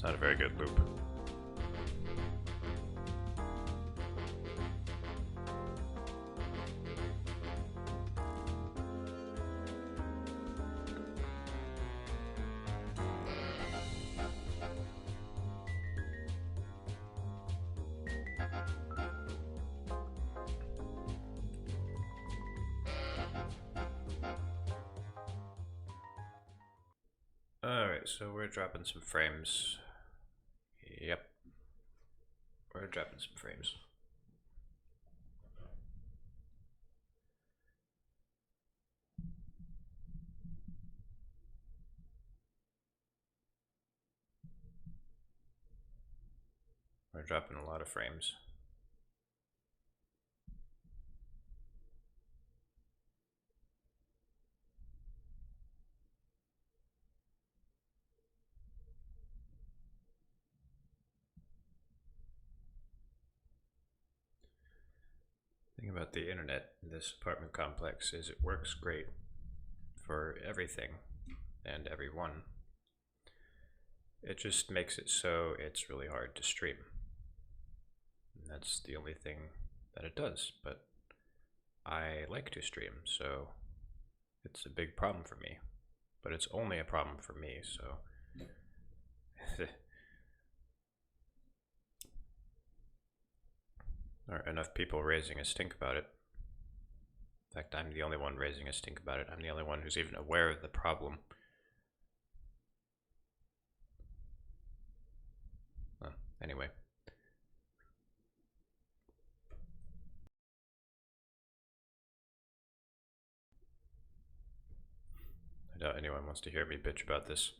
It's not a very good loop. Alright, so we're dropping some frames. Yep. We're dropping some frames. We're dropping a lot of frames. The thing about the internet in this apartment complex is it works great for everything and everyone. It just makes it so it's really hard to stream. And that's the only thing that it does, but I like to stream, so it's a big problem for me. But it's only a problem for me, so there aren't enough people raising a stink about it. In fact, I'm the only one raising a stink about it. I'm the only one who's even aware of the problem. Well, anyway. I doubt anyone wants to hear me bitch about this.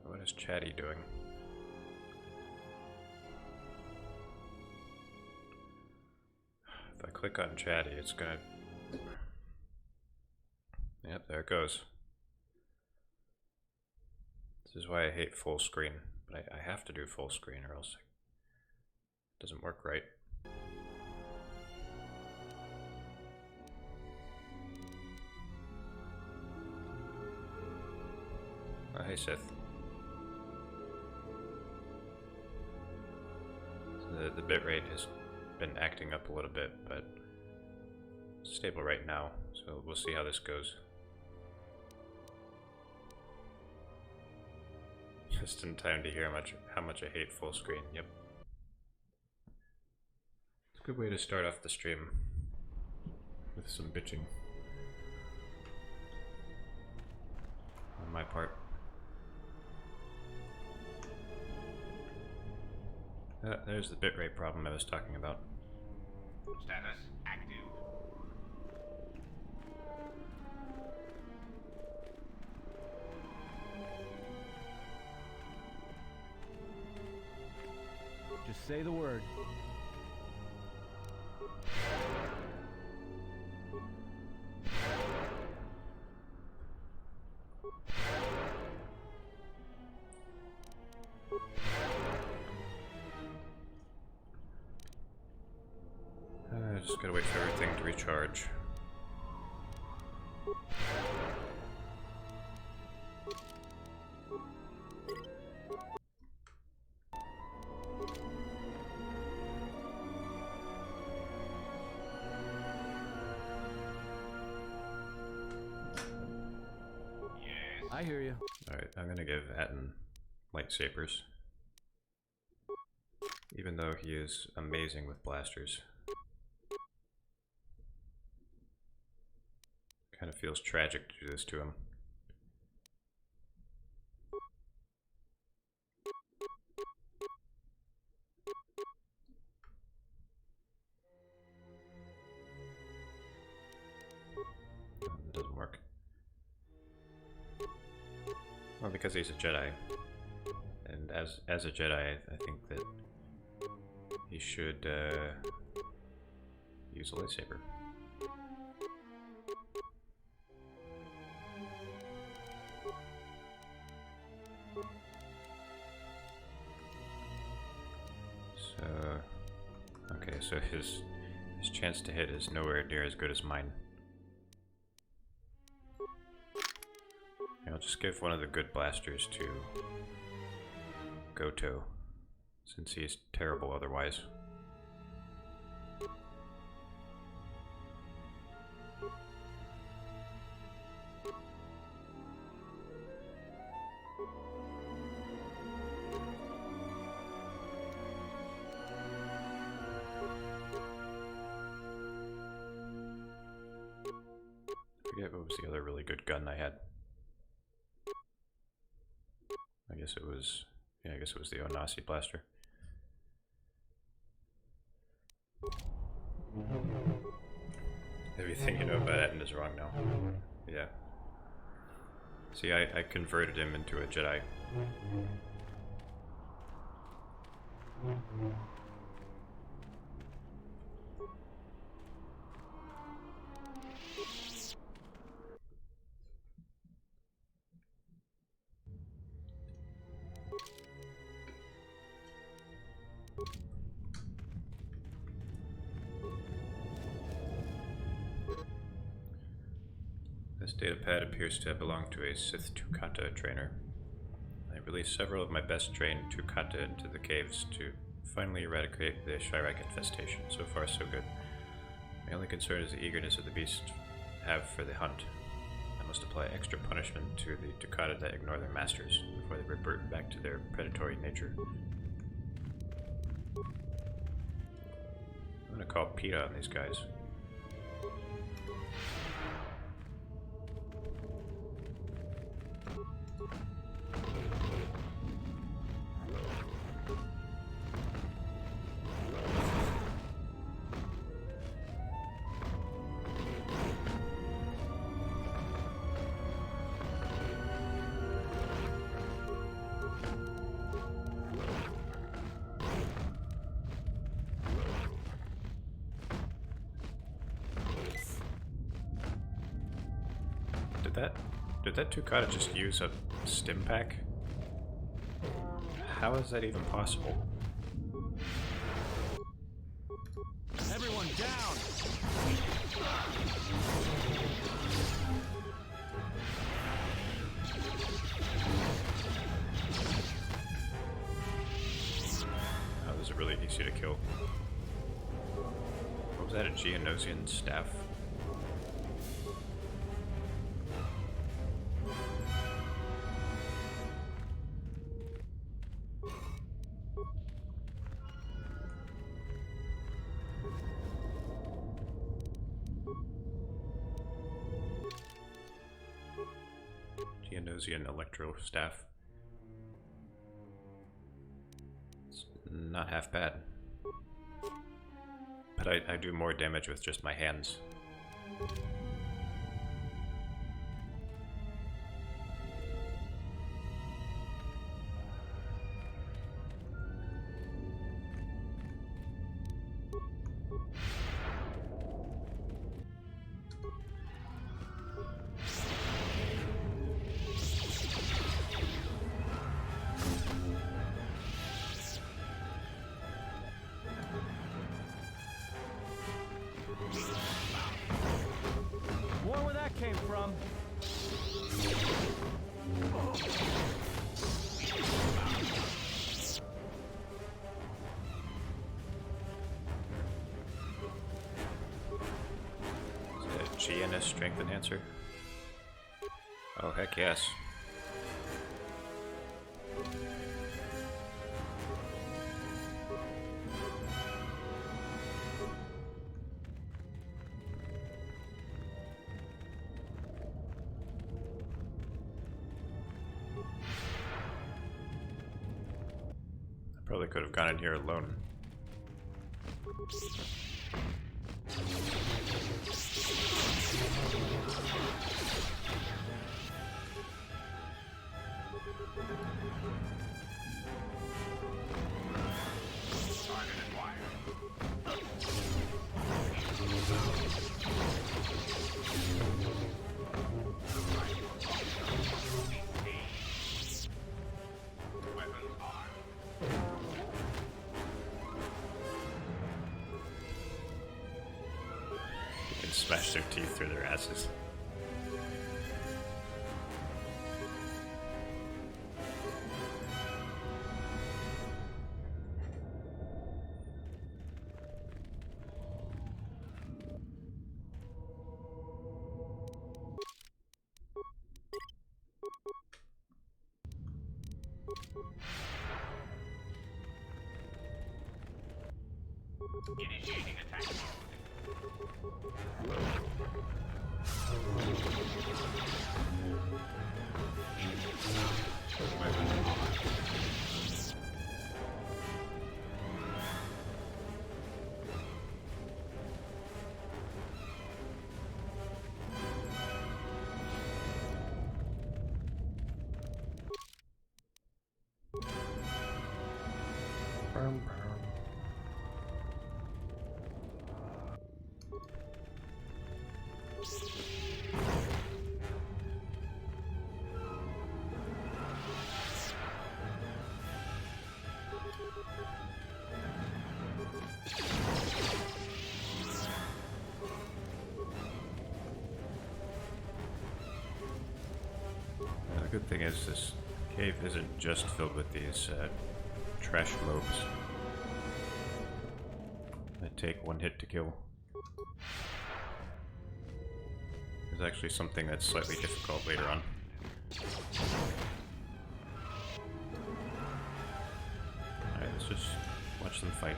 What is Chatty doing? If I click on Chatty, it's gonna... Yep, there it goes. This is why I hate full screen, but I have to do full screen or else it doesn't work right. Oh, hey Sith. So the bitrate has been acting up a little bit, but it's stable right now, so we'll see how this goes. Just in time to hear how much I hate full screen. Yep. It's a good way to start off the stream with some bitching on my part. There's the bitrate problem I was talking about. Status active. Just say the word. I just gotta wait for everything to recharge. I hear you. Alright, I'm gonna give Atten lightsabers. Even though he is amazing with blasters. Kind of feels tragic to do this to him. It doesn't work. Well, because he's a Jedi. And as a Jedi, I think that he should use a lightsaber. So, okay, so his chance to hit is nowhere near as good as mine. I'll just give one of the good blasters to KotOR, since he's terrible otherwise. I forget what was the other really good gun I had. I guess it was, yeah, I guess it was the Onasi blaster. Everything you know about Etten is wrong now. Yeah. See, I converted him into a Jedi. This datapad appears to have belonged to a Sith Tukata trainer. I released several of my best trained Tukata into the caves to finally eradicate the Chirac infestation. So far, so good. My only concern is the eagerness of the beast have for the hunt. I must apply extra punishment to the Tukata that ignore their masters before they revert back to their predatory nature. I'm gonna call PETA on these guys. Did that Tukata just use a stim pack? How is that even possible? Everyone down! Oh, those are really easy to kill. What was that, a Geonosian staff? Geonosian electro staff. It's not half bad. But I do more damage with just my hands. More where that came from. Is that GNS strength enhancer? Oh, heck yes. Probably could have gone in here alone. smash their teeth through their asses. Initiating attack mode. Weapon on. The good thing is this cave isn't just filled with these trash mobs that take one hit to kill. There's actually something that's slightly difficult later on. Alright, let's just watch them fight.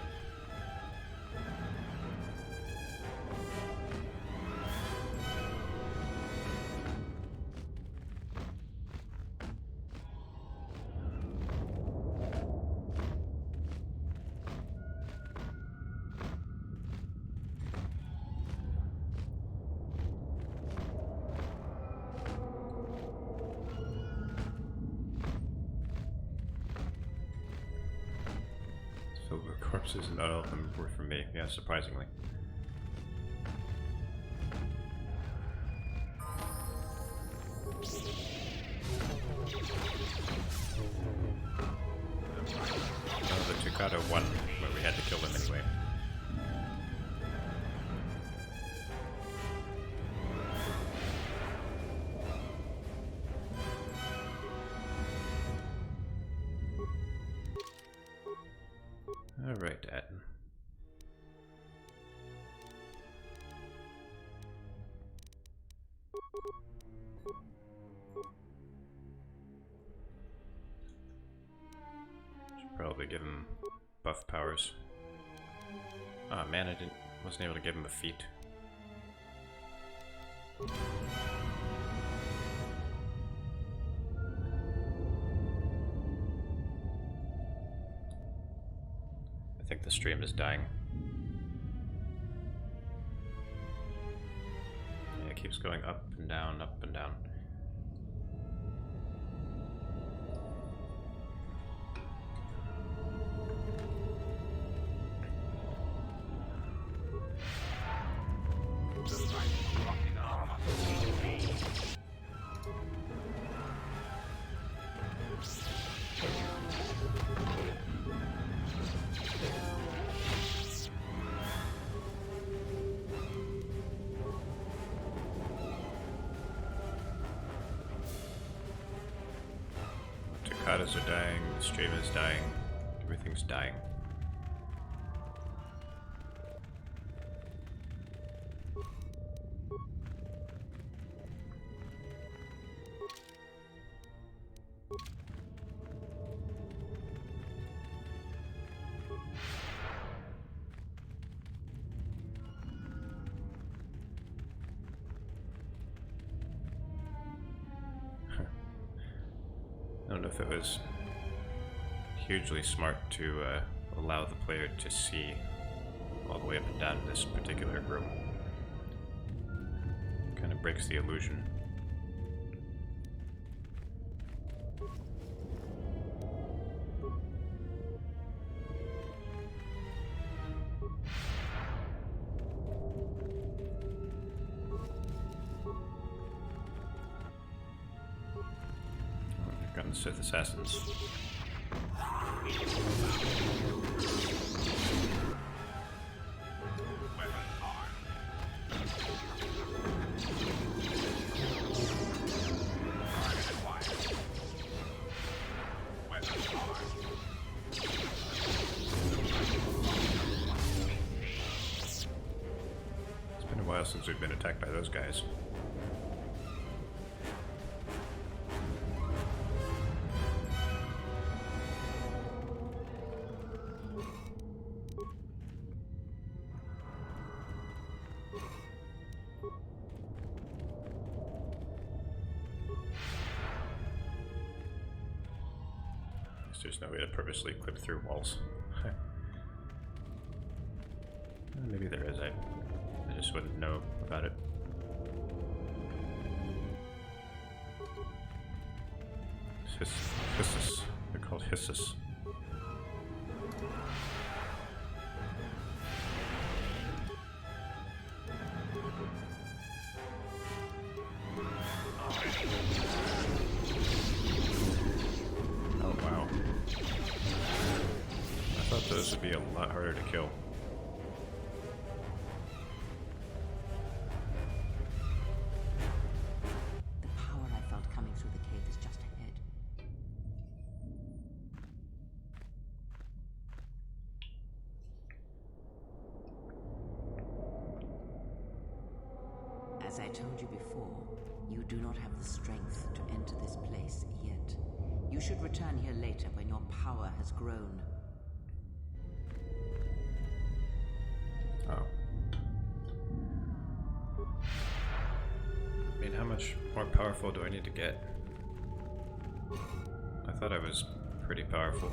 Silver corpses, not all of them were from me. Yeah, surprisingly. Oh, the Tukado won, but we had to kill them anyway. Alright, Atten. Should probably give him buff powers. Ah, man, wasn't able to give him a feat. I think the stream is dying. Yeah, it keeps going up and down, up and down. Tukadas are dying, the stream is dying, everything's dying. I don't know if it was hugely smart to allow the player to see all the way up and down this particular room. Kind of breaks the illusion. Gun Sith assassins. Weapon armed. since we've been attacked by those guys. There's no way to purposely clip through walls. Maybe there is. I just wouldn't know about it. Hissus. They're called Hissus. Those would be a lot harder to kill. The power I felt coming through the cave is just ahead. As I told you before, you do not have the strength to enter this place yet. You should return here later when your power has grown. Oh. I mean, how much more powerful do I need to get? I thought I was pretty powerful.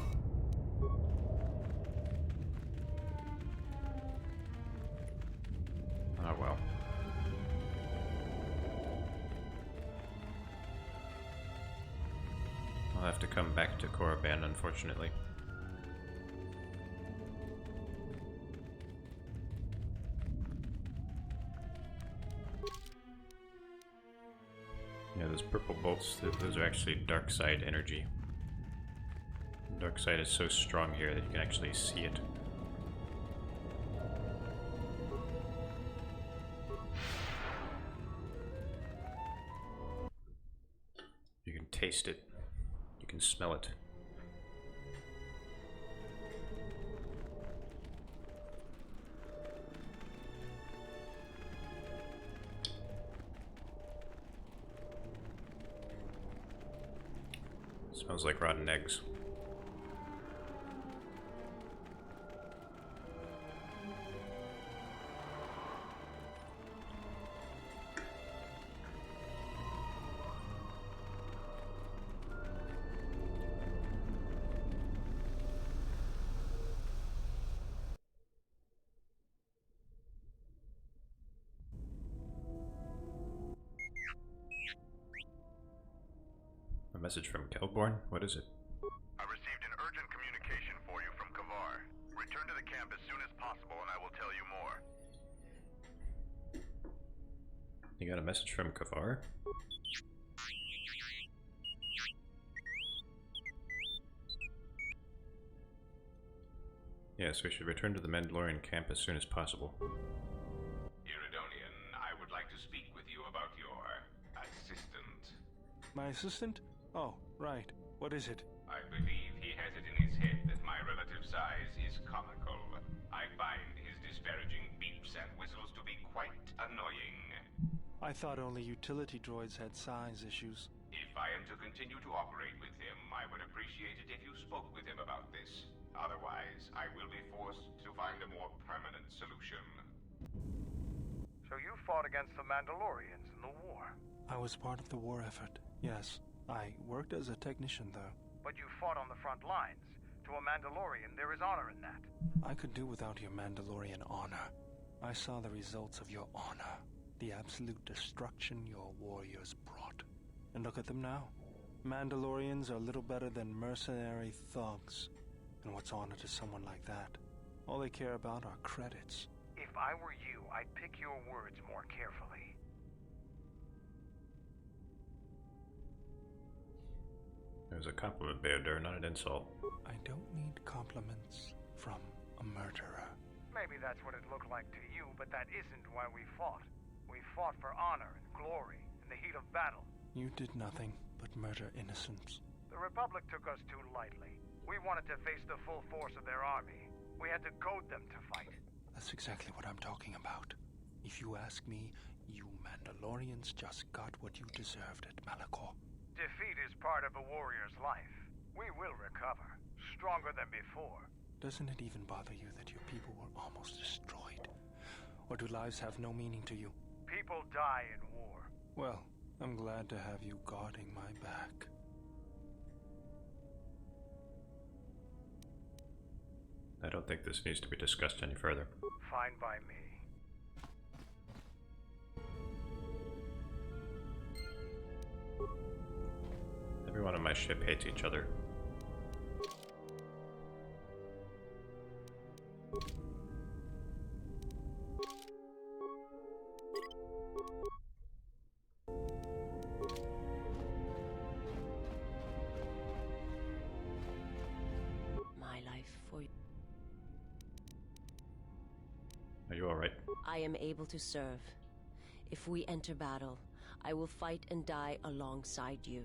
Oh well. I'll have to come back to Korriban, unfortunately. Yeah, those purple bolts, those are actually dark side energy. Dark side is so strong here that you can actually see it. You can taste it. You can smell it. Smells like rotten eggs. A message from Kelborn? What is it? I received an urgent communication for you from KotOR. Return to the camp as soon as possible and I will tell you more. You got a message from KotOR? Yes, we should return to the Mandalorian camp as soon as possible. Iridonian, I would like to speak with you about your assistant. My assistant? Oh, right. What is it? I believe he has it in his head that my relative size is comical. I find his disparaging beeps and whistles to be quite annoying. I thought only utility droids had size issues. If I am to continue to operate with him, I would appreciate it if you spoke with him about this. Otherwise, I will be forced to find a more permanent solution. So you fought against the Mandalorians in the war? I was part of the war effort, yes. I worked as a technician, though. But you fought on the front lines. To a Mandalorian, there is honor in that. I could do without your Mandalorian honor. I saw the results of your honor. The absolute destruction your warriors brought. And look at them now. Mandalorians are little better than mercenary thugs. And what's honor to someone like that? All they care about are credits. If I were you, I'd pick your words more carefully. It was a compliment, Beodur, not an insult. I don't need compliments from a murderer. Maybe that's what it looked like to you, but that isn't why we fought. We fought for honor and glory in the heat of battle. You did nothing but murder innocents. The Republic took us too lightly. We wanted to face the full force of their army. We had to goad them to fight. That's exactly what I'm talking about. If you ask me, you Mandalorians just got what you deserved at Malachor. Defeat is part of a warrior's life. We will recover, stronger than before. Doesn't it even bother you that your people were almost destroyed? Or do lives have no meaning to you? People die in war. Well, I'm glad to have you guarding my back. I don't think this needs to be discussed any further. Fine by me. Everyone on my ship hates each other. My life for you. Are you alright? I am able to serve. If we enter battle, I will fight and die alongside you.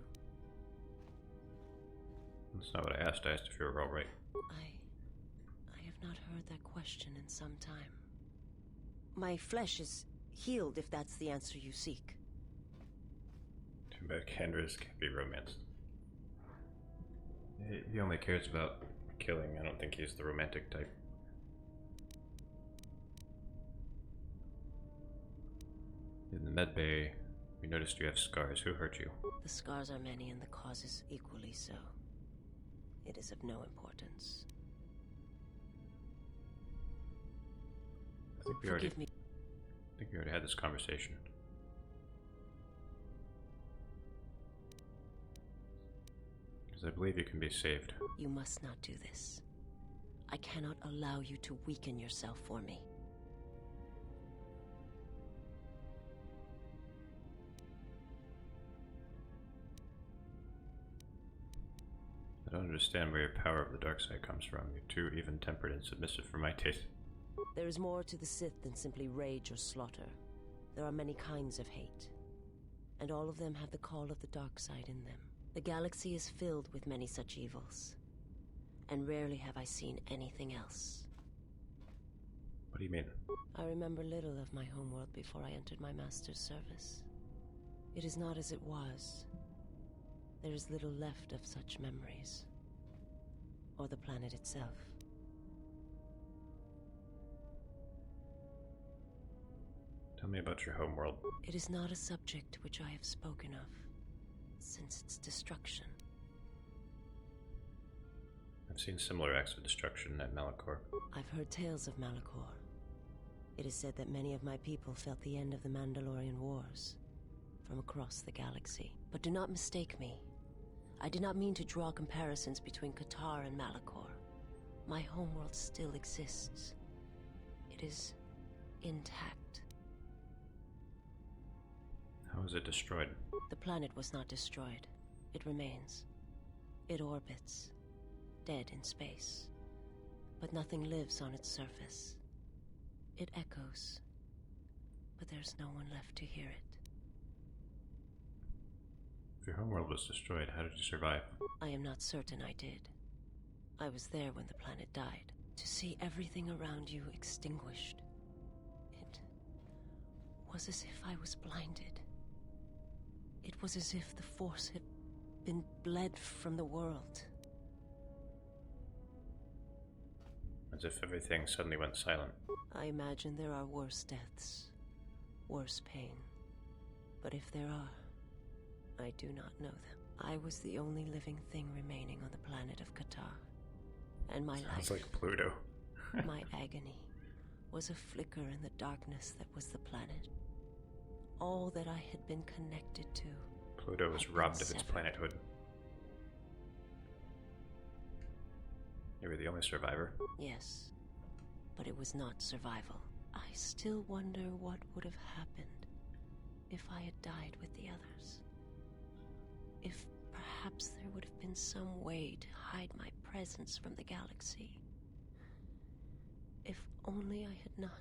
That's not what I asked. I asked if you were alright. I have not heard that question in some time. My flesh is healed, if that's the answer you seek. Too bad Candra's can't be romanced. He only cares about killing. I don't think he's the romantic type. In the med bay, we noticed you have scars. Who hurt you? The scars are many and the causes equally so. It is of no importance. I think we Forgive me. had this conversation. Because I believe you can be saved. You must not do this. I cannot allow you to weaken yourself for me. I don't understand where your power of the dark side comes from. You're too even-tempered and submissive for my taste. There is more to the Sith than simply rage or slaughter. There are many kinds of hate, and all of them have the call of the dark side in them. The galaxy is filled with many such evils, and rarely have I seen anything else. What do you mean? I remember little of my homeworld before I entered my master's service. It is not as it was. There is little left of such memories, or the planet itself. Tell me about your homeworld. It is not a subject which I have spoken of since its destruction. I've seen similar acts of destruction at Malachor. I've heard tales of Malachor. It is said that many of my people felt the end of the Mandalorian Wars from across the galaxy. But do not mistake me. I did not mean to draw comparisons between KotOR and Malachor. My homeworld still exists. It is intact. How was it destroyed? The planet was not destroyed. It remains. It orbits, dead in space. But nothing lives on its surface. It echoes, but there's no one left to hear it. If your homeworld was destroyed, how did you survive? I am not certain I did. I was there when the planet died. To see everything around you extinguished. It was as if I was blinded. It was as if the Force had been bled from the world. As if everything suddenly went silent. I imagine there are worse deaths, worse pain. But if there are, I do not know them. I was the only living thing remaining on the planet of KotOR. And my Sounds life, like Pluto. my agony, was a flicker in the darkness that was the planet. All that I had been connected to. Pluto was had been robbed of its severed. planethood. You were the only survivor. Yes, but it was not survival. I still wonder what would have happened if I had died with the others. If perhaps there would have been some way to hide my presence from the galaxy. If only I had not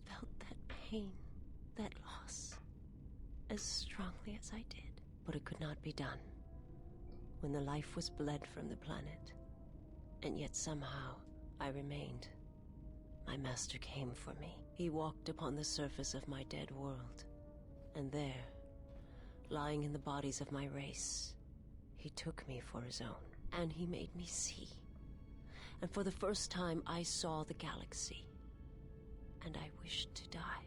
felt that pain, that loss, as strongly as I did. But it could not be done. When the life was bled from the planet, and yet somehow I remained. My master came for me. He walked upon the surface of my dead world, and there, lying in the bodies of my race, he took me for his own, and he made me see. And for the first time, I saw the galaxy, and I wished to die.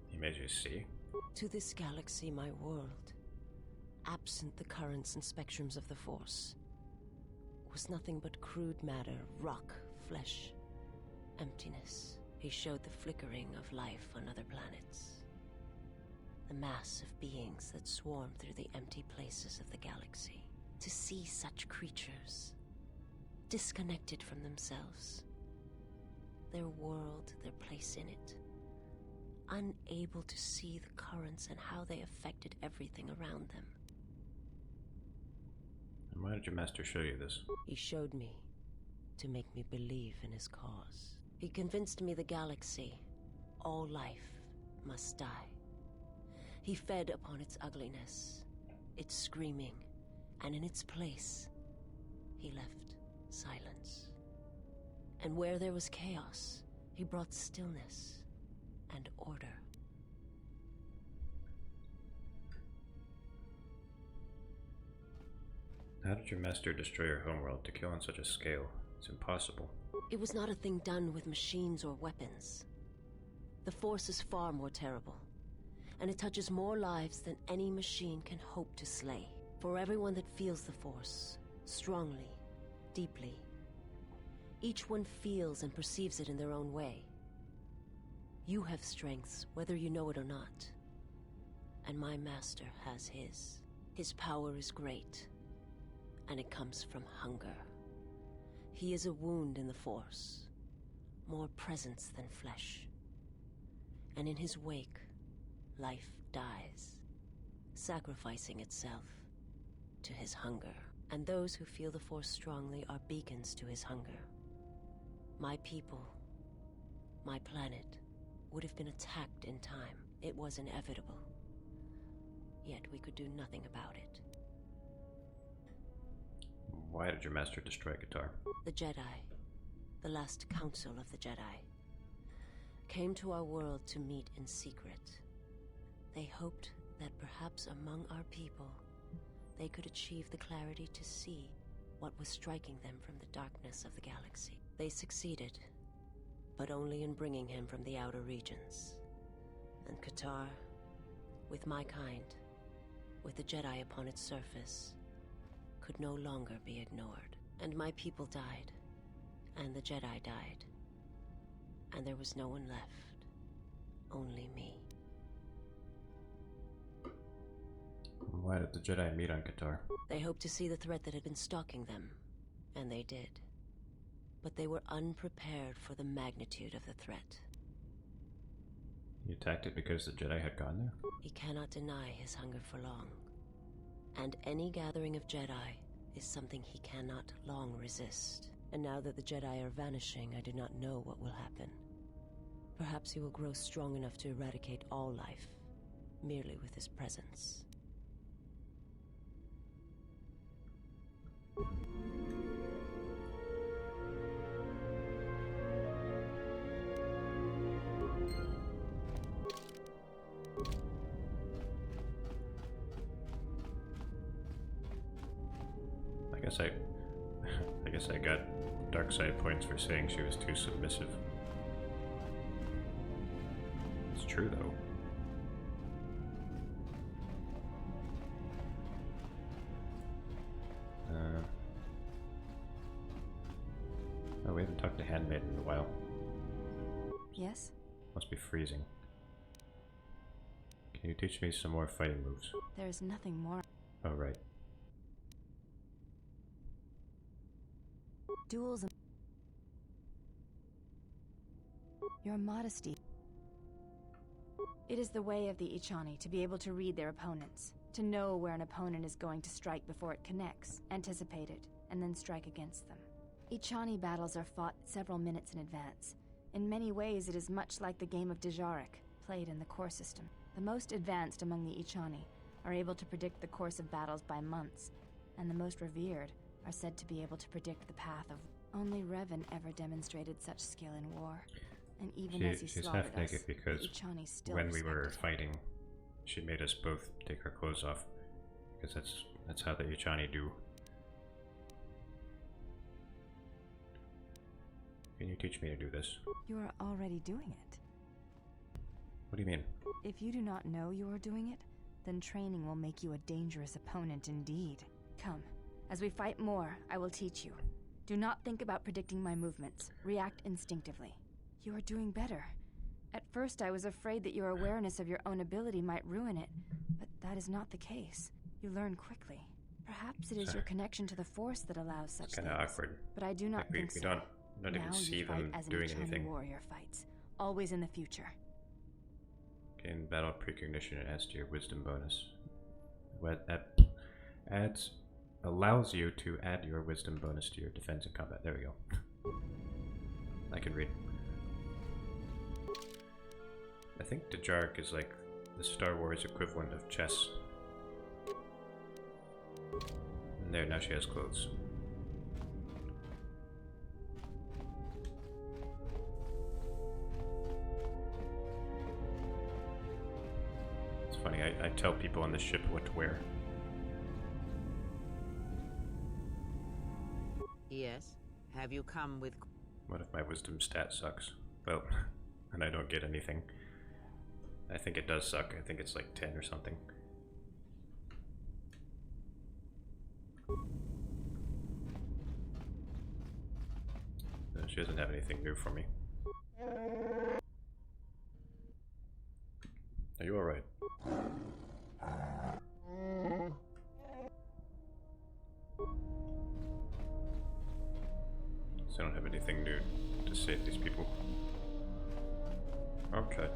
He made you see? To this galaxy, my world, absent the currents and spectrums of the Force, was nothing but crude matter, rock, flesh, emptiness. He showed the flickering of life on other planets. The mass of beings that swarm through the empty places of the galaxy. To see such creatures, disconnected from themselves, their world, their place in it, unable to see the currents and how they affected everything around them. And why did your master show you this? He showed me to make me believe in his cause. He convinced me the galaxy, all life, must die. He fed upon its ugliness, its screaming, and in its place, he left silence. And where there was chaos, he brought stillness and order. How did your master destroy your homeworld to kill on such a scale? It's impossible. It was not a thing done with machines or weapons. The Force is far more terrible, and it touches more lives than any machine can hope to slay. For everyone that feels the Force, strongly, deeply, each one feels and perceives it in their own way. You have strengths, whether you know it or not. And my master has his. His power is great, and it comes from hunger. He is a wound in the Force, more presence than flesh. And in his wake, life dies, sacrificing itself to his hunger. And those who feel the Force strongly are beacons to his hunger. My people, my planet, would have been attacked in time. It was inevitable. Yet we could do nothing about it. Why did your master destroy KotOR? The Jedi, the last council of the Jedi, came to our world to meet in secret. They hoped that perhaps among our people, they could achieve the clarity to see what was striking them from the darkness of the galaxy. They succeeded, but only in bringing him from the outer regions. And KotOR, with my kind, with the Jedi upon its surface, could no longer be ignored. And my people died, and the Jedi died, and there was no one left, only me. Why did the Jedi meet on KotOR? They hoped to see the threat that had been stalking them, and they did. But they were unprepared for the magnitude of the threat. You attacked it because the Jedi had gone there? He cannot deny his hunger for long. And any gathering of Jedi is something he cannot long resist. And now that the Jedi are vanishing, I do not know what will happen. Perhaps he will grow strong enough to eradicate all life, merely with his presence. I guess I got dark side points for saying she was too submissive. It's true though. Oh, we haven't talked to Handmaiden in a while. Yes? Must be freezing. Can you teach me some more fighting moves? There's nothing more. Oh, right. Duels and your modesty. It is the way of the Ichani to be able to read their opponents, to know where an opponent is going to strike before it connects, anticipate it, and then strike against them. Ichani battles are fought several minutes in advance. In many ways, it is much like the game of Dejarik, played in the core system. The most advanced among the Ichani are able to predict the course of battles by months, and the most revered are said to be able to predict the path of... Only Revan ever demonstrated such skill in war. And even as he She's slaughtered half us, naked the because Ichani still when we were respected him. fighting, she made us both take our clothes off. Because that's how the Ichani do. Can you teach me to do this? You are already doing it. What do you mean? If you do not know you are doing it, then training will make you a dangerous opponent indeed. Come, as we fight more, I will teach you. Do not think about predicting my movements. React instinctively. You are doing better. At first I was afraid that your awareness of your own ability might ruin it, but that is not the case. You learn quickly. Perhaps it is your connection to the Force that allows such It's things. kind of awkward. But I do not Like think we so. don't even Now see you fight them as an doing Ichani anything. warrior fights, always in the future. Gain battle precognition and adds to your wisdom bonus. What that allows you to add your wisdom bonus to your defense and combat. There we go. I can read. I think Dejark is like the Star Wars equivalent of chess. And there, now she has clothes. It's funny, I tell people on the ship what to wear. Yes? Have you come with... What if my wisdom stat sucks? Well, and I don't get anything. I think it does suck. I think it's like 10 or something. She doesn't have anything new for me. Are you alright? So I don't have anything new to save these people. Okay.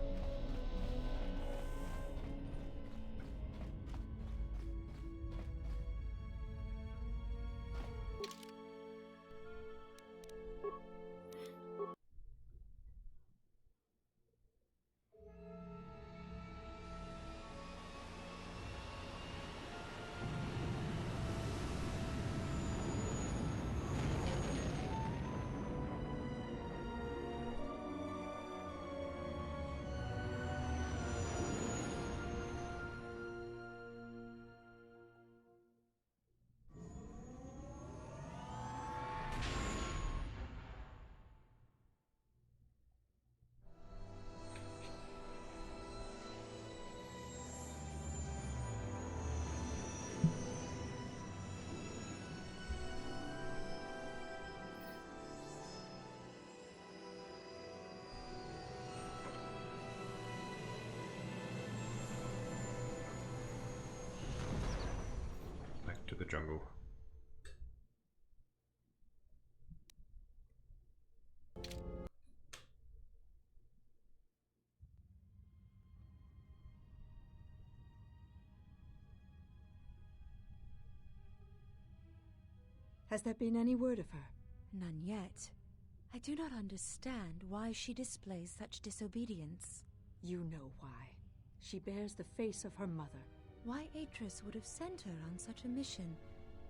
Back to the jungle. Has there been any word of her? None yet. I do not understand why she displays such disobedience. You know why. She bears the face of her mother. Why Atris would have sent her on such a mission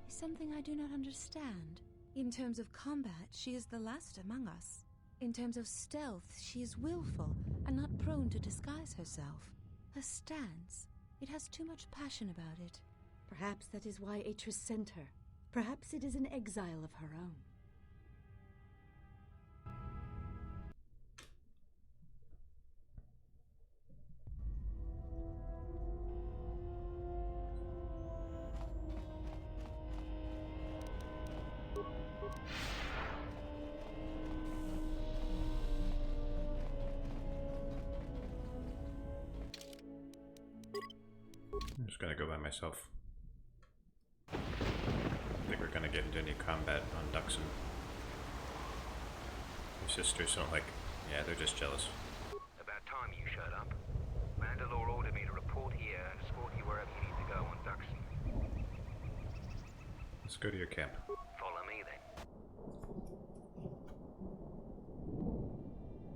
is something I do not understand. In terms of combat, she is the last among us. In terms of stealth, she is willful and not prone to disguise herself. Her stance, it has too much passion about it. Perhaps that is why Atris sent her. Perhaps it is an exile of her own. I'm just gonna go by myself. I think we're gonna get into any combat on Duxon. Your sisters don't like... Yeah, they're just jealous. About time you showed up. Mandalore ordered me to report here and escort you wherever you need to go on Duxon. Let's go to your camp. Follow me then.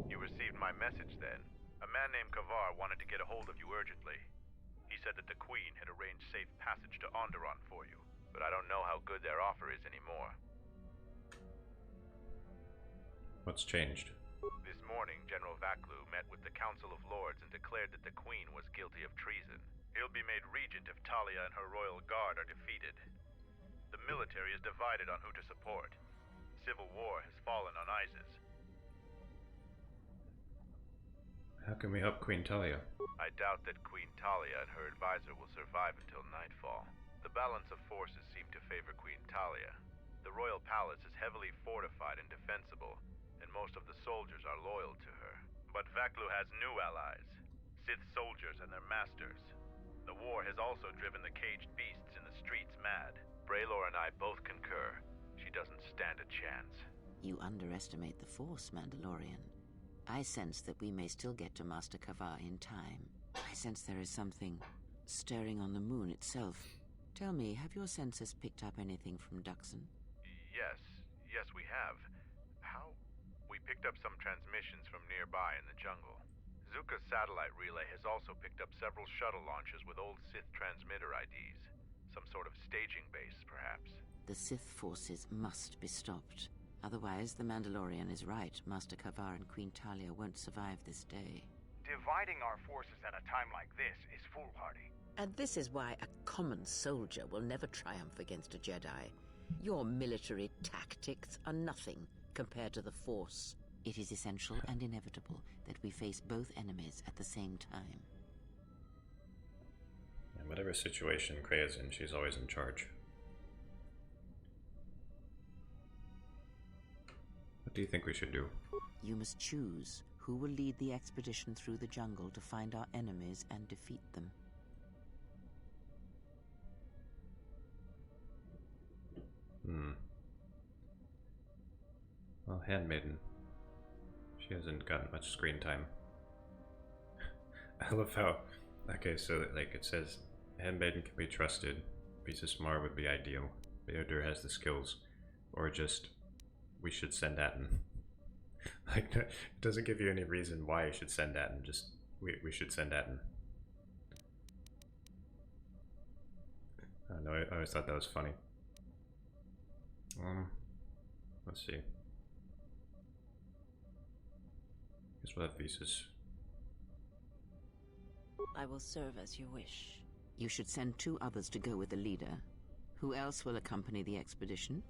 You received my message then. A man named KotOR wanted to get a hold of you urgently. He said that the Queen had arranged safe passage to Onderon for you, but I don't know how good their offer is anymore. What's changed? This morning, General Vaklu met with the Council of Lords and declared that the Queen was guilty of treason. He'll be made regent if Talia and her royal guard are defeated. The military is divided on who to support. Civil war has fallen on ISIS. How can we help Queen Talia? I doubt that Queen Talia and her advisor will survive until nightfall. The balance of forces seem to favor Queen Talia. The royal palace is heavily fortified and defensible, and most of the soldiers are loyal to her. But Vaklu has new allies, Sith soldiers and their masters. The war has also driven the caged beasts in the streets mad. Braylor and I both concur. She doesn't stand a chance. You underestimate the Force, Mandalorian. I sense that we may still get to Master KotOR in time. I sense there is something stirring on the moon itself. Tell me, have your sensors picked up anything from Duxon? Yes, we have. How? We picked up some transmissions from nearby in the jungle. Zuka's satellite relay has also picked up several shuttle launches with old Sith transmitter IDs. Some sort of staging base, perhaps. The Sith forces must be stopped. Otherwise, the Mandalorian is right. Master KotOR and Queen Talia won't survive this day. Dividing our forces at a time like this is foolhardy. And this is why a common soldier will never triumph against a Jedi. Your military tactics are nothing compared to the Force. It is essential and inevitable that we face both enemies at the same time. In whatever situation Krea's in, she's always in charge. What do you think we should do? You must choose who will lead the expedition through the jungle to find our enemies and defeat them. Well, Handmaiden. She hasn't gotten much screen time. I love how... Okay, so like it says, Handmaiden can be trusted. Piece Mar would be ideal. Beodur has the skills. Or just, we should send Atten. Like, it doesn't give you any reason why you should send Atten. Just, we should send Atten. I don't know, I always thought that was funny. Let's see. Guess we'll have visas. I will serve as you wish. You should send 2 others to go with the leader. Who else will accompany the expedition?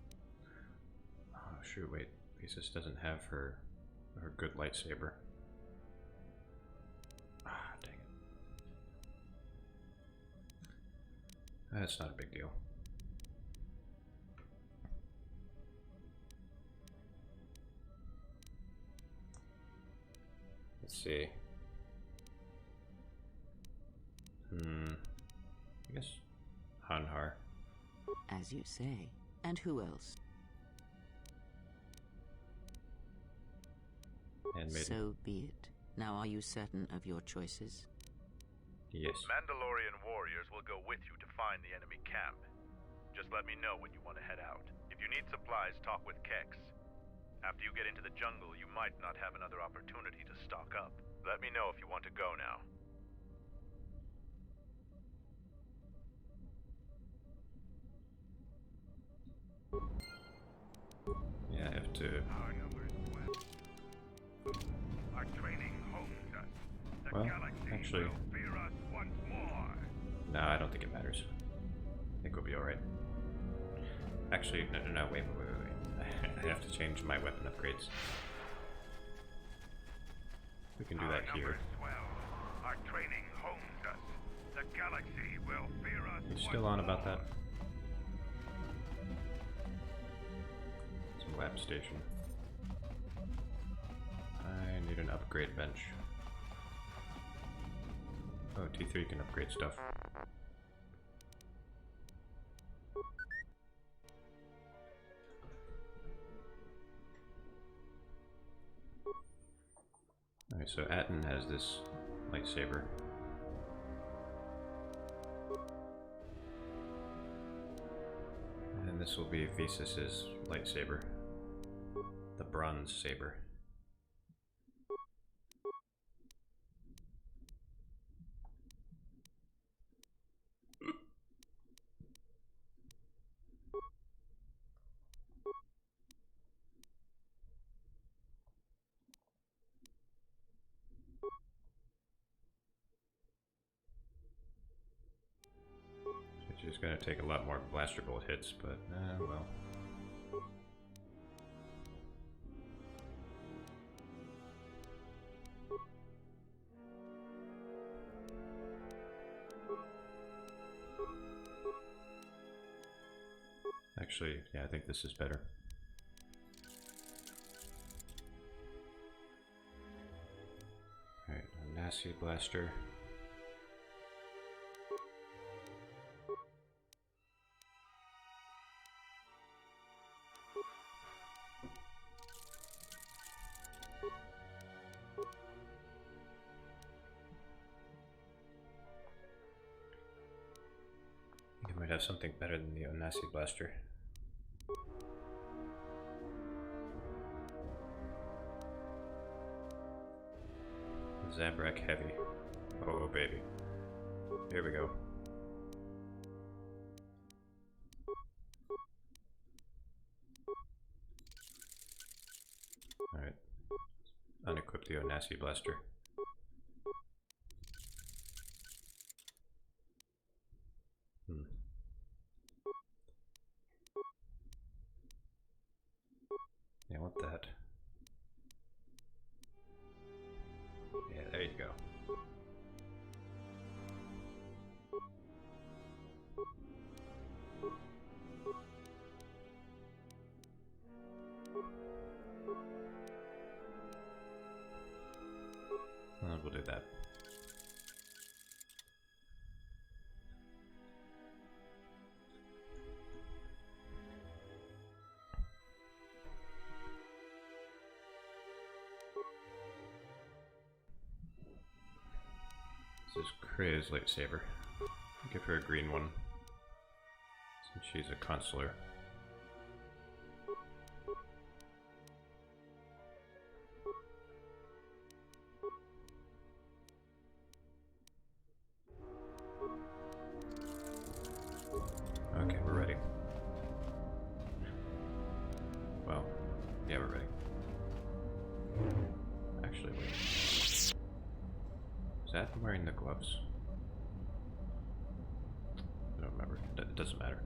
Oh shoot, wait. Visas doesn't have her good lightsaber. Ah, dang it. That's not a big deal. Let's see. I guess Hanhar. As you say. And who else? Handmaiden. So be it. Now are you certain of your choices? Yes. Mandalorian warriors will go with you to find the enemy camp. Just let me know when you want to head out. If you need supplies, talk with Kex. After you get into the jungle, you might not have another opportunity to stock up. Let me know if you want to go now. Yeah, I have to... Our numbers swell. Our training hones us. The Well, galaxy actually... will fear us once more. No, I don't think it matters. I think we'll be alright. Actually, no, wait. I have to change my weapon upgrades. We can do that here. Our training hones us. The galaxy will fear us. You still on about that? It's a lab station. I need an upgrade bench. Oh, T3 can upgrade stuff. Alright, so Atten has this lightsaber. And this will be Visas's lightsaber. The bronze saber. gonna take a lot more blaster bolt hits, but well. Actually, yeah, I think this is better. Alright, a nasty blaster. I think I might have something better than the Onasi blaster. Zabrak Heavy. Oh, baby. Here we go. Alright. Unequip the Onasi blaster. Yeah, I want that. Yeah, there you go. We'll do that. This is Krea's lightsaber. I'll give her a green one, since she's a consular. Okay, we're ready. Well, yeah, we're ready. Actually, wait. Is that wearing the gloves? I don't remember. It doesn't matter.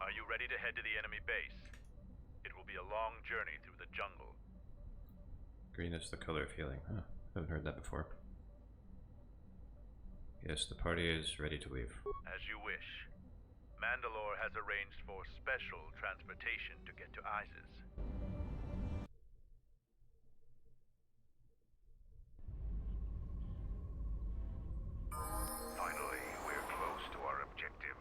Are you ready to head to the enemy base? It will be a long journey through the jungle. Green is the color of healing. Huh, haven't heard that before. Yes, the party is ready to leave. As you wish. Mandalore has arranged for special transportation to get to Isis. Finally, we're close to our objective.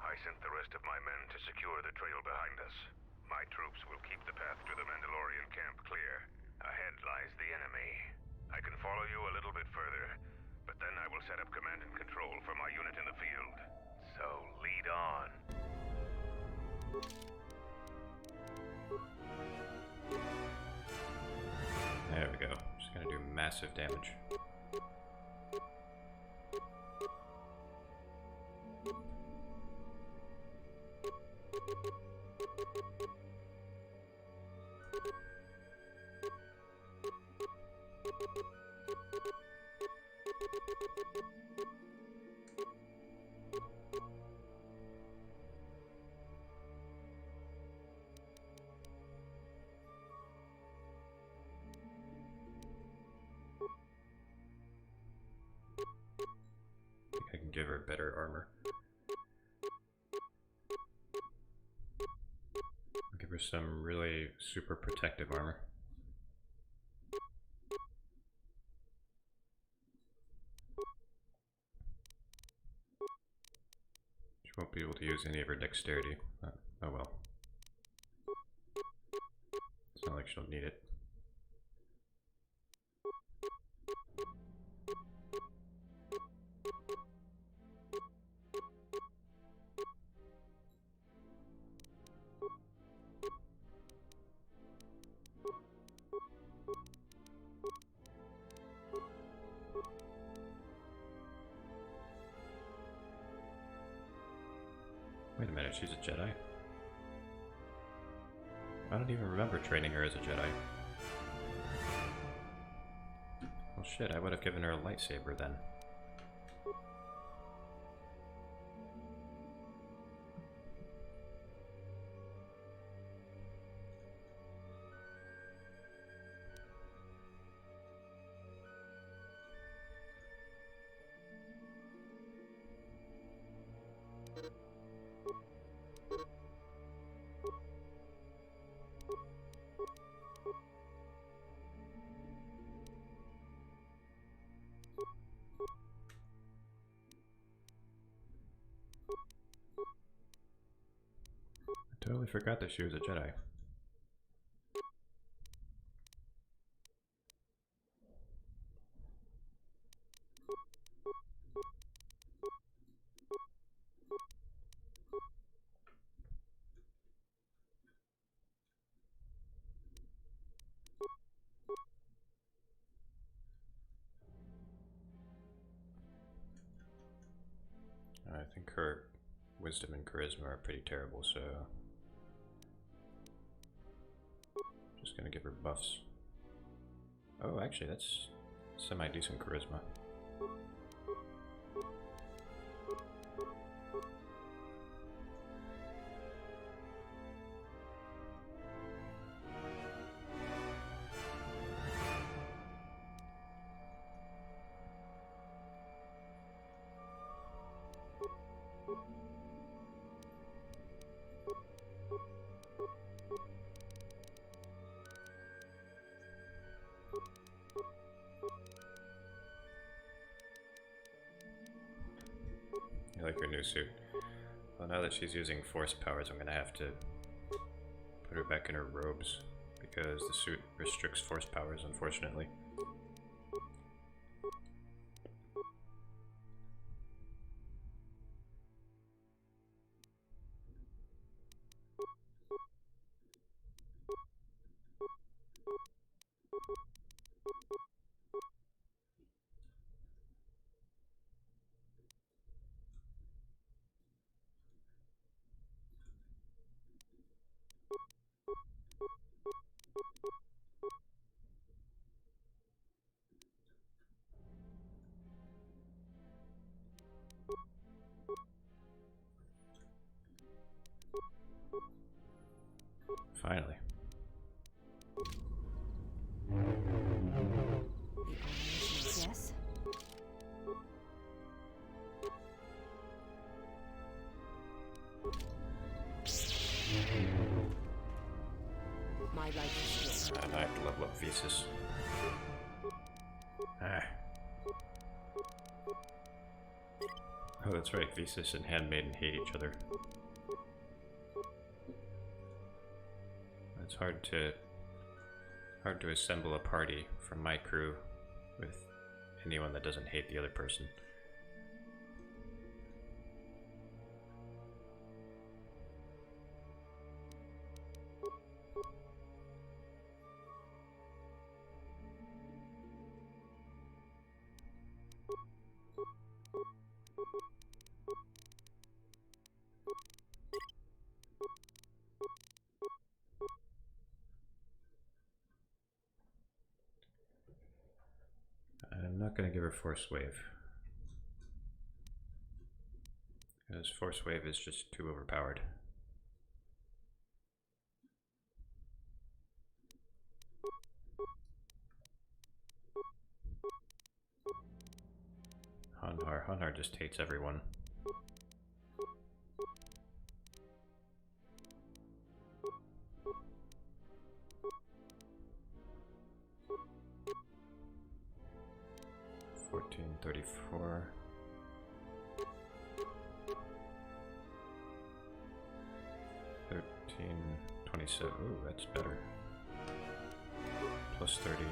I sent the rest of my men to secure the trail behind us. My troops will keep the path to the Mandalorian camp clear. Ahead lies the enemy. I can follow you a little bit further, but then I will set up command and control for my unit in the field. So lead on. There we go. Just gonna do massive damage. I can give her better armor. I'll give her some really super protective armor. She won't be able to use any of her dexterity. Oh well. It's not like she'll need it. Wait a minute, she's a Jedi? I don't even remember training her as a Jedi. Well shit, I would have given her a lightsaber then. Totally forgot that she was a Jedi. I think her wisdom and charisma are pretty terrible, so just gonna give her buffs. Oh, actually, that's semi-decent charisma. I like her new suit. Well, now that she's using force powers, I'm gonna have to put her back in her robes because the suit restricts force powers, unfortunately. Finally. Yes? My life is here. And I have to level up Thesis. Ah. Oh, that's right. Thesis and Handmaiden hate each other. It's hard to assemble a party from my crew with anyone that doesn't hate the other person. I'm not going to give her Force Wave, because Force Wave is just too overpowered. Hanhar just hates everyone. $14.34. $13.27. Ooh, that's better. Plus 30.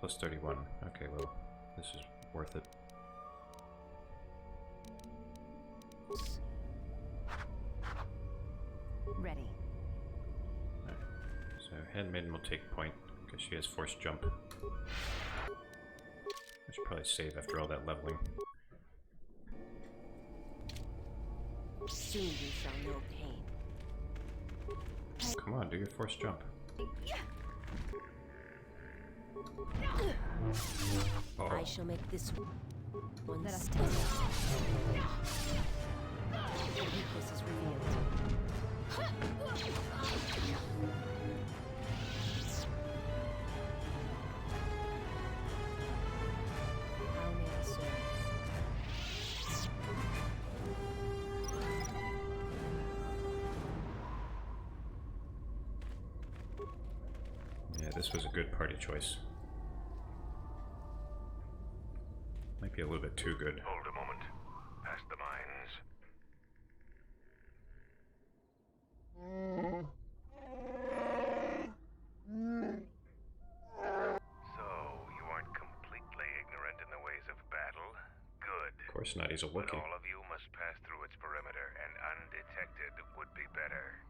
Plus 31. Okay, well, this is worth it. Ready. Right. So Handmaiden will take point because she has Force Jump. I should probably save after all that leveling. Soon you shall know pain. Come on, do your Force Jump. Oh. I shall make this one Let us stand. The weakness is revealed. How may I serve? Yeah, this was a good party choice. Might be a little bit too good. Hold a moment. Past the mines. course not, he's a But Wookiee. all of you must pass through its perimeter, and undetected would be better.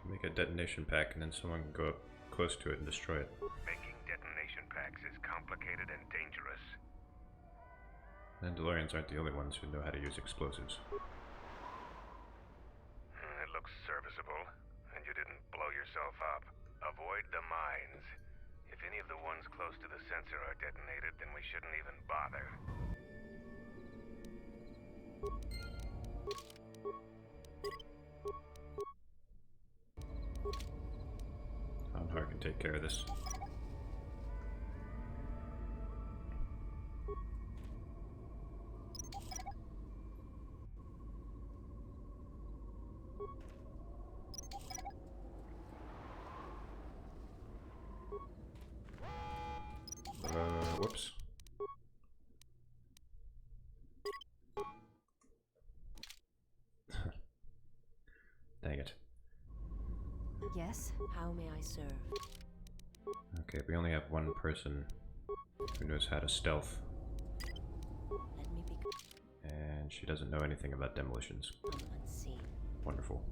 Make a detonation pack and then someone can go up close to it and destroy it. Making detonation packs is complicated and dangerous. Mandalorians aren't the only ones who know how to use explosives. It looks serviceable, and you didn't blow yourself up. Avoid the mines. If any of the ones close to the sensor are detonated, then we shouldn't even bother. KotOR can take care of this. Whoops. Dang it. Yes? How may I serve? Okay, we only have one person who knows how to stealth. Let me be And she doesn't know anything about demolitions. unseen. Wonderful.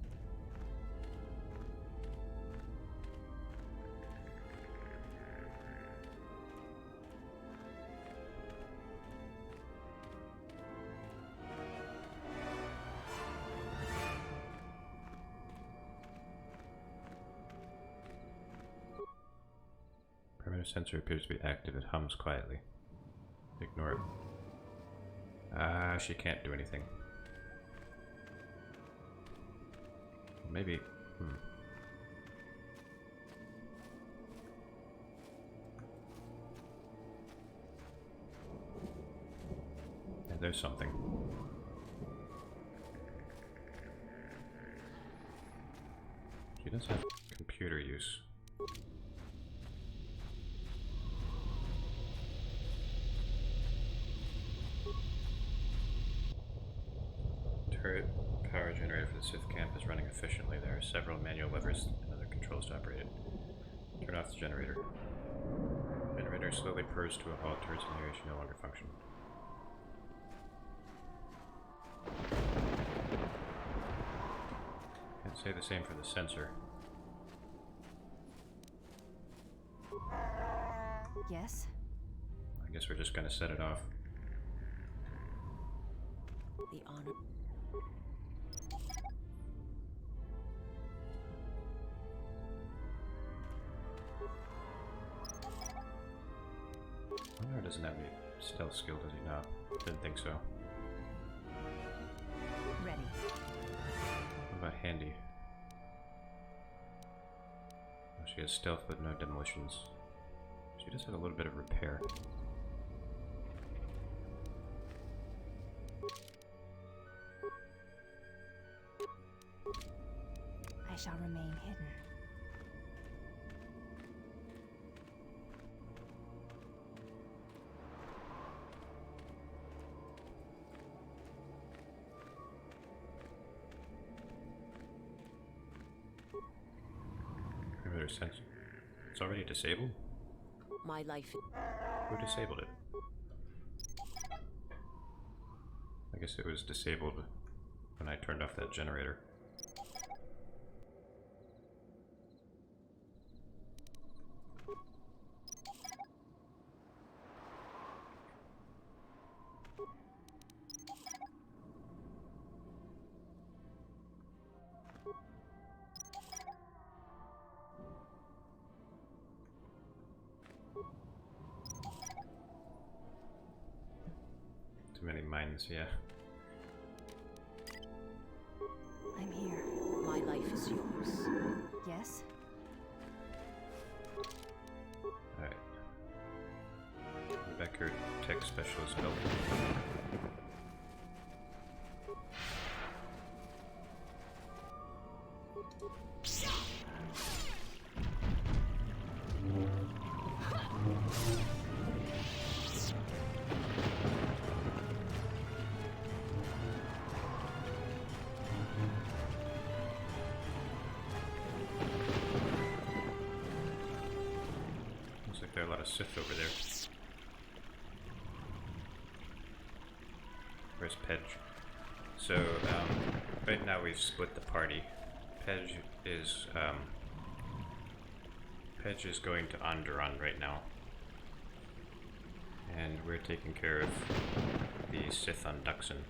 Perimeter sensor appears to be active. It hums quietly. Ignore it. Ah, she can't do anything. Maybe. Yeah, there's something. She does have computer use. Turret power generator for the Sith camp is running efficiently. There are several manual levers and other controls to operate it. Turn off the generator. Generator slowly purrs to a halt. Turrets in the area should no longer function. Can't say the same for the sensor. Yes? I guess we're just gonna set it off. The honor. KotOR doesn't have any stealth skill, does he now? Didn't think so. Ready. What about Handy? Oh, she has stealth but no demolitions. She does have a little bit of repair. I shall remain hidden. Perimeter sensor. It's already disabled? My life. Who disabled it? I guess it was disabled when I turned off that generator. Too many mines, yeah. I'm here. My life is yours. Yes? Alright. Rebecca, tech specialist building. Sith over there. Where's Pedge? So, right now we've split the party. Pedge is going to Onderon right now. And we're taking care of the Sith on Duxon.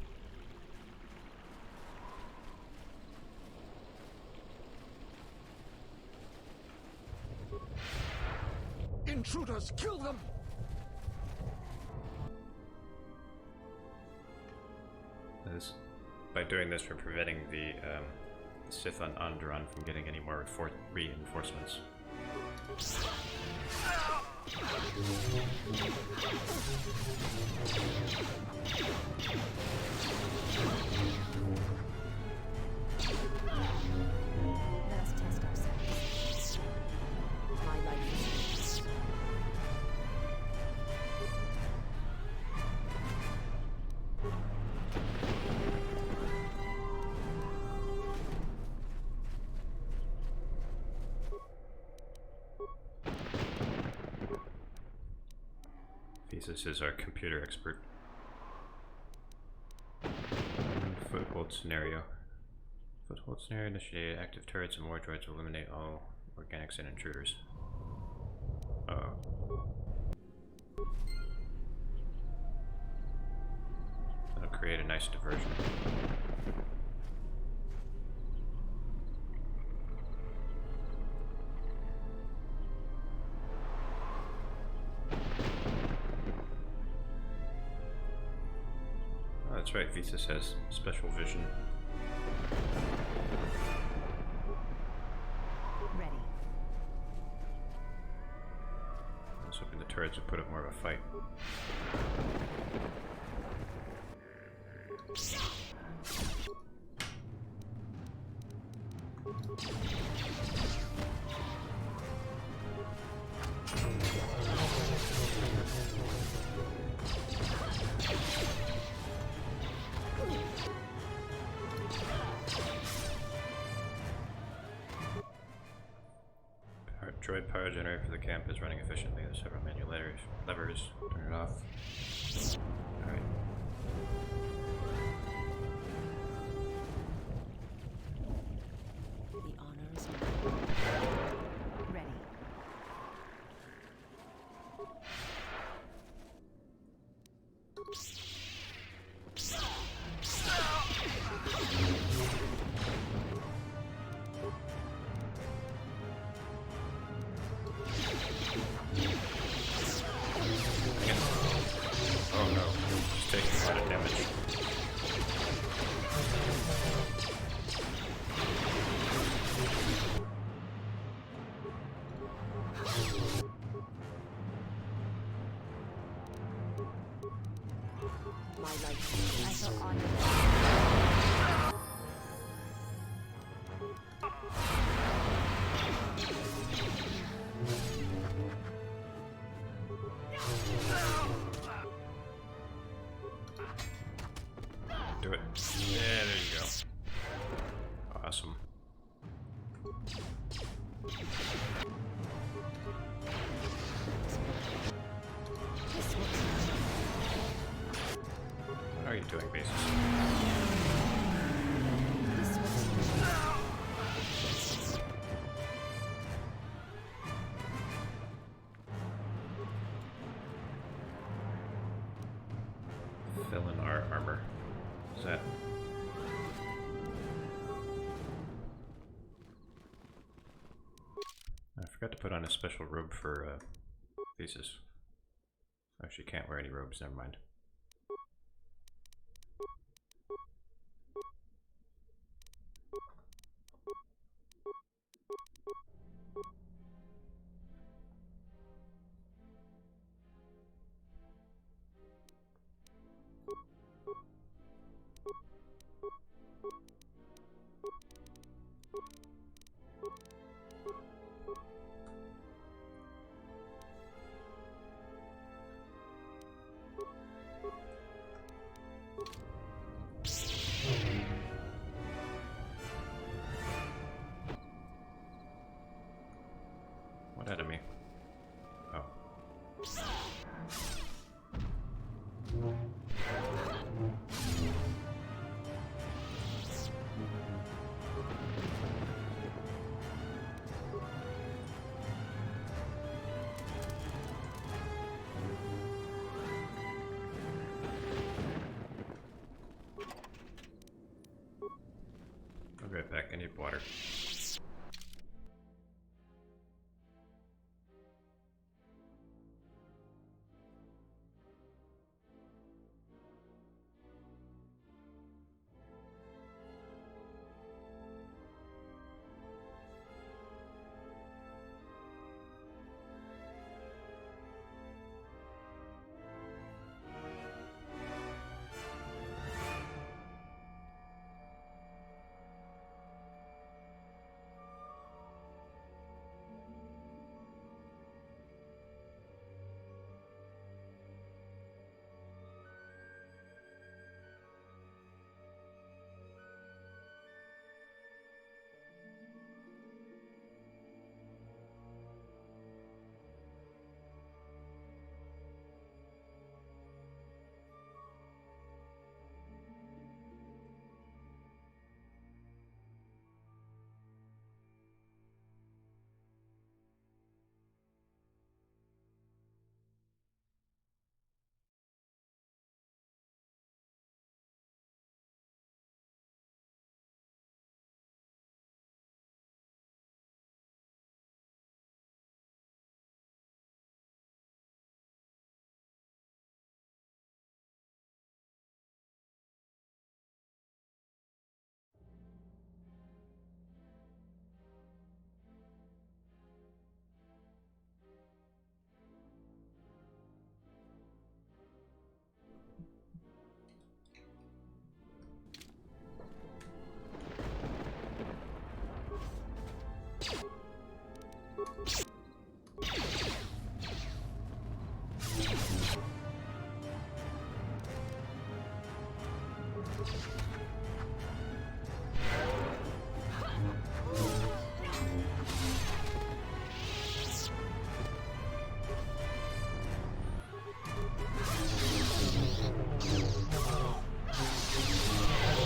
Intruders, kill them! By doing this, we're preventing the Sith on Onderon from getting any more reinforcements. Let us test ourselves. My life is Thesis is our computer expert. Foothold scenario. Foothold scenario initiated. Active turrets and war droids will eliminate all organics and intruders. Uh-oh. That'll create a nice diversion. That's right, Thesis has special vision. ready. I was hoping the turrets would put up more of a fight. Droid power generator for the camp is running efficiently. There's several manual levers. Turn it off. Alright. The honor is Ready. Oh no, just taking a lot of damage. My life. I shall honor. Do it. Yeah, there you go. Awesome. What are you doing, Basis? Fill in our armor. Is that? I forgot to put on a special robe for Thesis. Oh, she can't wear any robes, never mind. I'll be right back. I need water.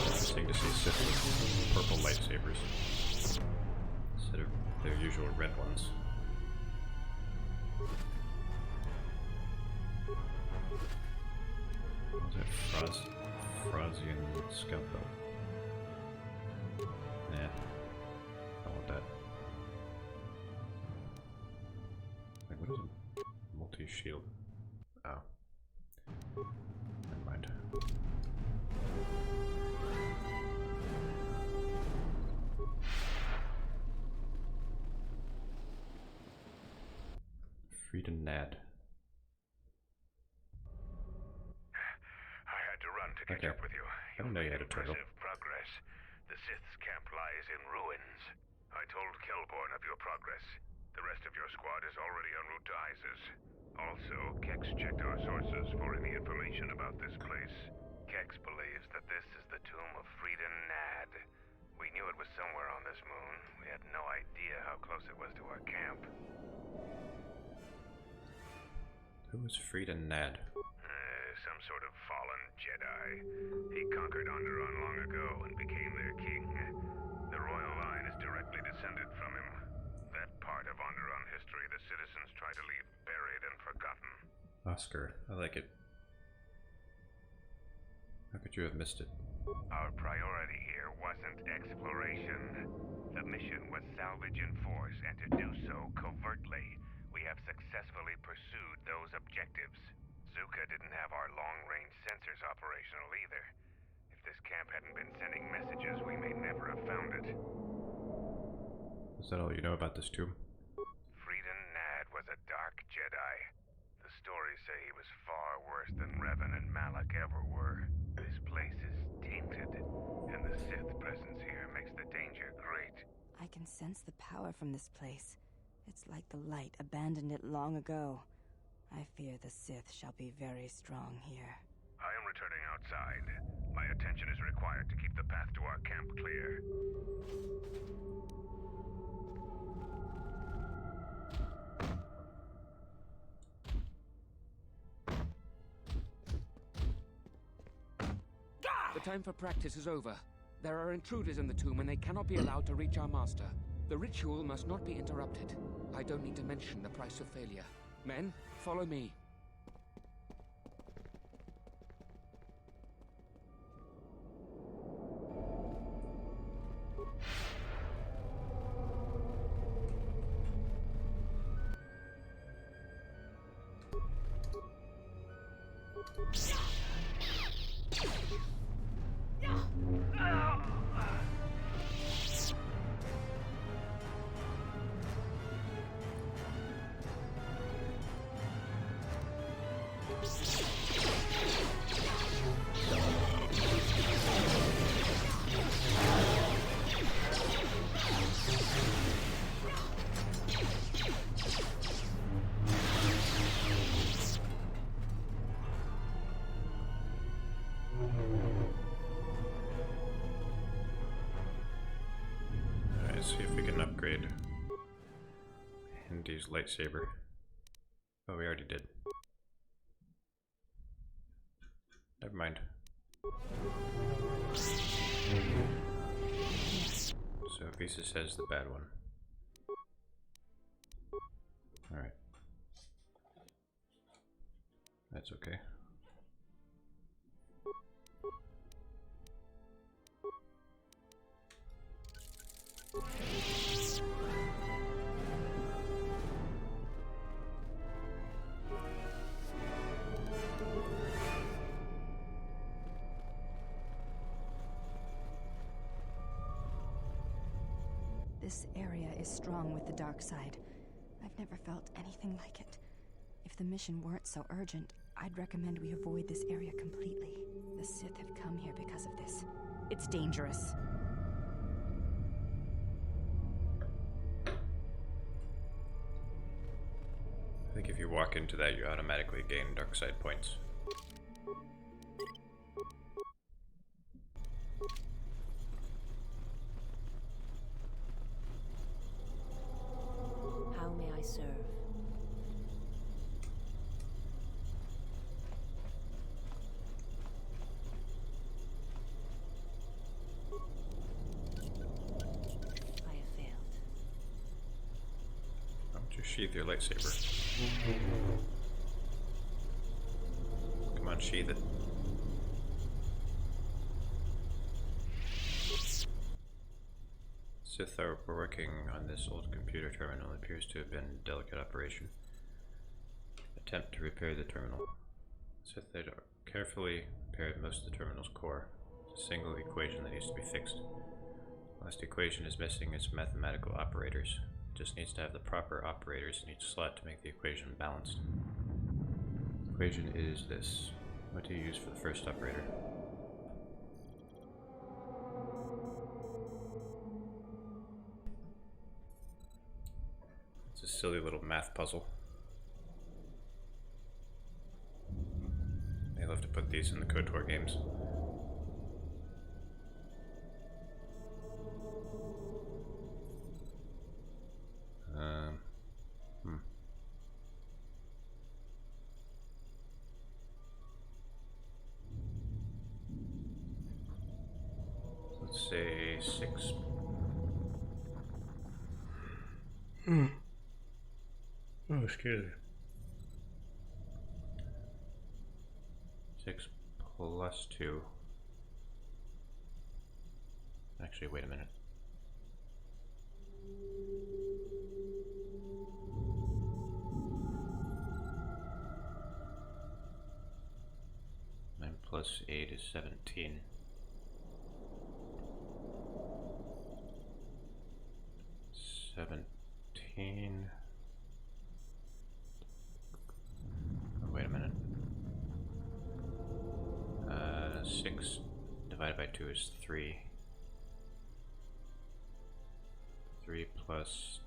Interesting to see Sith with purple lightsabers instead of their usual red ones. What was that? Frozzian scout belt. Nah, I want that. Wait, what is it? Multi-shield. Oh. Never mind. Frida Nad. I had to run to catch up with you. I didn't know you had a turtle. Impressive progress. The Sith's camp lies in ruins. I told Kelborn of your progress. The rest of your squad is already en route to Isis. Also, Kex checked our sources for any information about this place. Kex believes that this is the tomb of Frida Nad. We knew it was somewhere on this moon. We had no idea how close it was to our camp. Who was Frida Nad? Some sort of fallen Jedi. He conquered Onderon long ago and became their king. The royal line is directly descended from him. That part of Onderon history the citizens try to leave buried and forgotten. Oscar, I like it. How could you have missed it? Our priority here wasn't exploration. The mission was salvage in force, and to do so covertly. We have successfully pursued those objectives. Zuka didn't have our long-range sensors operational either. If this camp hadn't been sending messages, we may never have found it. Is that all you know about this tomb? Frida Nad was a dark Jedi. The stories say he was far worse than Revan and Malak ever were. This place is tainted, and the Sith presence here makes the danger great. I can sense the power from this place. It's like the light abandoned it long ago. I fear the Sith shall be very strong here. I am returning outside. My attention is required to keep the path to our camp clear. The time for practice is over. There are intruders in the tomb and they cannot be allowed to reach our master. The ritual must not be interrupted. I don't need to mention the price of failure. Men, follow me. Alright, see if we can upgrade Hindy's lightsaber. Oh, we already did. Never mind. So Visas has the bad one. Alright. That's okay. This area is strong with the dark side. I've never felt anything like it. If the mission weren't so urgent, I'd recommend we avoid this area completely. The Sith have come here because of this. It's dangerous. I think if you walk into that, you automatically gain dark side points. How may I serve? I have failed. Why don't you sheath your lightsaber? Come on, sheath it. Sith are working on this old computer terminal. It appears to have been a delicate operation. Attempt to repair the terminal. Sith had carefully repaired most of the terminal's core. It's a single equation that needs to be fixed. The last equation is missing its mathematical operators. It just needs to have the proper operators in each slot to make the equation balanced. The equation is this. What do you use for the first operator? It's a silly little math puzzle. They love to put these in the KotOR games. Let's say 6. Oh, excuse me. 6 plus 2. Actually, wait a minute. Nine plus 8 is 17. Oh, wait a minute. 6 divided by 2 is 3. 3 plus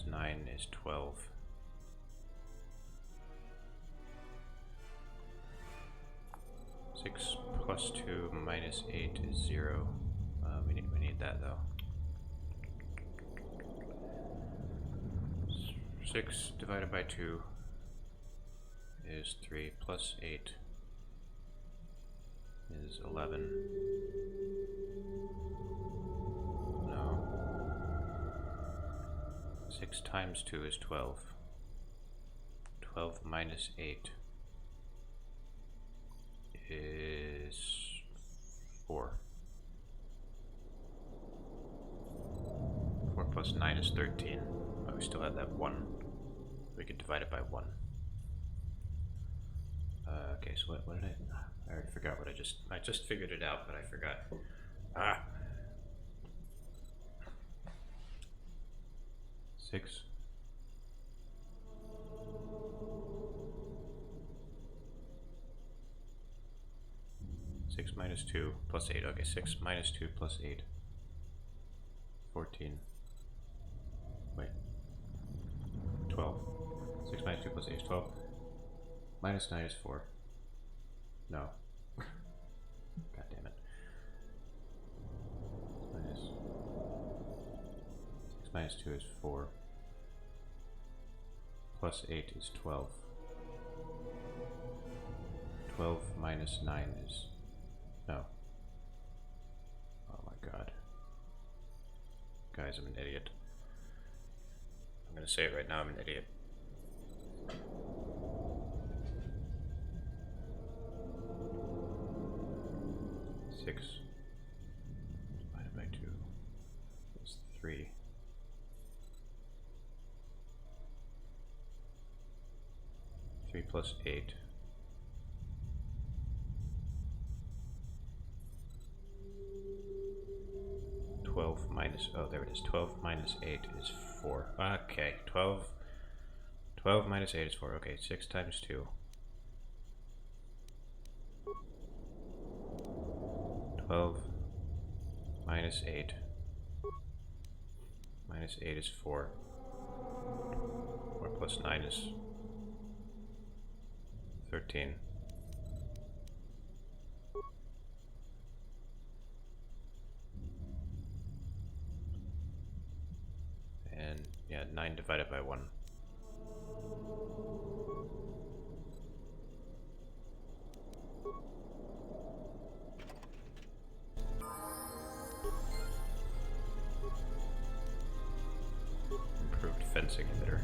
9 is 12. Six plus 2 minus 8 is 0. We need that though. 6 divided by 2 is 3 plus 8 is 11. No. 6 times 2 is 12. 12 minus 8 is 4. plus 9 is 13. Oh, we still have that 1. We could divide it by 1. Okay, so what did I already forgot what I just figured it out, but I forgot. Ah! 6. 6 minus 2 plus 8. Okay, 6 minus 2 plus 8. 14. Wait. 12. 6 minus 2 plus 8 is 12. Minus 9 is 4. No. God damn it. Minus 6 minus 2 is 4. Plus 8 is 12. 12 minus 9 is... No. Oh my god. Guys, I'm an idiot. I'm gonna say it right now, I'm an idiot. Six divided by 2 is 3. 3 plus 8. 12 minus, oh there it is, 12 minus 8 is 4. Okay, 12 minus 8 is 4. Okay, 6 times 2. 12 minus 8. Minus 8 is 4. 4 plus 9 is 13. And yeah, 9 divided by 1. Improved fencing emitter.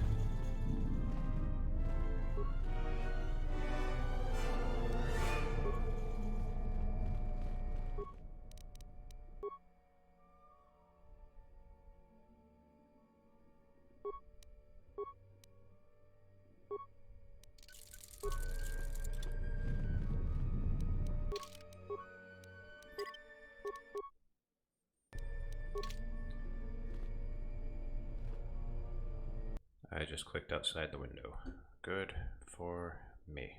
I just clicked outside the window. Good for me.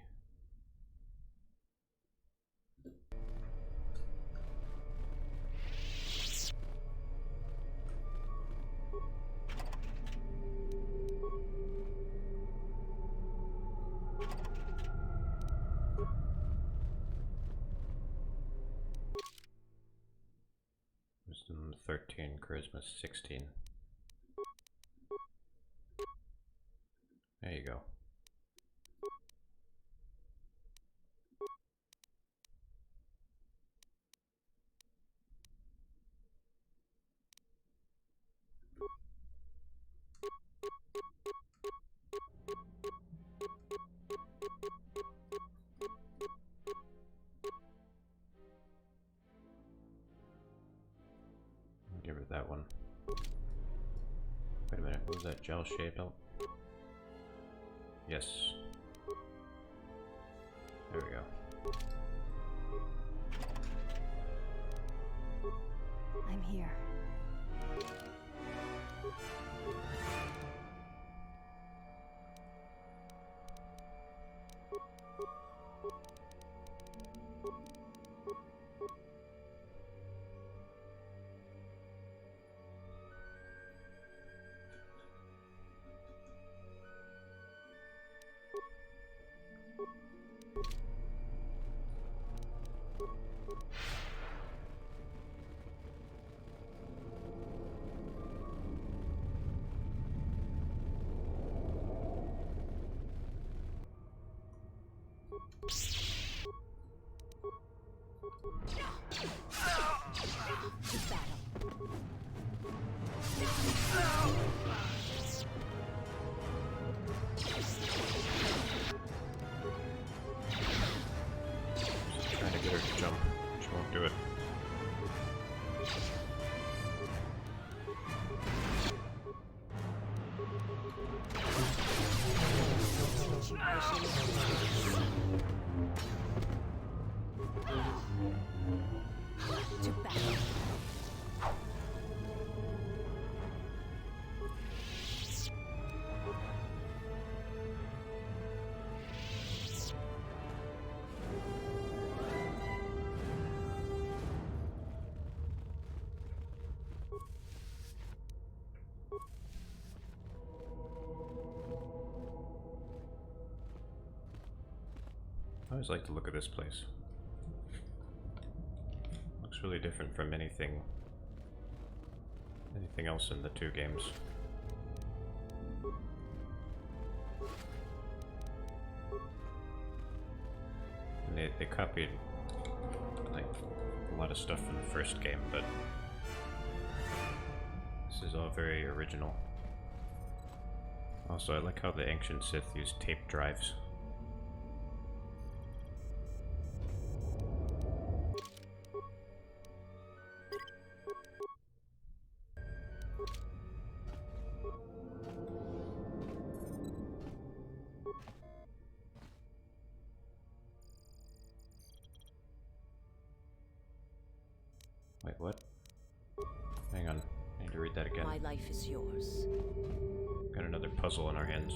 Wisdom 13, Charisma 16. There you go. I'll give her that one. Wait a minute, what was that gel shaped out? Yes. There we go. I'm here. always like to look at this place. Looks really different from anything else in the two games. And they copied like a lot of stuff from the first game, but this is all very original. Also, I like how the ancient Sith used tape drives. Wait, what? Hang on, I need to read that again. My life is yours. Got another puzzle in our hands.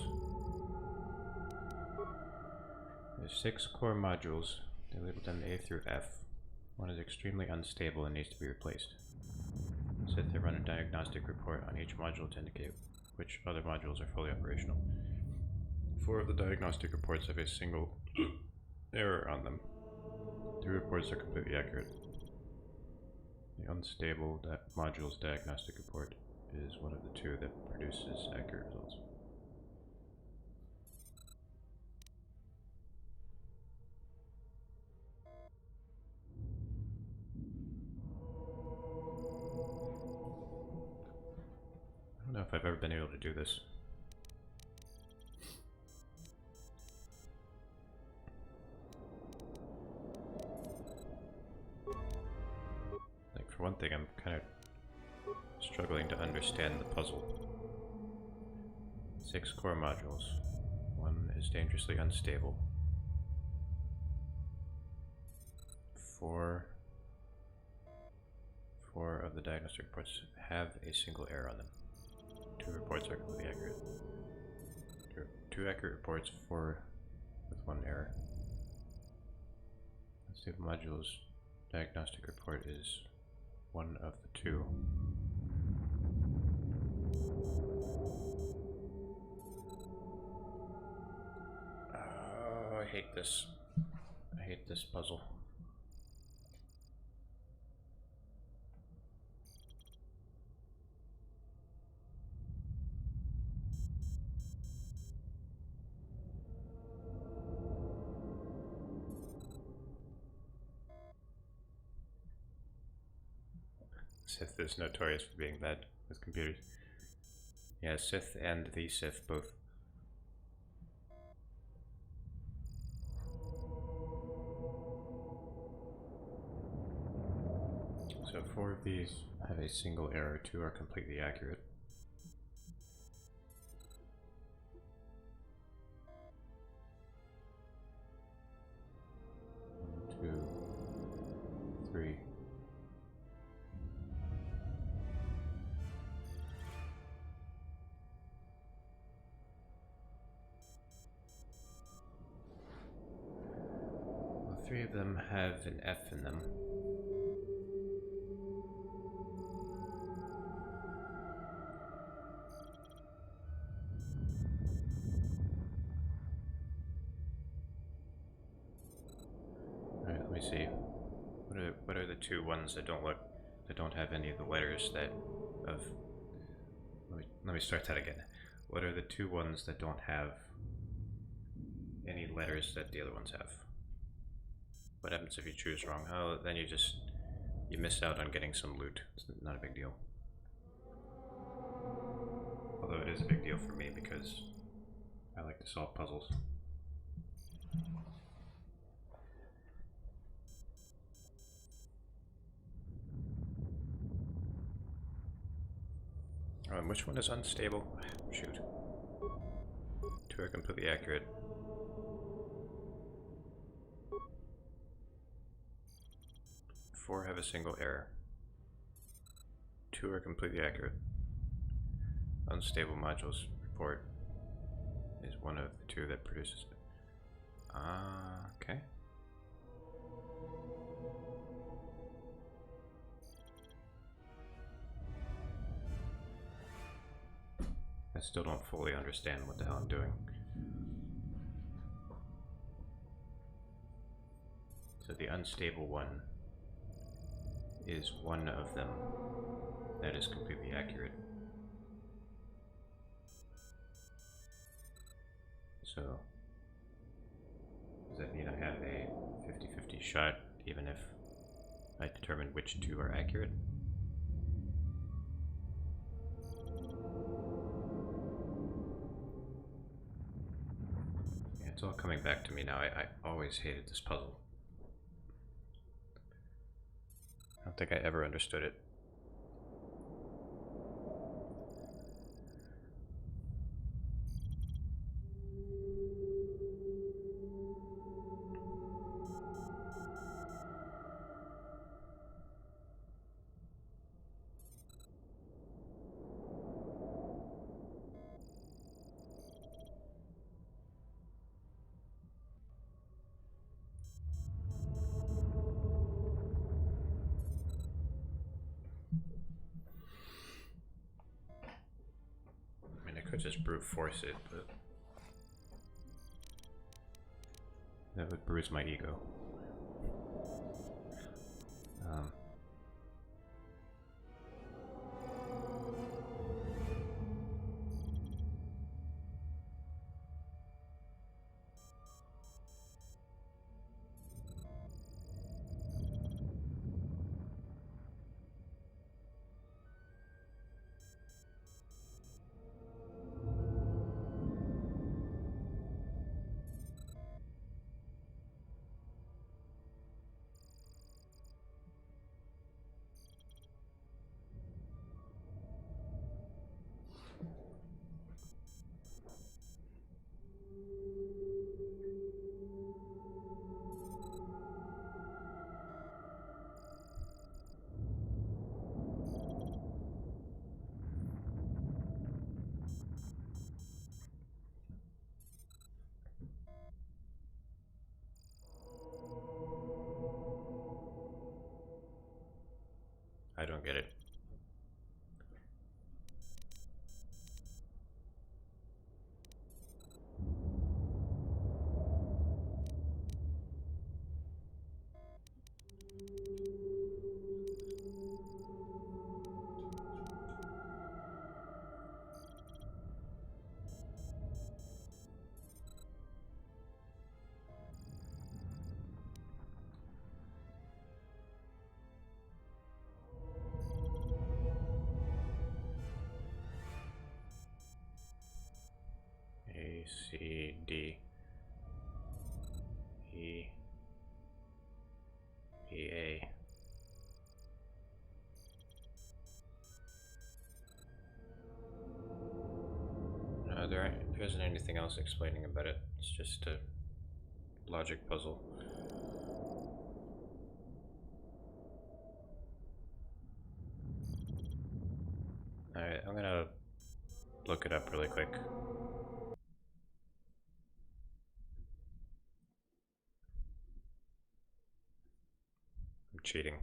There's 6 core modules. They labeled them A through F. One is extremely unstable and needs to be replaced. Sith have run a diagnostic report on each module to indicate which other modules are fully operational. 4 of the diagnostic reports have a single error on them. 3 reports are completely accurate. The unstable module's diagnostic report is one of the 2 that produces accurate results. I don't know if I've ever been able to do this. Like, for one thing, I'm kind of struggling to understand the puzzle. 6 core modules. 1 is dangerously unstable. 4 of the diagnostic reports have a single error on them. 2 reports are completely accurate. 2 accurate reports, 4 with 1 error. Unstable module's diagnostic report is 1 of the 2. Oh, I hate this. I hate this puzzle. Sith is notorious for being bad with computers. Yeah, Sith and the Sith both. So 4 of these have a single error, 2 are completely accurate. One, 2, 3. Well, 3 of them have an F in them. See, what are the 2 ones that don't have any of the letters that of let me start that again. What are the 2 ones that don't have any letters that the other ones have? What happens if you choose wrong? Oh, then you miss out on getting some loot. It's not a big deal. Although it is a big deal for me because I like to solve puzzles. Which one is unstable? Shoot. 2 are completely accurate. 4 have a single error. 2 are completely accurate. Unstable modules report is 1 of the 2 that produces it. Okay. I still don't fully understand what the hell I'm doing. unstable one is one of them. That is completely accurate. So, does that mean I have a 50-50 shot even if I determine which two are accurate? Yeah, it's all coming back to me now. I always hated this puzzle. I don't think I ever understood it. Could just brute force it, but that would bruise my ego. I don't get it. A, C, D, E, E, A. No, there isn't anything else explaining about it. It's just a logic puzzle. Alright, I'm gonna look it up really quick. I'm cheating.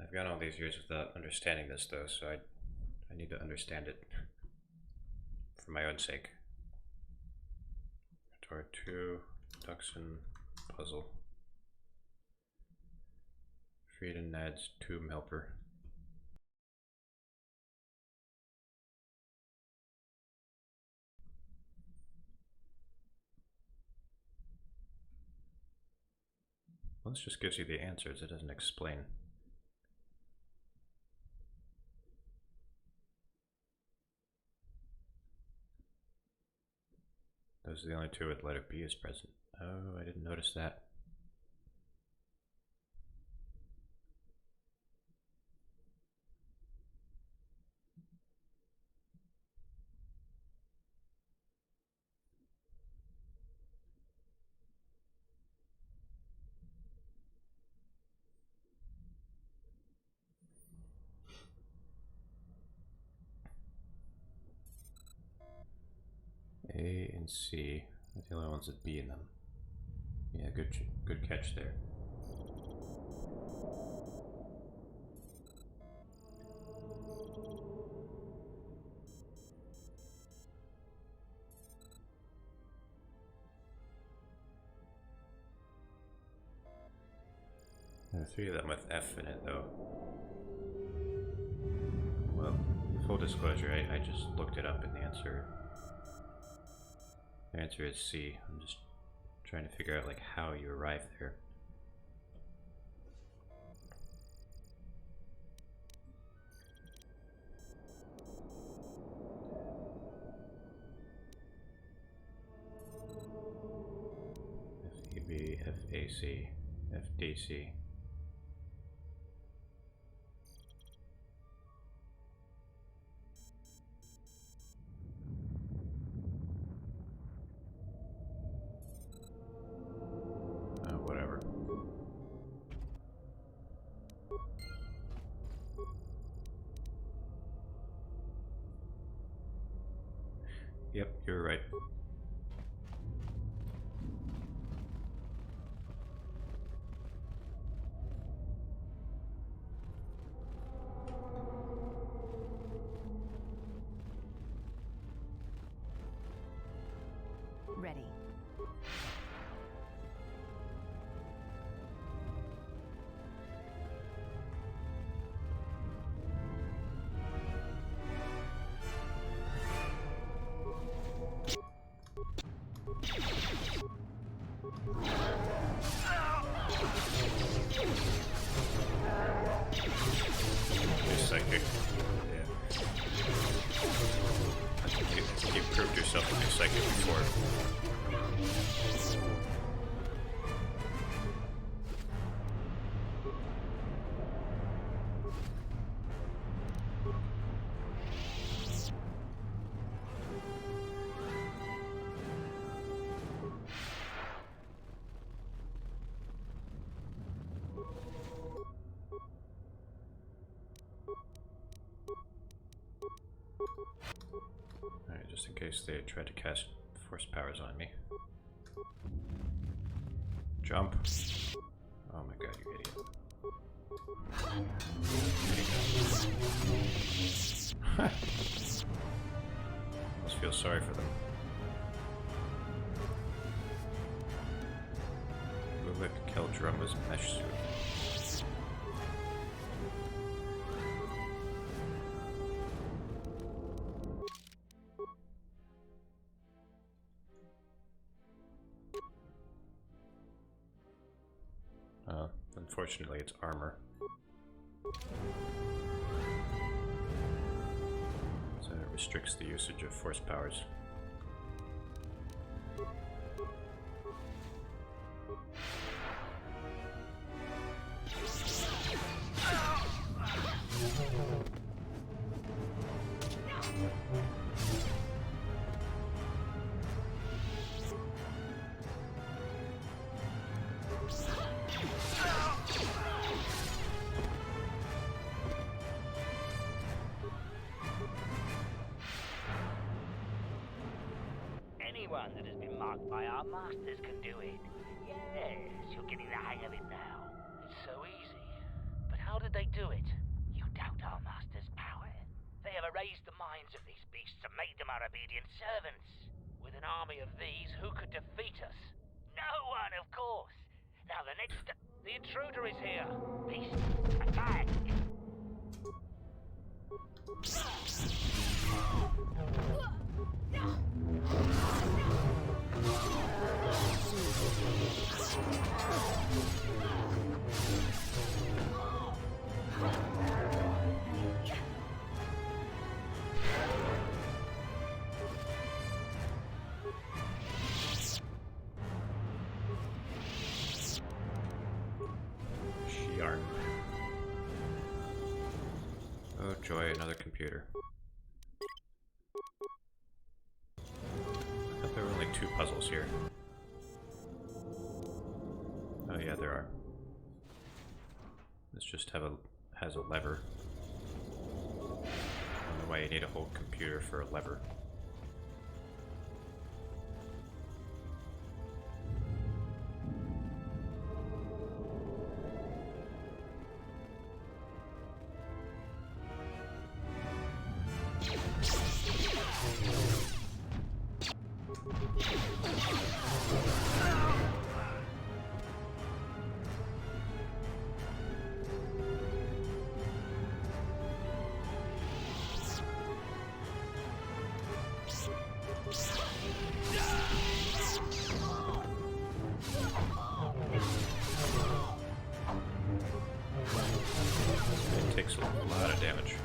I've gone all these years without understanding this though, so I need to understand it for my own sake. KotOR 2, Duxon puzzle. Frieden adds tomb helper. Well, this just gives you the answers, it doesn't explain. Those are the only two with letter B is present. Oh, I didn't notice that. A and C are the only ones with B in them. Yeah, good catch there. There are 3 of them with F in it, though. Well, full disclosure, I just looked it up and the answer is C. I'm just trying to figure out like how you arrive there. FEB, FAC, FDC. Whatever. Yep, you're right. Ready. Psychic. Yeah. I think you proved yourself to be psychic before. Alright, just in case they try to cast force powers on me. Jump. Oh my god, you idiot. Almost feel sorry for them. Movement kill drum was mesh suit. Unfortunately, it's armor. So it restricts the usage of force powers. Anyone that has been marked by our masters can do it. Yes, you're getting the hang of it now. It's so easy. But how did they do it? You doubt our masters' power? They have erased the minds of these beasts and made them our obedient servants. With an army of these, who could defeat us? No one, of course. Now the next step... The intruder is here. Beast, attack! Yarn. Oh joy, another computer. I thought there were only 2 puzzles here. Oh yeah, there are. This just has a lever. I don't know why you need a whole computer for a lever. takes a lot of damage.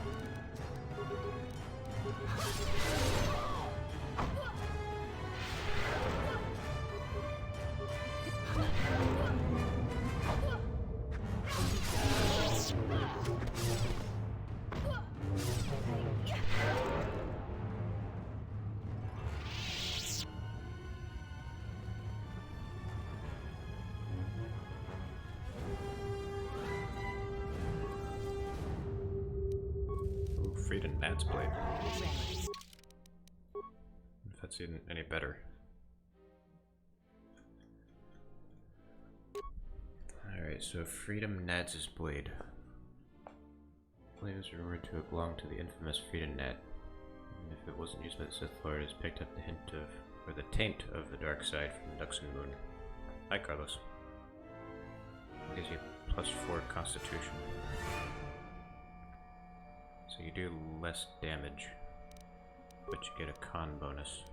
Freed and Nat's blade. If that's even any better. Alright, so Freedom Nat's blade. Blade was rumored to have belonged to the infamous Freedom Nat. And if it wasn't used by the Sith Lord, it has picked up the hint of, or the taint of the dark side from the Duxon Moon. Hi, Carlos. Gives you +4 Constitution. So you do less damage, but you get a con bonus.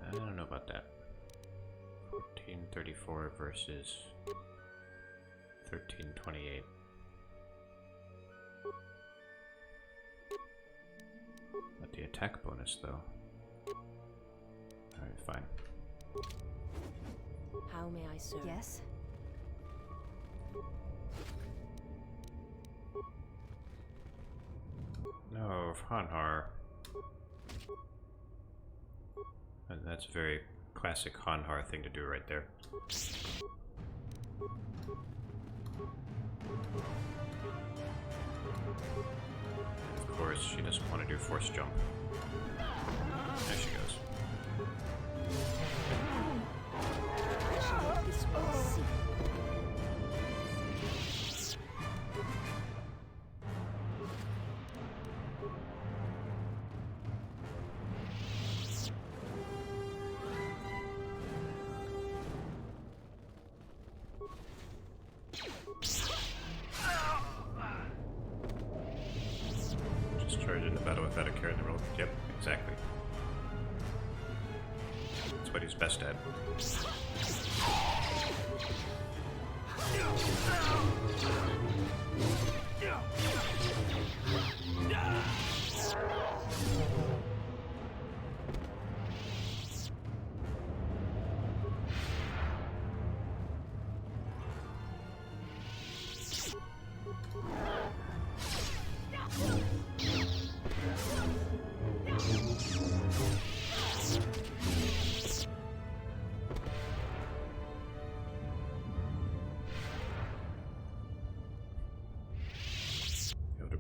I don't know about that. 1434 versus 1328. Not the attack bonus though. Alright, fine. How may I serve? Yes? No, Hanhar. And that's a very classic Hanhar thing to do right there. Of course, she doesn't want to do force jump. There she goes. This will see. Just charge into battle without a care in the roll. Yep, exactly. That's what he's best at.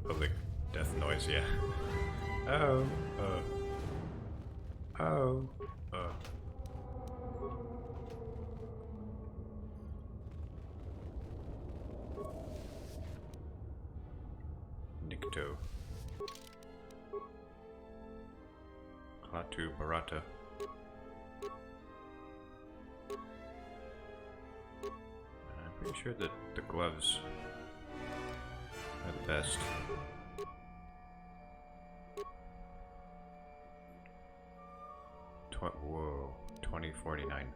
Public death noise, yeah. Oh, Nikto. Klaatu Barata. I'm pretty sure that the gloves are the best. Whoa, 2049.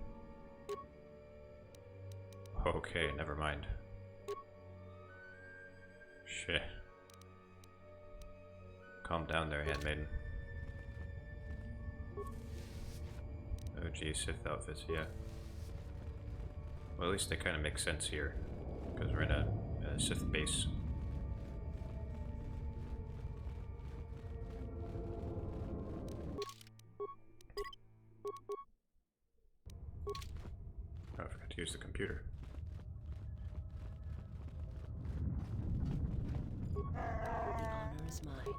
Okay, never mind. Shit. Calm down there, handmaiden. OG Sith outfits, yeah. Well, at least they kind of make sense here, because we're in a Sith base. Oh, I forgot to use the computer. The honor is mine.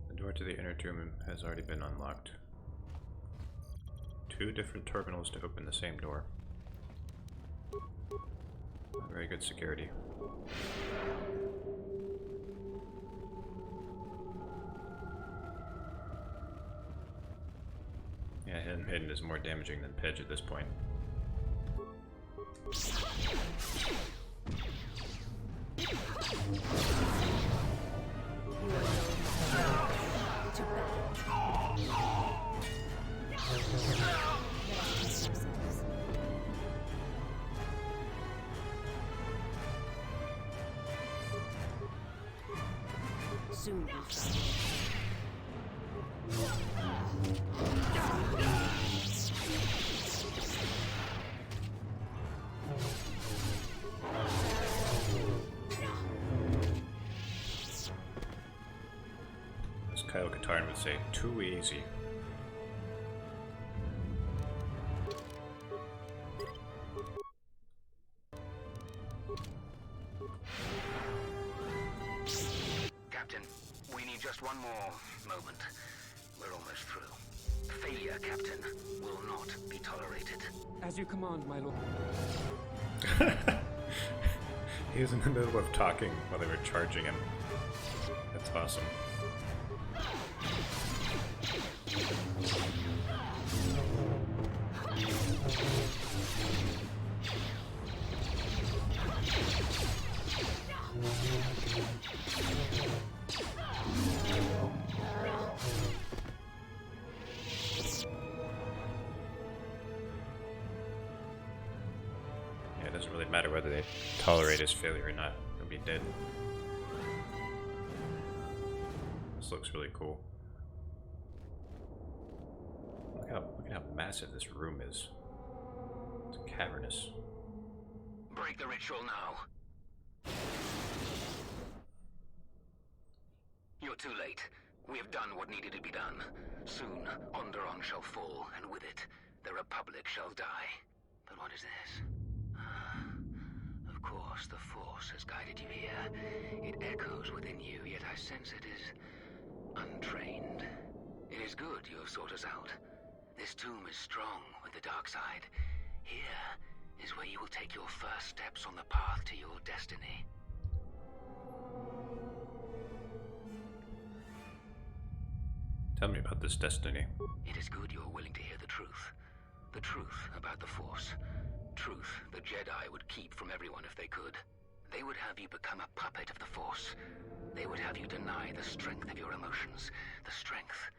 The door to the inner tomb has already been unlocked. 2 different terminals to open the same door. Not very good security. Yeah, Handmaiden is more damaging than Pidge at this point. To battle. soon be found. As KotOR would say, too easy. Captain, we need just one more moment. We're almost through. Failure, Captain, will not be tolerated. As you command, my lord. He was in the middle of talking while they were charging him. That's awesome. Yeah, it doesn't really matter whether they tolerate his failure or not. He'll be dead. This looks really cool. Look at how massive this room is. It's cavernous. Break the ritual now. You're too late. We have done what needed to be done. Soon, Onderon shall fall, and with it, the Republic shall die. But what is this? Of course, the Force has guided you here. It echoes within you, yet I sense it is untrained. It is good you have sought us out. This tomb is strong with the dark side. Here is where you will take your first steps on the path to your destiny. Tell me about this destiny. It is good you're willing to hear the truth. The truth about the Force. Truth the Jedi would keep from everyone if they could. They would have you become a puppet of the Force. They would have you deny the strength of your emotions, the strength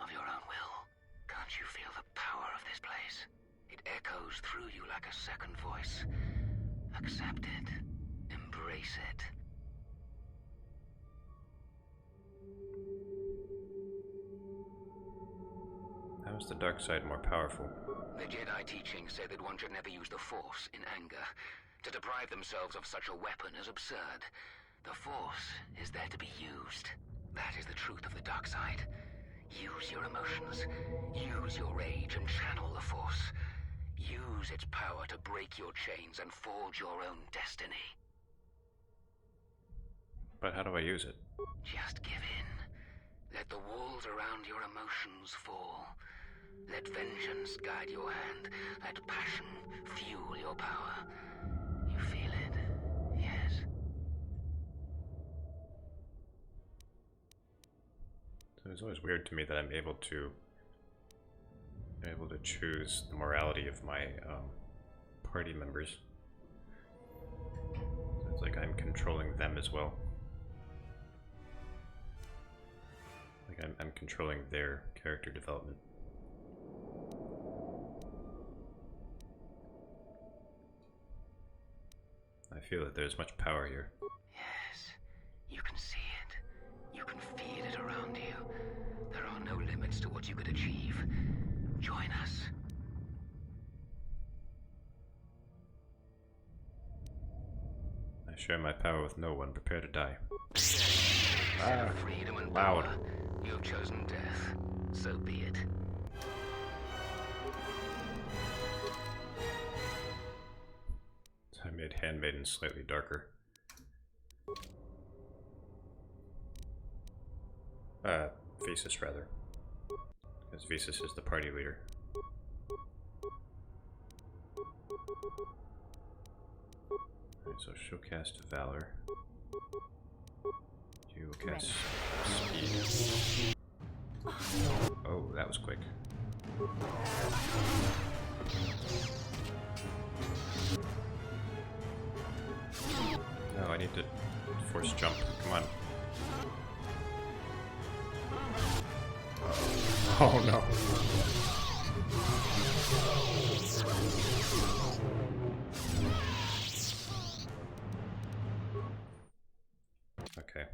of your own will. Can't you feel the power of this place? It echoes through you like a second voice. Accept it. Embrace it. How is the dark side more powerful? The Jedi teachings say that one should never use the Force in anger. To deprive themselves of such a weapon is absurd. The Force is there to be used. That is the truth of the dark side. Use your emotions. Use your rage and channel the Force. Use its power to break your chains and forge your own destiny. But how do I use it? Just give in. Let the walls around your emotions fall. Let vengeance guide your hand. Let passion fuel your power. You feel it, yes? So it's always weird to me that I'm able to choose the morality of my party members. So it's like I'm controlling them as well. Like I'm controlling their character development. I feel that there's much power here. Yes, you can see it. You can feel it around you. There are no limits to what you could achieve. Join us. I share my power with no one. Prepare to die. Instead of freedom and loud. power, you have chosen death. So be it. So I made Handmaiden slightly darker. Visas rather. Because Visas is the party leader. Alright, so she'll cast Valor. You will cast Speed. Oh, that was quick. No, I need to force jump. Come on. Oh no. Okay.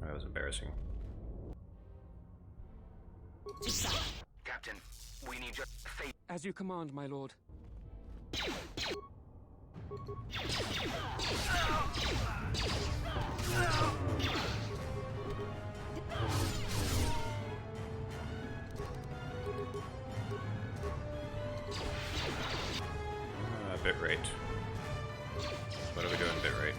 That was embarrassing. Captain, we need your faith. As you command, my lord. Bitrate. What are we doing, bitrate?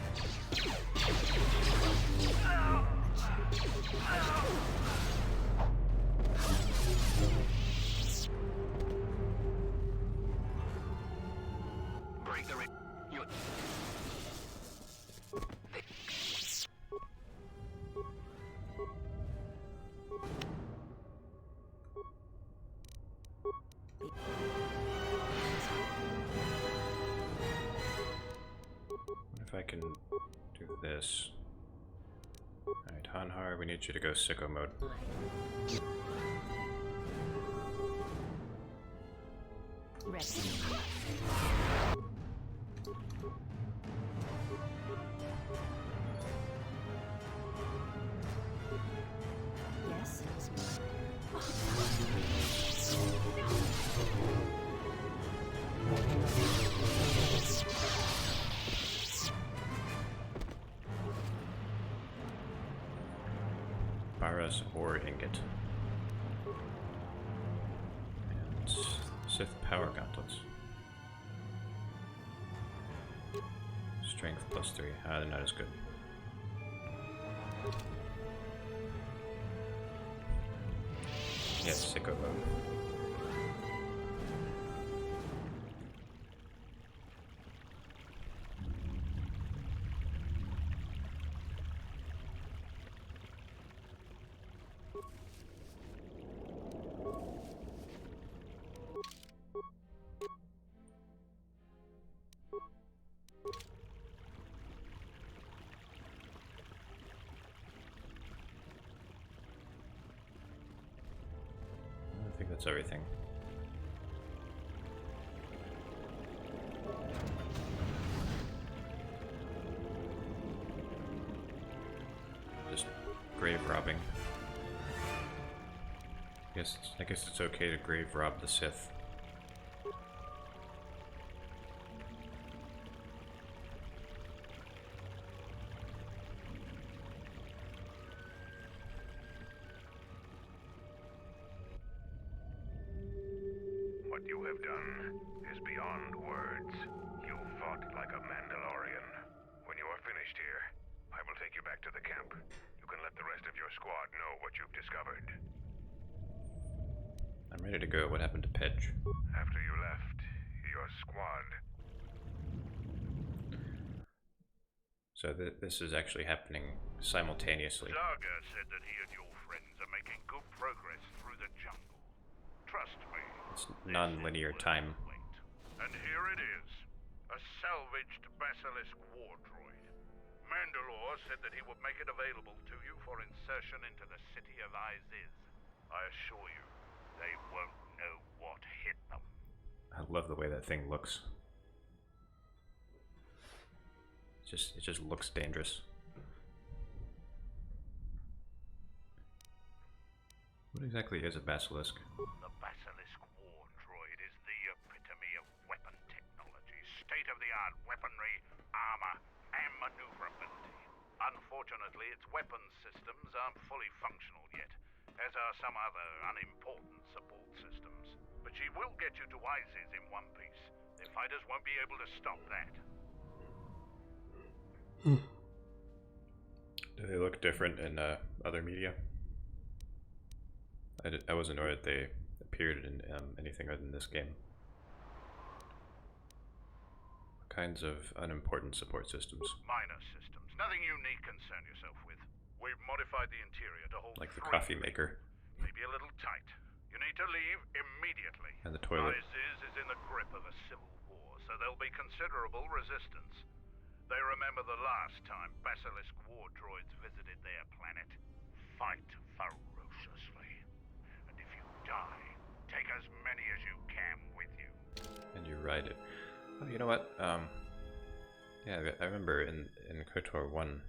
Break the If I can do this. Alright, Hanhar, we need you to go sicko mode. Yes. Bara's ore ingot. And Sith power gauntlets. Strength +3. Ah, they're not as good. Yes, sicko mode. I think that's everything. Just grave robbing. I guess it's okay to grave rob the Sith. What you have done is beyond words. You fought like a Mandalorian. When you are finished here, I will take you back to the camp. You can let the rest of your squad know what you've discovered. I'm ready to go. What happened to Pedge? After you left, your squad... So this is actually happening simultaneously. Zaga said that he and your friends are making good progress through the jungle. Trust me. It's non-linear time. And here it is. A salvaged Basilisk war droid. Mandalore said that he would make it available to you for insertion into the city of Iziz. I assure you, they won't know what hit them. I love the way that thing looks. It just looks dangerous. What exactly is a basilisk? The Basilisk war droid is the epitome of weapon technology. State-of-the-art weaponry, armor, and maneuverability. Unfortunately, its weapons systems aren't fully functional yet, as are some other unimportant support systems. But she will get you to Iziz in one piece. The fighters won't be able to stop that. Do they look different in other media? I wasn't aware that they appeared in anything other than this game. What kinds of unimportant support systems? Minor systems. Nothing you need concern yourself with. We've modified the interior to hold Like the 3 coffee maker. Maybe a little tight. You need to leave immediately. And the toilet. Iziz is in the grip of a civil war, so there'll be considerable resistance. They remember the last time Basilisk war droids visited their planet. Fight ferociously. And if you die, take as many as you can with you. And you ride it. Oh, you know what? Yeah, I remember in KotOR 1,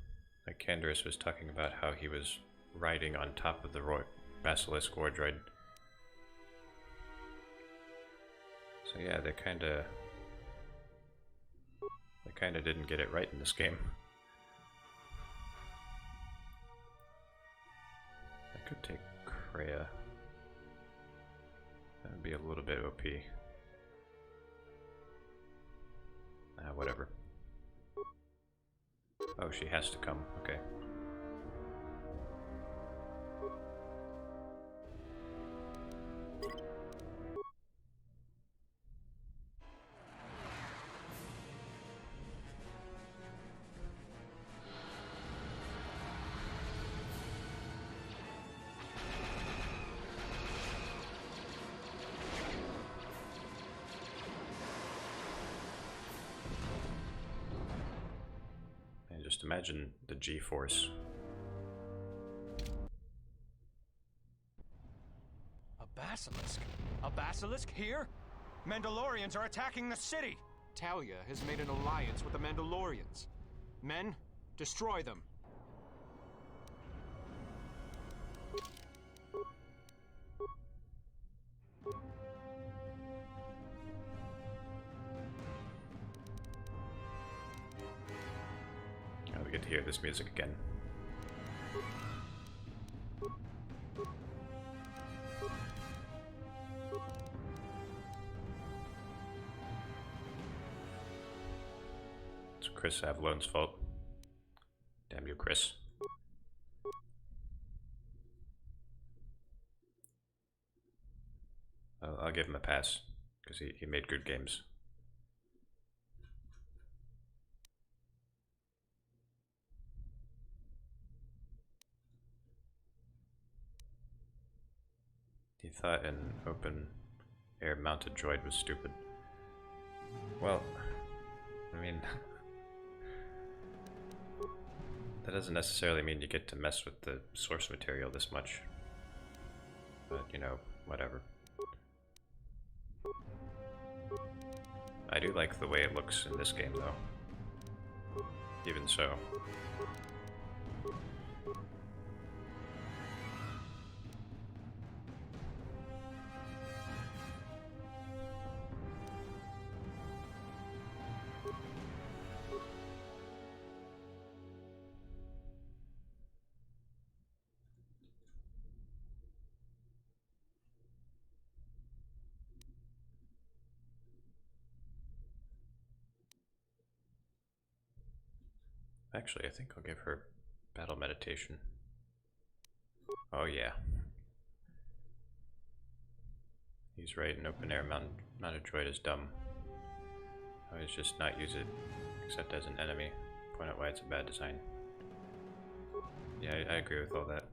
Like Canderous was talking about how he was riding on top of the Basilisk War Droid. So yeah, they kinda didn't get it right in this game. I could take Kreia. That would be a little bit OP. Whatever. Oh, she has to come. Okay. Just imagine the G-force. A basilisk? A basilisk here? Mandalorians are attacking the city! Talia has made an alliance with the Mandalorians. Men, destroy them. We get to hear this music again. It's Chris Avalone's fault. Damn you, Chris. I'll give him a pass, because he made good games. He thought an open air mounted droid was stupid. Well, I mean, that doesn't necessarily mean you get to mess with the source material this much. But, you know, whatever. I do like the way it looks in this game, though. Even so. Actually, I think I'll give her battle meditation. Oh yeah. He's right, an open air mounted droid is dumb. I always just not use it except as an enemy. Point out why it's a bad design. Yeah, I agree with all that.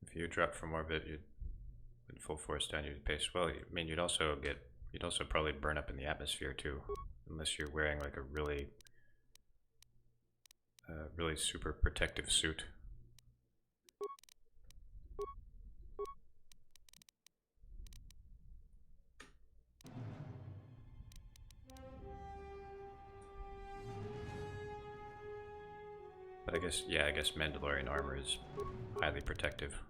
If you drop from orbit, you'd with full force down, you'd pace. Well, I mean, you'd also probably burn up in the atmosphere too, unless you're wearing like a really super protective suit. But I guess Mandalorian armor is highly protective.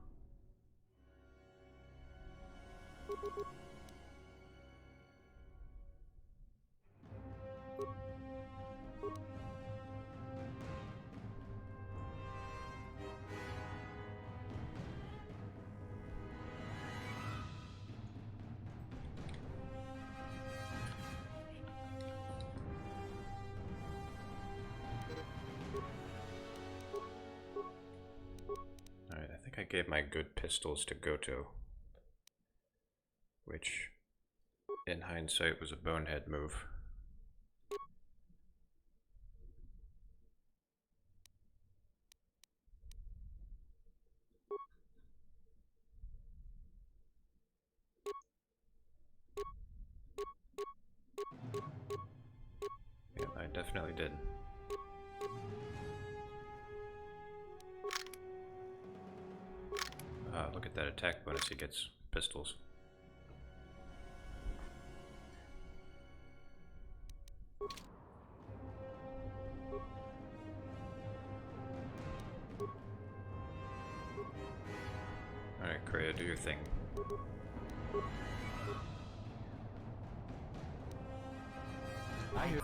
I gave my good pistols to Goto, which in hindsight was a bonehead move. it definitely did. Look at that attack bonus he gets. Pistols. Alright, Korea, do your thing. Alright,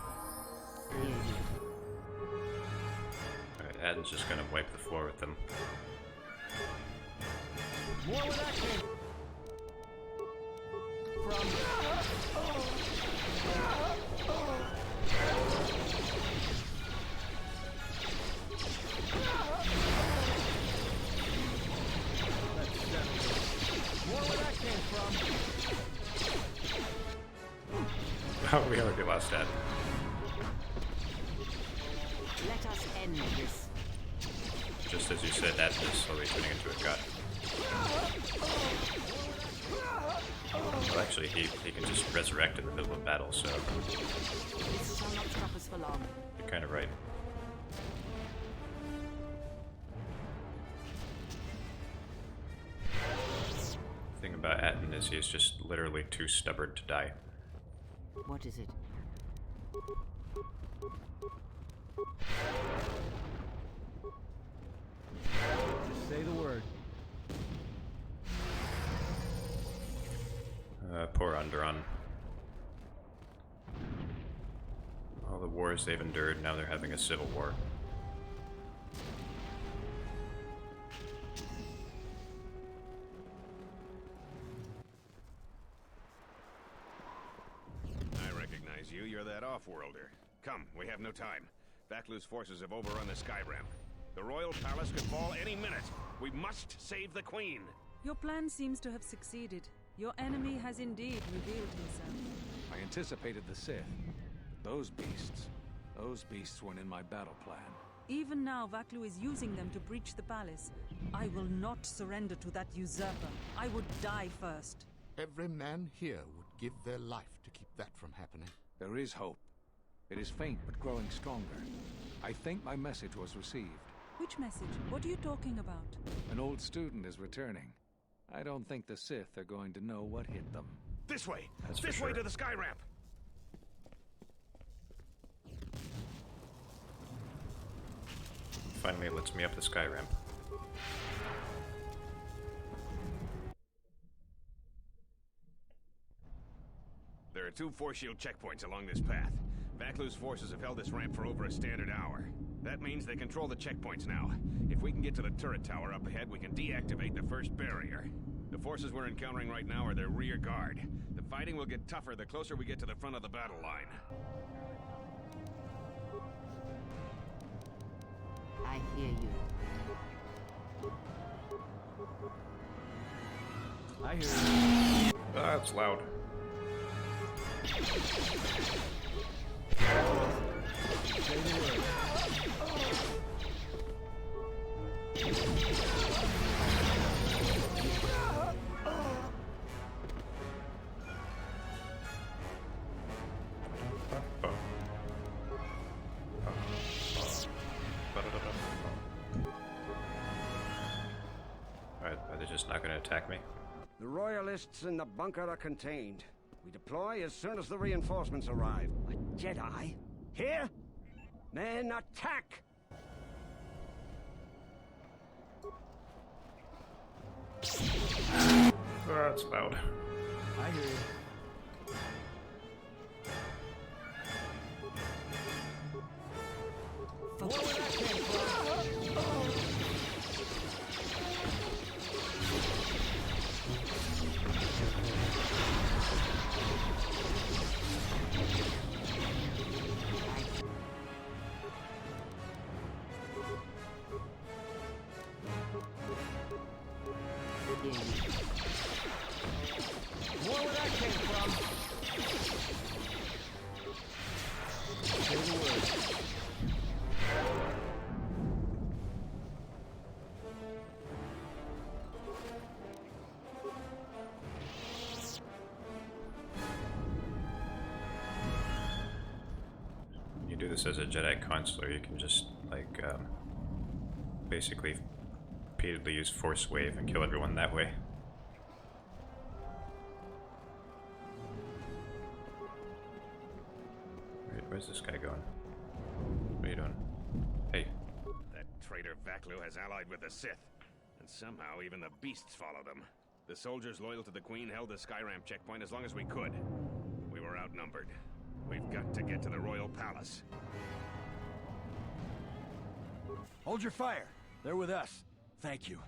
Adden's just gonna wipe the floor with them. More where that came from. More where that came from. Oh, we already lost Adden. Let us end this. Just as you said, Adden is slowly turning into a god. Well, actually, he can just resurrect in the middle of battle, so... This shall not stop us for long. You're kind of right. The thing about Atten is he's just literally too stubborn to die. What is it? Just say the word. Poor Onderon. All the wars they've endured, now they're having a civil war. I recognize you. You're that off-worlder. Come, we have no time. Vaklu's forces have overrun the sky ramp. The royal palace could fall any minute. We must save the queen. Your plan seems to have succeeded. Your enemy has indeed revealed himself. I anticipated the Sith. Those beasts weren't in my battle plan. Even now, Vaklu is using them to breach the palace. I will not surrender to that usurper. I would die first. Every man here would give their life to keep that from happening. There is hope. It is faint but growing stronger. I think my message was received. Which message? What are you talking about? An old student is returning. I don't think the Sith are going to know what hit them. This way! That's for This way sure. to the sky ramp! Finally lets me up the sky ramp. There are 2 force shield checkpoints along this path. Vaklu's forces have held this ramp for over a standard hour. That means they control the checkpoints now. If we can get to the turret tower up ahead, we can deactivate the first barrier. The forces we're encountering right now are their rear guard. The fighting will get tougher the closer we get to the front of the battle line. I hear you. I hear you. Ah, it's loud. Say the word. Are they just not going to attack me? The Royalists in the bunker are contained. We deploy as soon as the reinforcements arrive. A Jedi? Here? Men, attack! Ah, it's loud. I hear you. More where that came More where that came from. Say the word. You do the this as a Jedi consular, you can just, like, basically repeatedly use Force Wave and kill everyone that way. Where's this guy going? What are you doing? Hey. That traitor Vaklu has allied with the Sith, and somehow even the beasts followed him. The soldiers loyal to the Queen held the Skyramp checkpoint as long as we could. We were outnumbered. We've got to get to the Royal Palace. Hold your fire. They're with us. Thank you.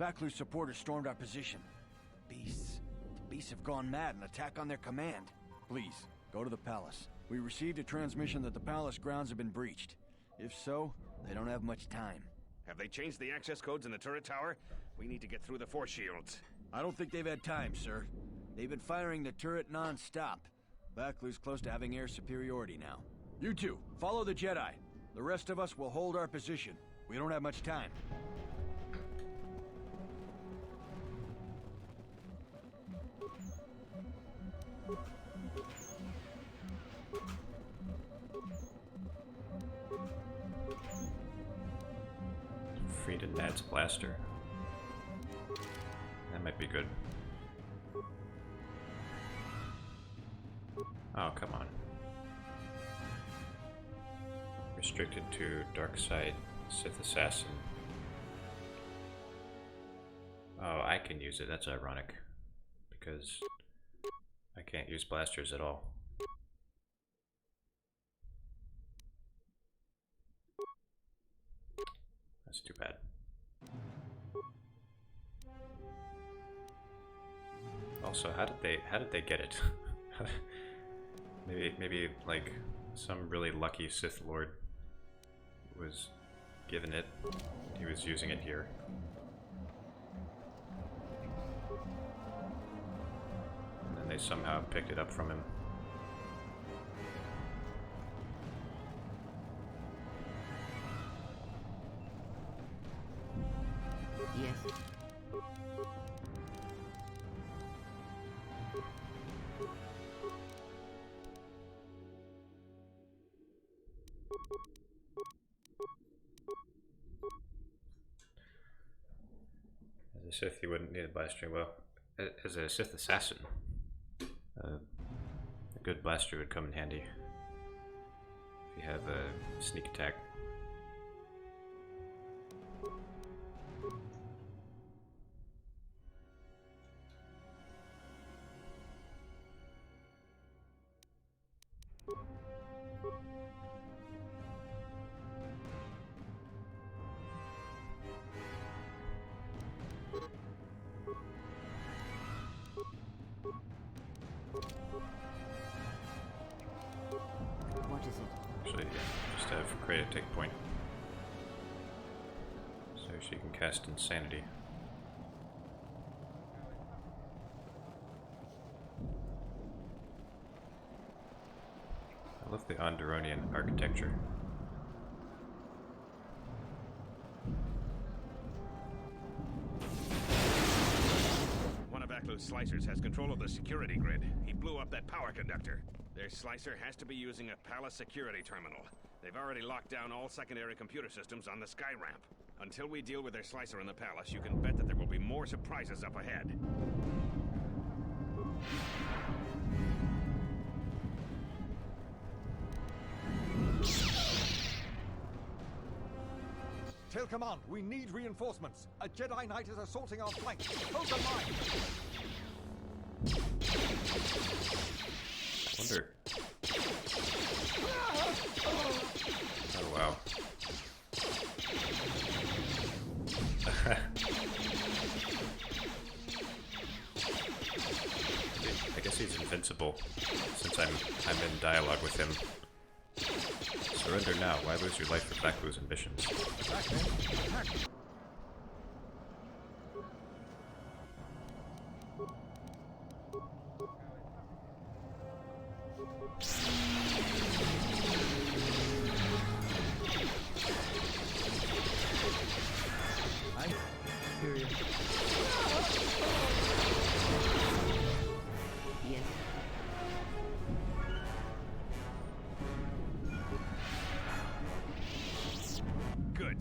Vaklu's supporters stormed our position. Beasts. The beasts have gone mad and attack on their command. Please, go to the palace. We received a transmission that the palace grounds have been breached. If so, they don't have much time. Have they changed the access codes in the turret tower? We need to get through the force shields. I don't think they've had time, sir. They've been firing the turret non-stop. Vaklu's close to having air superiority now. You two, follow the Jedi. The rest of us will hold our position. We don't have much time. Freed Nad's blaster. That might be good. Oh, come on. Restricted to dark side Sith assassin. Oh, I can use it. That's ironic. Because I can't use blasters at all. That's too bad. Also, how did they get it? maybe like some really lucky Sith Lord was given it. He was using it here. And then they somehow picked it up from him. Yes. As a Sith, you wouldn't need a blaster. Well, as a Sith assassin, a good blaster would come in handy. If you have a sneak attack. What is it? Actually, yeah, just have Create a take point. So she can cast Insanity. I love the Onderonian architecture. One of Vaklu's slicers has control of the security grid. He blew up that power conductor. Their slicer has to be using a palace security terminal. They've already locked down all secondary computer systems on the Skyramp. Until we deal with their slicer in the palace, you can bet that there will be more surprises up ahead. Tell command, we need reinforcements. A Jedi Knight is assaulting our flank. Hold the line. Wonder. Oh wow. I guess he's invincible since I'm in dialogue with him. Surrender now. Why lose your life for Vaklu's ambitions?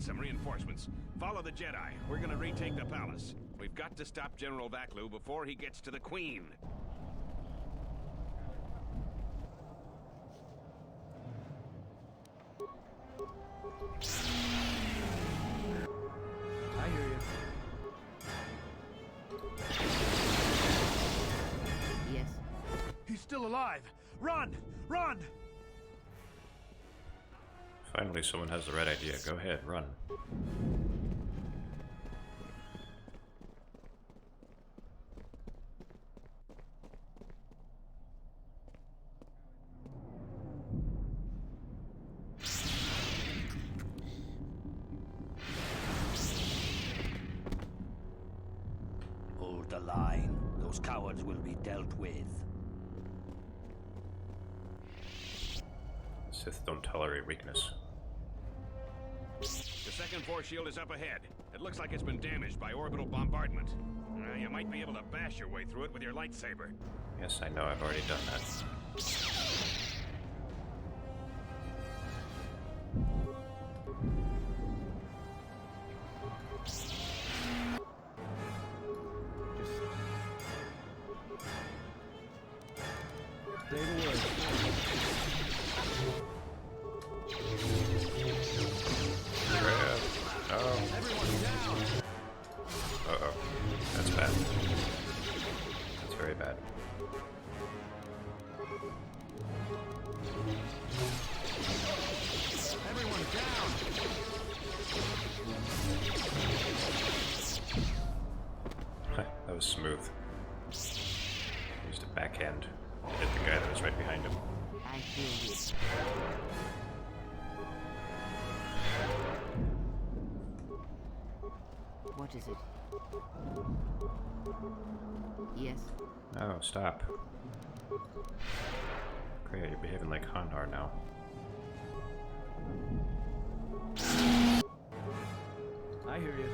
some reinforcements. Follow the Jedi. We're gonna retake the palace. We've got to stop General Vaklu before he gets to the Queen. I hear you. Yes. He's still alive! Run! Run! Finally, someone has the right idea. Go ahead, run. Hold the line. Those cowards will be dealt with. Sith don't tolerate weakness. The second force shield is up ahead. It looks like it's been damaged by orbital bombardment. You might be able to bash your way through it with your lightsaber. Yes, I know, I've already done that. Uh-oh. That's bad. That's very bad. Everyone down! That was smooth. Used a backhand. Hit the guy that was right behind him. I hear you. What is it? Yes. Oh, stop. Great, you're behaving like KotOR now. I hear you.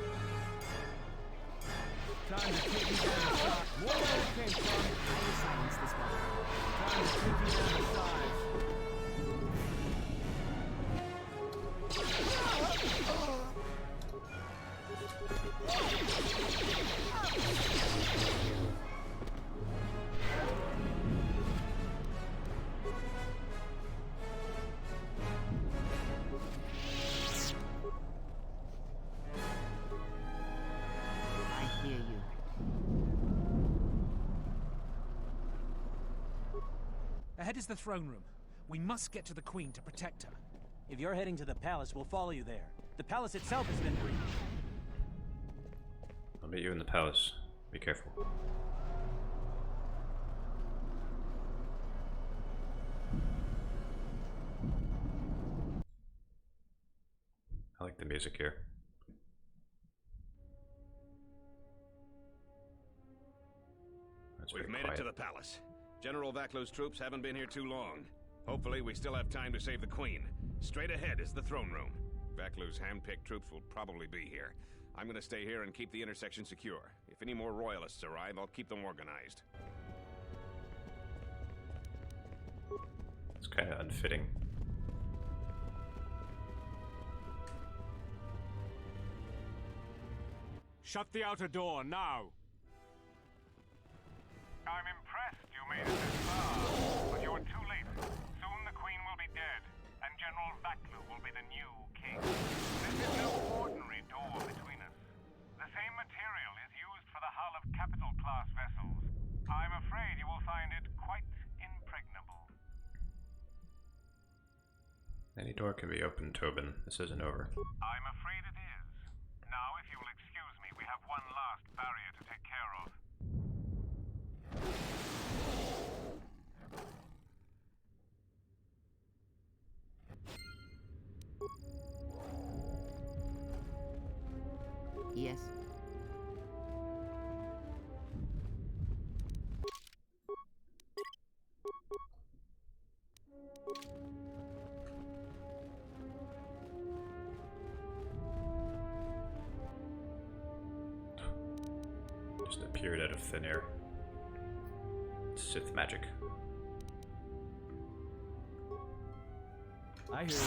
Time to take you down the side. More where it came from. I will silence this one. Time to take you down the side. I hear you. Ahead is the throne room. We must get to the Queen to protect her. If you're heading to the palace, we'll follow you there. The palace itself has been breached. I'll meet you in the palace. Be careful. I like the music here. That's We've very made quiet. it to the palace. General Vaklu's troops haven't been here too long. Hopefully, we still have time to save the Queen. Straight ahead is the throne room. Vaklu's hand-picked troops will probably be here. I'm gonna stay here and keep the intersection secure. If any more royalists arrive, I'll keep them organized. It's kind of unfitting. Shut the outer door, now! I'm impressed you made it this far, but you're too late. Soon the Queen will be dead, and General Vaklu will be the new king. This is no ordinary door between us. The same material is used for the hull of capital-class vessels. I'm afraid you will find it quite impregnable. Any door can be opened, Tobin. This isn't over. I'm afraid it is. Now, if you will excuse me, we have one last barrier to take care of. Yes. Just appeared out of thin air. Sith magic. I hear you.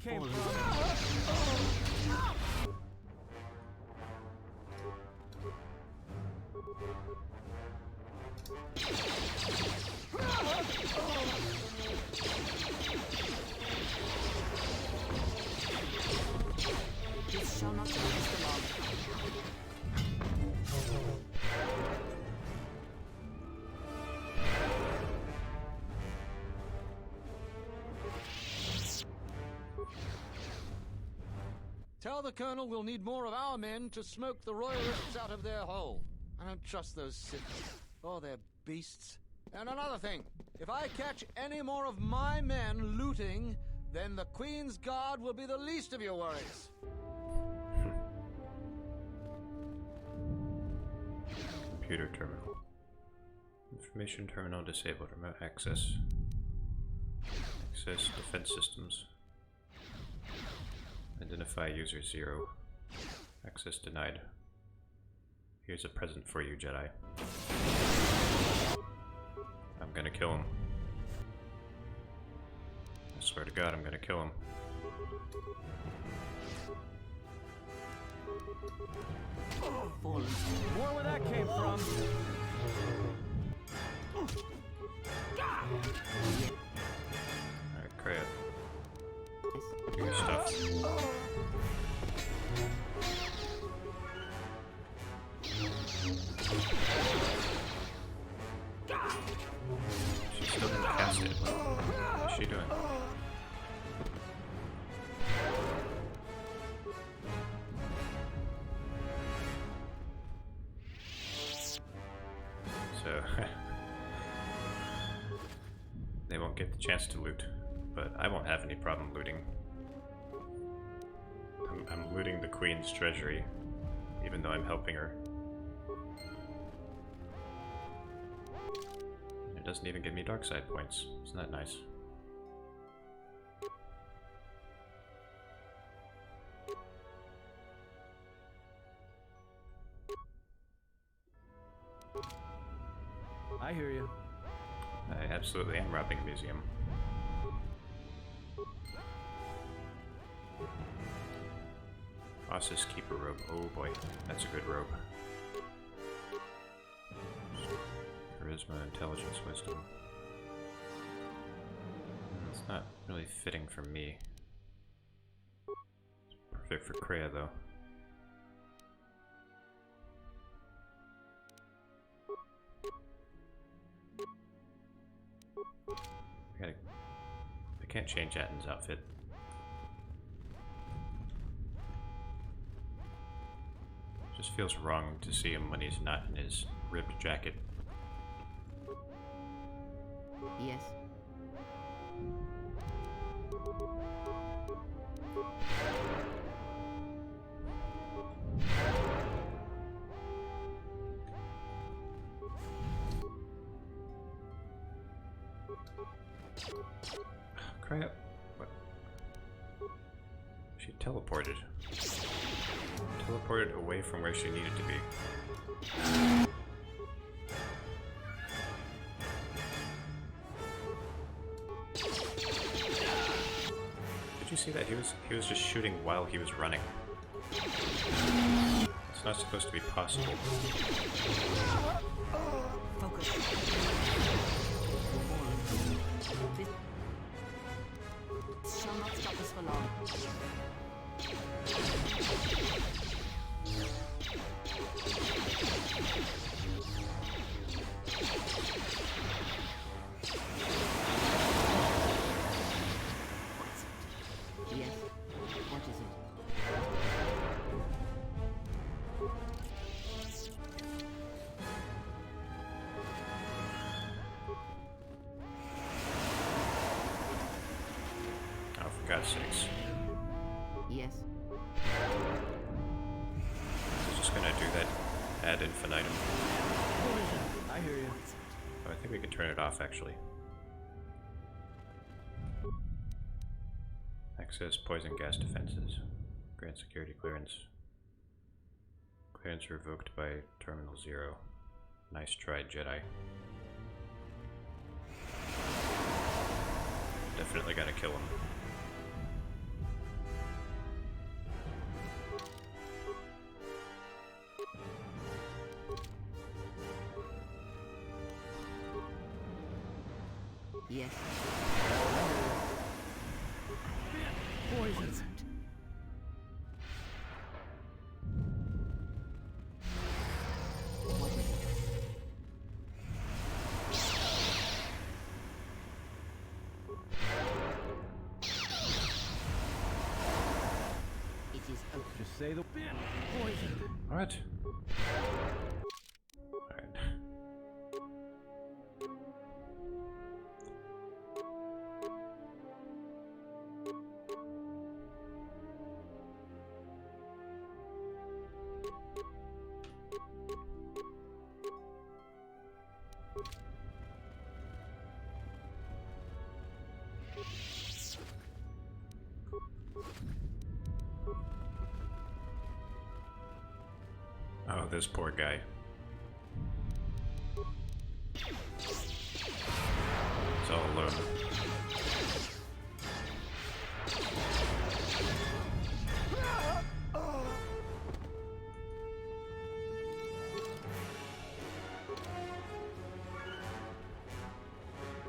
that came from. This shall not last long. Tell the Colonel we'll need more of our men to smoke the royalists out of their hole. I don't trust those Sith or their beasts. And another thing, if I catch any more of my men looting, then the Queen's Guard will be the least of your worries. Computer terminal. Information terminal disabled. Remote access. Access defense systems. Identify user 0. Access denied. Here's a present for you, Jedi. I'm gonna kill him. I swear to God, I'm gonna kill him. More where that came from. Alright, crap. Do your stuff. She still didn't cast it. What's she doing? So they won't get the chance to loot, but I won't have any problem looting. I'm looting the Queen's treasury, even though I'm helping her. It doesn't even give me dark side points. Isn't that nice? I hear you. I absolutely am robbing a museum. Boss's Keeper robe. Oh boy, that's a good robe. Charisma, intelligence, wisdom. It's not really fitting for me. It's perfect for Kreia though. I can't change Atten's outfit. Just feels wrong to see him when he's not in his ribbed jacket. Yes. Crap. What? She teleported. Teleported away from where she needed to be. Did you see that? He was just shooting while he was running. It's not supposed to be possible. Focus. This shall not stop us for long. Yes. What is it? Oh, for God's sakes. Yes. I was just gonna do that ad infinitum. I hear you. Oh, I think we can turn it off actually. Access poison gas defenses. Grant security clearance. Clearance revoked by Terminal 0. Nice try, Jedi. Definitely gotta kill him. Yes. Poisoned. What is it? It is open. Just say the poison. What? Alright. Oh, this poor guy. He's all alone.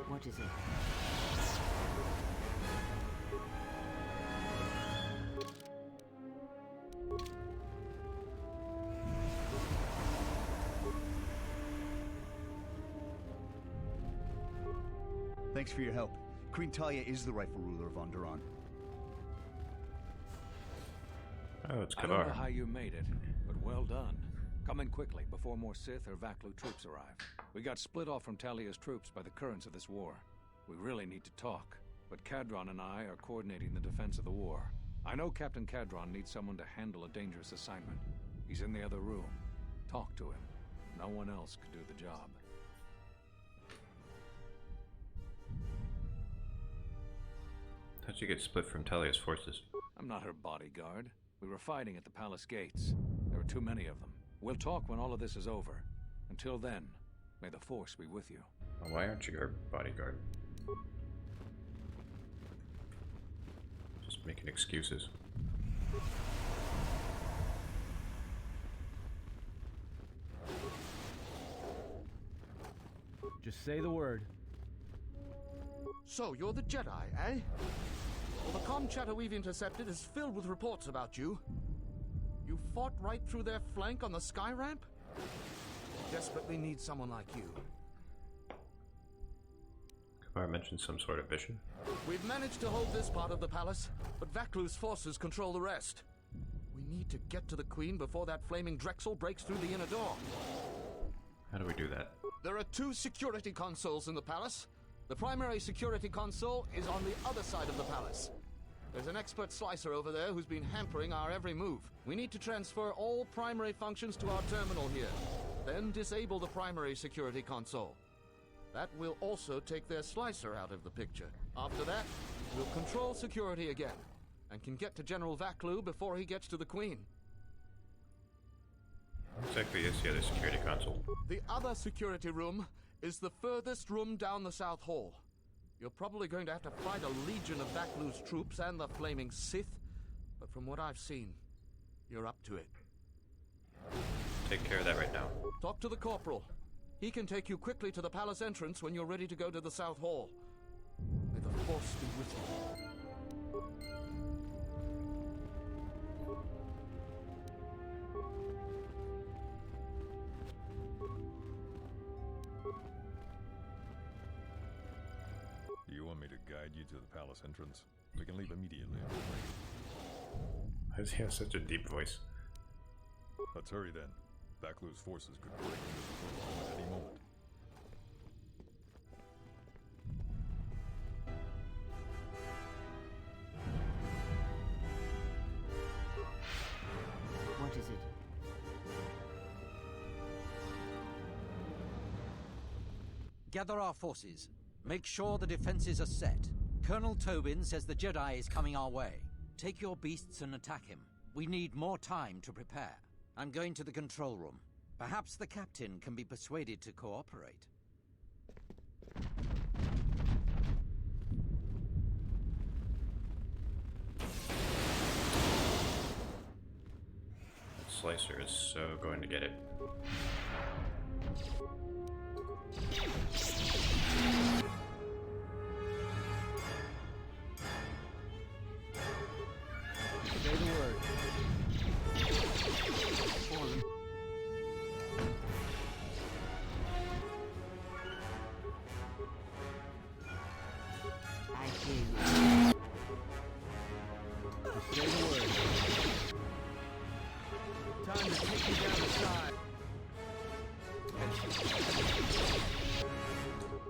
What is it? Thanks for your help. Queen Talia is the rightful ruler of Onderon. Oh, it's I don't know KotOR. how you made it, but well done. Come in quickly before more Sith or Vaklu troops arrive. We got split off from Talia's troops by the currents of this war. We really need to talk, but Cadron and I are coordinating the defense of the war. I know Captain Cadron needs someone to handle a dangerous assignment. He's in the other room. Talk to him. No one else could do the job. How'd you get split from Talia's forces? I'm not her bodyguard. We were fighting at the palace gates. There were too many of them. We'll talk when all of this is over. Until then, may the Force be with you. Well, why aren't you her bodyguard? Just making excuses. Just say the word. So, you're the Jedi, eh? Well, the comm chatter we've intercepted is filled with reports about you. You fought right through their flank on the sky ramp? Desperately need someone like you. KotOR mentioned some sort of mission. We've managed to hold this part of the palace, but Vaklu's forces control the rest. We need to get to the Queen before that flaming Drexel breaks through the inner door. How do we do that? There are 2 security consoles in the palace. The primary security console is on the other side of the palace. There's an expert slicer over there who's been hampering our every move. We need to transfer all primary functions to our terminal here, then disable the primary security console. That will also take their slicer out of the picture. After that, we'll control security again, and can get to General Vaklu before he gets to the Queen. Exactly is the other security console. The other security room is the furthest room down the South Hall. You're probably going to have to fight a legion of Vaklu's troops and the flaming Sith, but from what I've seen, you're up to it. Take care of that right now. Talk to the Corporal. He can take you quickly to the palace entrance when you're ready to go to the South Hall. May the Force be with you. Do you want me to guide you to the palace entrance? We can leave immediately. Why does he have such a deep voice? Let's hurry then. Vaklu's forces could break into the throne room at any moment. What is it? Gather our forces. Make sure the defenses are set. Colonel Tobin says the Jedi is coming our way. Take your beasts and attack him. We need more time to prepare. I'm going to the control room. Perhaps the captain can be persuaded to cooperate. That slicer is so going to get it. I hear you. Say the word. Time to take you down the side.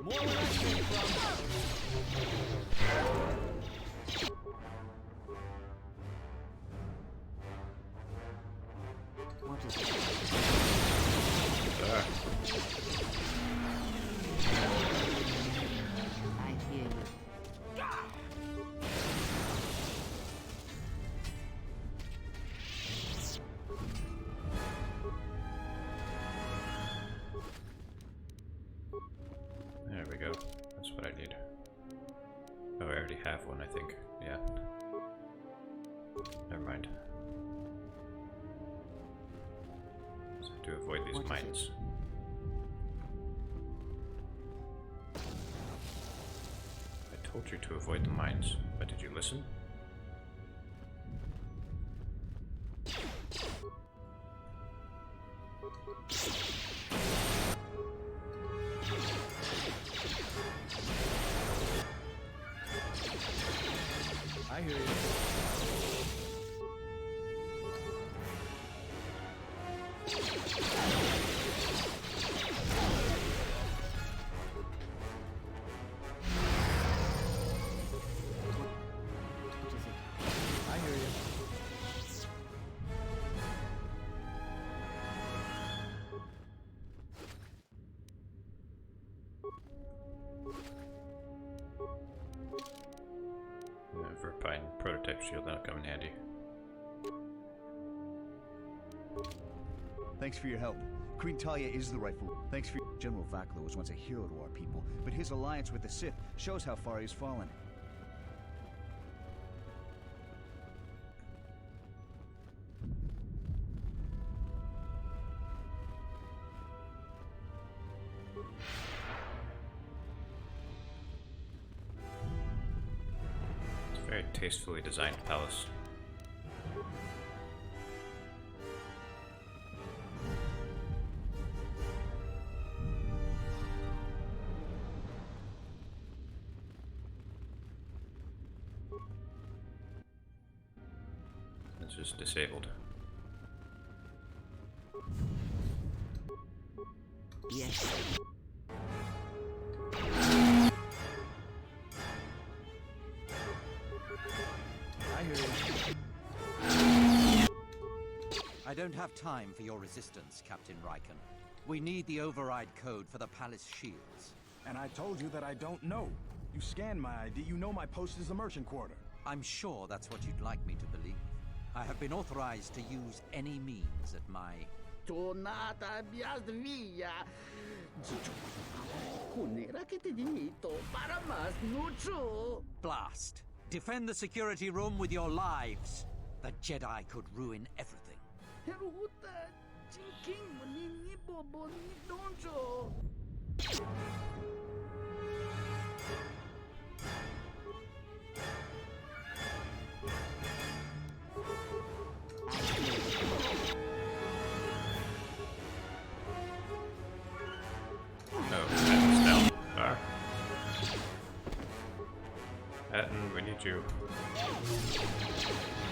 More where that came from. What is it? I hear you. There we go. That's what I need. Oh, I already have one, I think. Yeah. Never mind. So to avoid these mines. I told you to avoid the mines, but did you listen? I hear you. I hear you. Verpine prototype shield, that'll come in handy. Thanks for your help. Queen Talia is the rightful. Thanks for General Vaklo was once a hero to our people, but his alliance with the Sith shows how far he's fallen. It's a very tastefully designed palace. It's just disabled. Yes. I hear you. I don't have time for your resistance, Captain Riken. We need the override code for the palace shields. And I told you that I don't know. You scanned my ID, you know my post is the merchant quarter. I'm sure that's what you'd like me to believe. I have been authorized to use any means at my... Tornata via. Para más mucho. Blast! Defend the security room with your lives. The Jedi could ruin everything. Oh, Atten's down. Ah. Atten, we need you.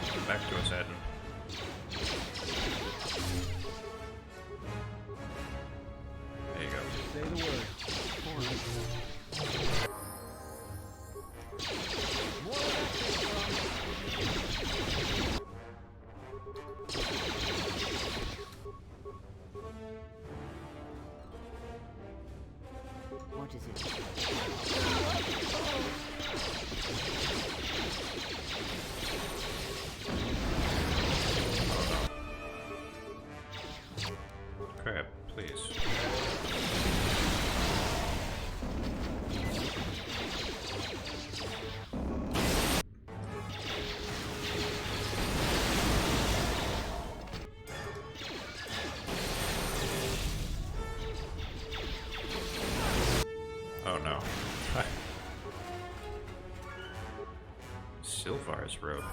Come back to us, Atten. There you go. Say the word. More where that came from. What is it? Crap, please. Oh no. Sylvar's robe.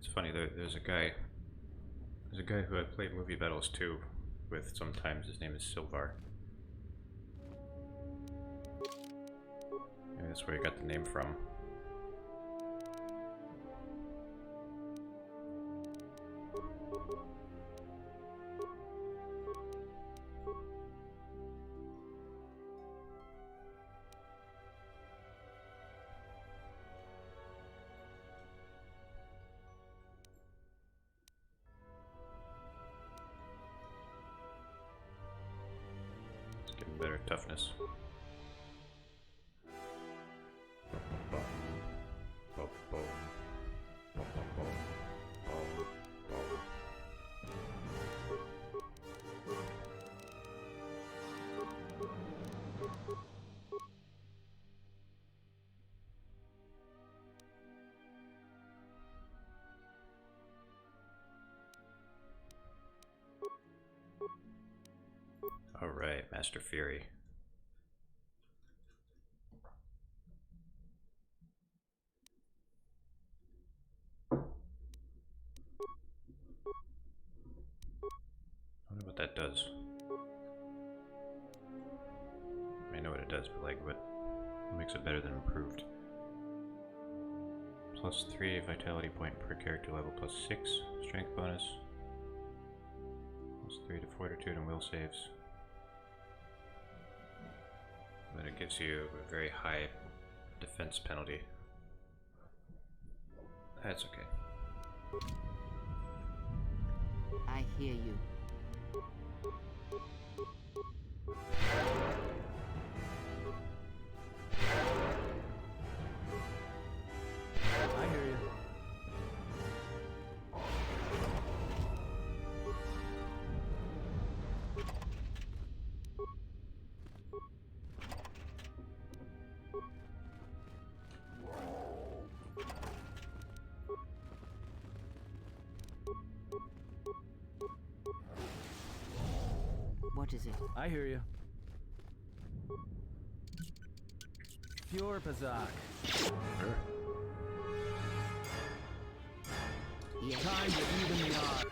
funny, there's a guy who I play movie battles too with sometimes. His name is Silvar. Maybe that's where he got the name from. It's getting better toughness. Alright, Master Fury. I wonder what that does. I know what it does, but like what makes it better than improved? Plus 3 vitality point per character level, plus 6 strength bonus. Plus 3 to fortitude and will saves. But it gives you a very high defense penalty. That's okay. I hear you. I hear you. What is it? I hear you. Pure Pazak. Yes. Time to even the odds.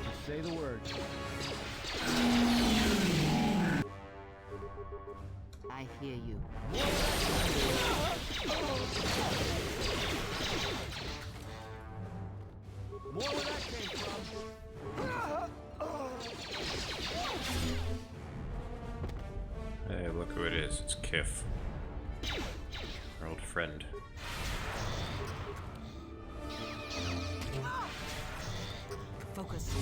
Just say the word. I hear you. More where that came from. Hey, look who it is. It's Kif. Our old friend. Focus.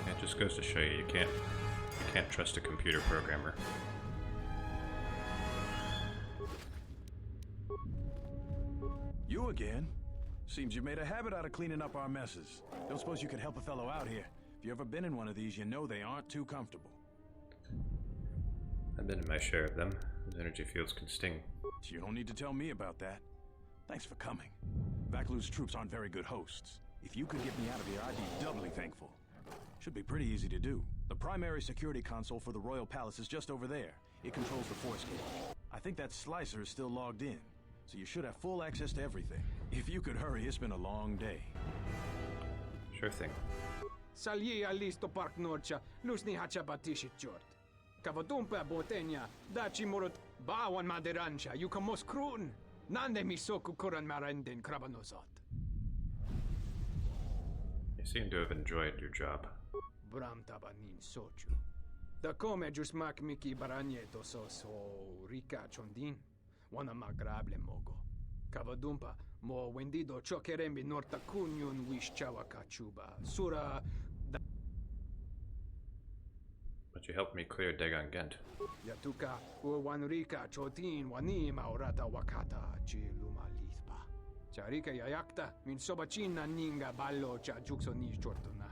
It just goes to show you can't trust a computer programmer. You again? Seems you made a habit out of cleaning up our messes. Don't suppose you could help a fellow out here? If you ever been in one of these, you know they aren't too comfortable. I've been in my share of them. Those energy fields can sting. You don't need to tell me about that. Thanks for coming. Vaklu's troops aren't very good hosts. If you could get me out of here, I'd be doubly thankful. Should be pretty easy to do. The primary security console for the Royal Palace is just over there. It controls the force gauge. I think that slicer is still logged in, so you should have full access to everything. If you could hurry, it's been a long day. Sure thing. Salji alisto park norcha, lusni hacha batishit jort. Kavatumpa botenya, dachi morot bawan maderancha, yukamos krun. Nande misoku kuran marenden krabanosot. You seem to have enjoyed your job. Bram tabanin sochu. Da come just mak miki baranyeto so rika chondin. Wana magrable mogo. Kavadumpa mo wendido chokerembi norta kunyun wish chawa kachuba. Sura. But you helped me clear Dagon Gent. Yatuka uwan rika chotin wani maurata wakata chi luma lithpa. Charika yayakta min sobachina ninga ballo cha jukso ni chortona.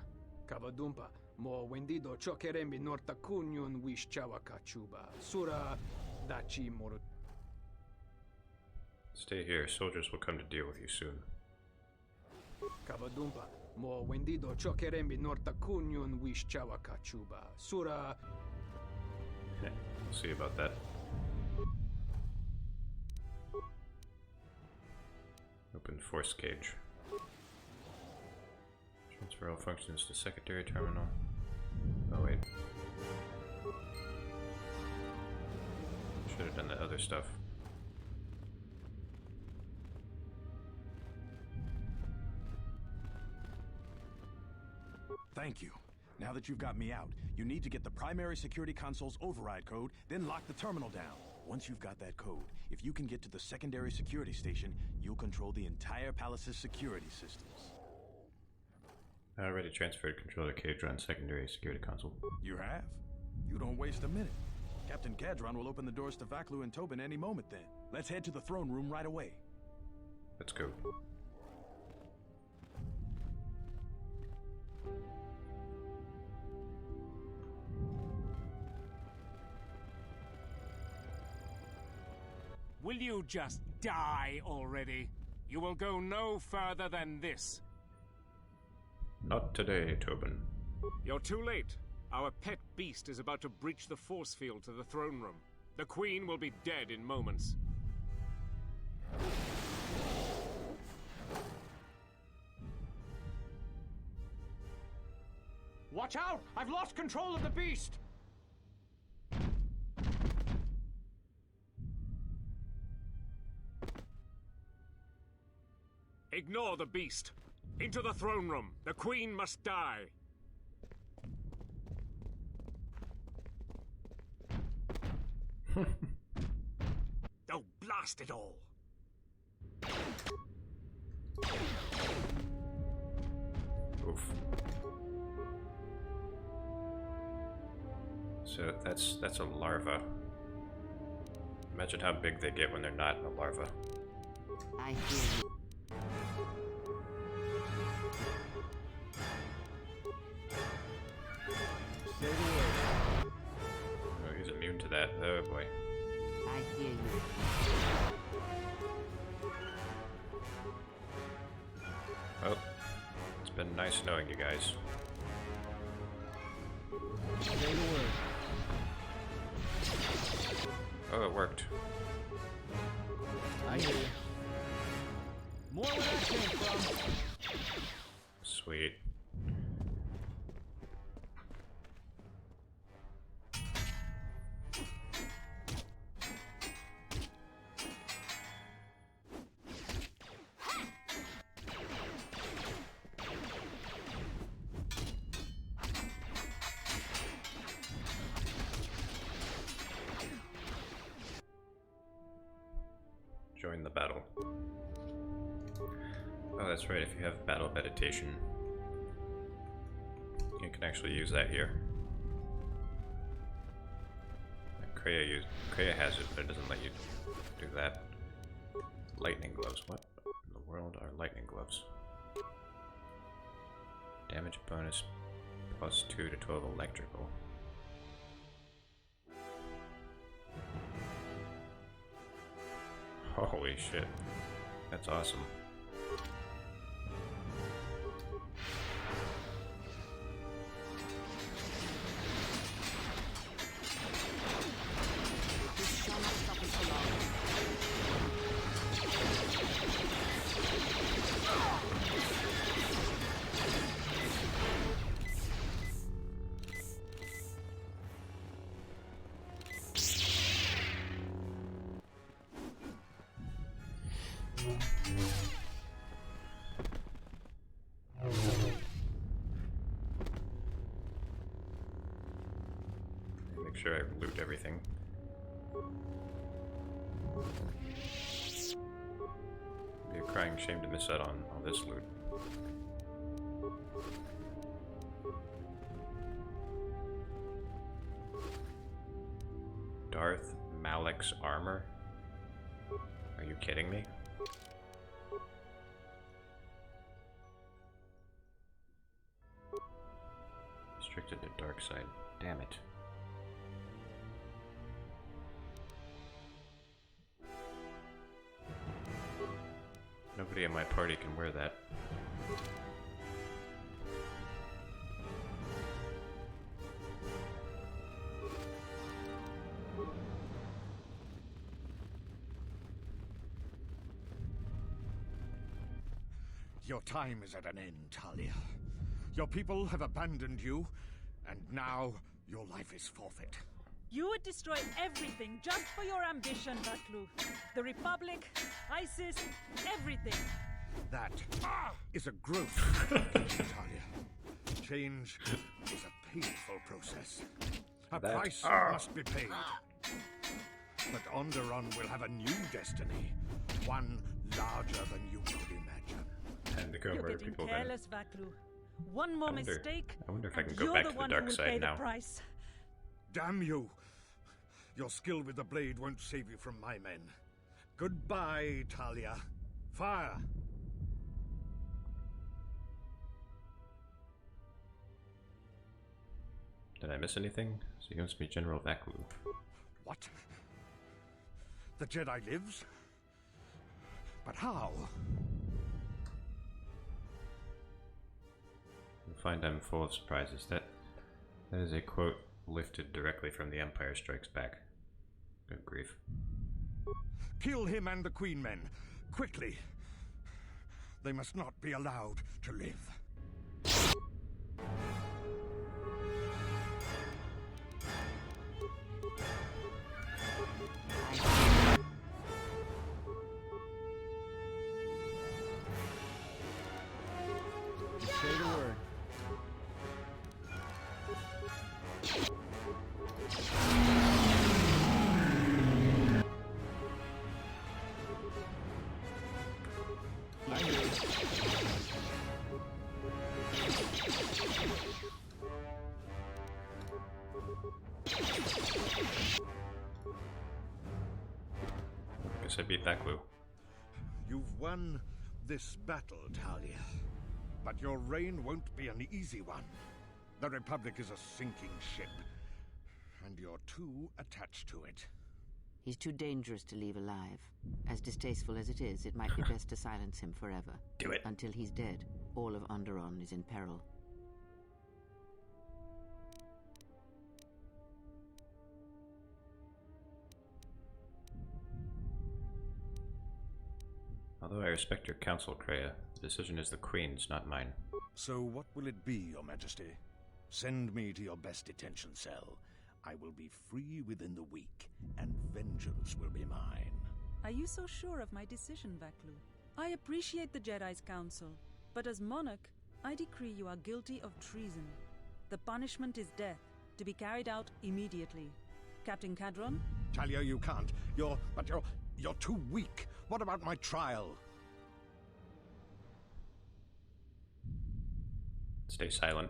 Kabadumpa mo wendido chokerembi norta kunyun wish chawa kachuba. Sura dachi morut. Stay here. Soldiers will come to deal with you soon. Kabadumpa mo wendido chokerembi norta kunyun wish chawa kachuba. Sura. We'll see about that. Open force cage. Transfer all functions to secondary terminal. Oh wait. Should have done the other stuff. Thank you. Now that you've got me out, you need to get the primary security console's override code, then lock the terminal down. Once you've got that code, if you can get to the secondary security station, you'll control the entire palace's security systems. I already transferred control to Kadron secondary security console. You have? You don't waste a minute. Captain Kadron will open the doors to Vaklu and Tobin any moment then. Let's head to the throne room right away. Let's go. Will you just die already? You will go no further than this. Not today, Tobin. You're too late. Our pet beast is about to breach the force field to the throne room. The Queen will be dead in moments. Watch out! I've lost control of the beast! Ignore the beast. Into the throne room. The Queen must die. Oh, blast it all. Oof. So that's a larva. Imagine how big they get when they're not a larva. I hear you. Oh, he's immune to that. Oh boy. I hear you. Well, it's been nice knowing you guys. Oh, it worked. I hear you. More where that came from. Sweet. Join the battle. Oh, that's right, if you have battle meditation, you can actually use that here. Kreia has it, but it doesn't let you do that. Lightning gloves. What in the world are lightning gloves? Damage bonus plus 2 to 12 electrical. Holy shit. That's awesome. This shall not stop us for long. Make sure I loot everything. Be a crying shame to miss out on all this loot. Darth Malik's armor? Are you kidding me? Restricted to dark side. Damn it. Nobody in my party can wear that. Your time is at an end, Talia. Your people have abandoned you, and now your life is forfeit. You would destroy everything just for your ambition, Vaklu. The Republic, ISIS, everything. That is a growth, Talia. Change is a painful process. A price must be paid. But Onderon will have a new destiny, one larger than you could imagine. Time to go You're murder getting people careless, Vaklu. One more mistake, I wonder if I can and go you're back the to the one dark who will side pay now. the price. Damn you! Your skill with the blade won't save you from my men. Goodbye, Talia. Fire! Did I miss anything? So he must be General Vaklu. What? The Jedi lives? But how? You'll find I'm full of surprises. That is a quote lifted directly from The Empire Strikes Back. Good grief. Kill him and the Queen men. Quickly. They must not be allowed to live. Say the word. I knew. Guess I beat Vaklu. You've won this battle, Talia. But your reign won't be an easy one. The Republic is a sinking ship, and you're too attached to it. He's too dangerous to leave alive. As distasteful as it is, it might be best to silence him forever. Do it. Until he's dead, all of Onderon is in peril. Although I respect your counsel, Kreia, the decision is the Queen's, not mine. So what will it be, Your Majesty? Send me to your best detention cell. I will be free within the week, and vengeance will be mine. Are you so sure of my decision, Vaklu? I appreciate the Jedi's counsel, but as monarch, I decree you are guilty of treason. The punishment is death, to be carried out immediately. Captain Cadron? Talia, you can't. You're too weak. What about my trial? Stay silent.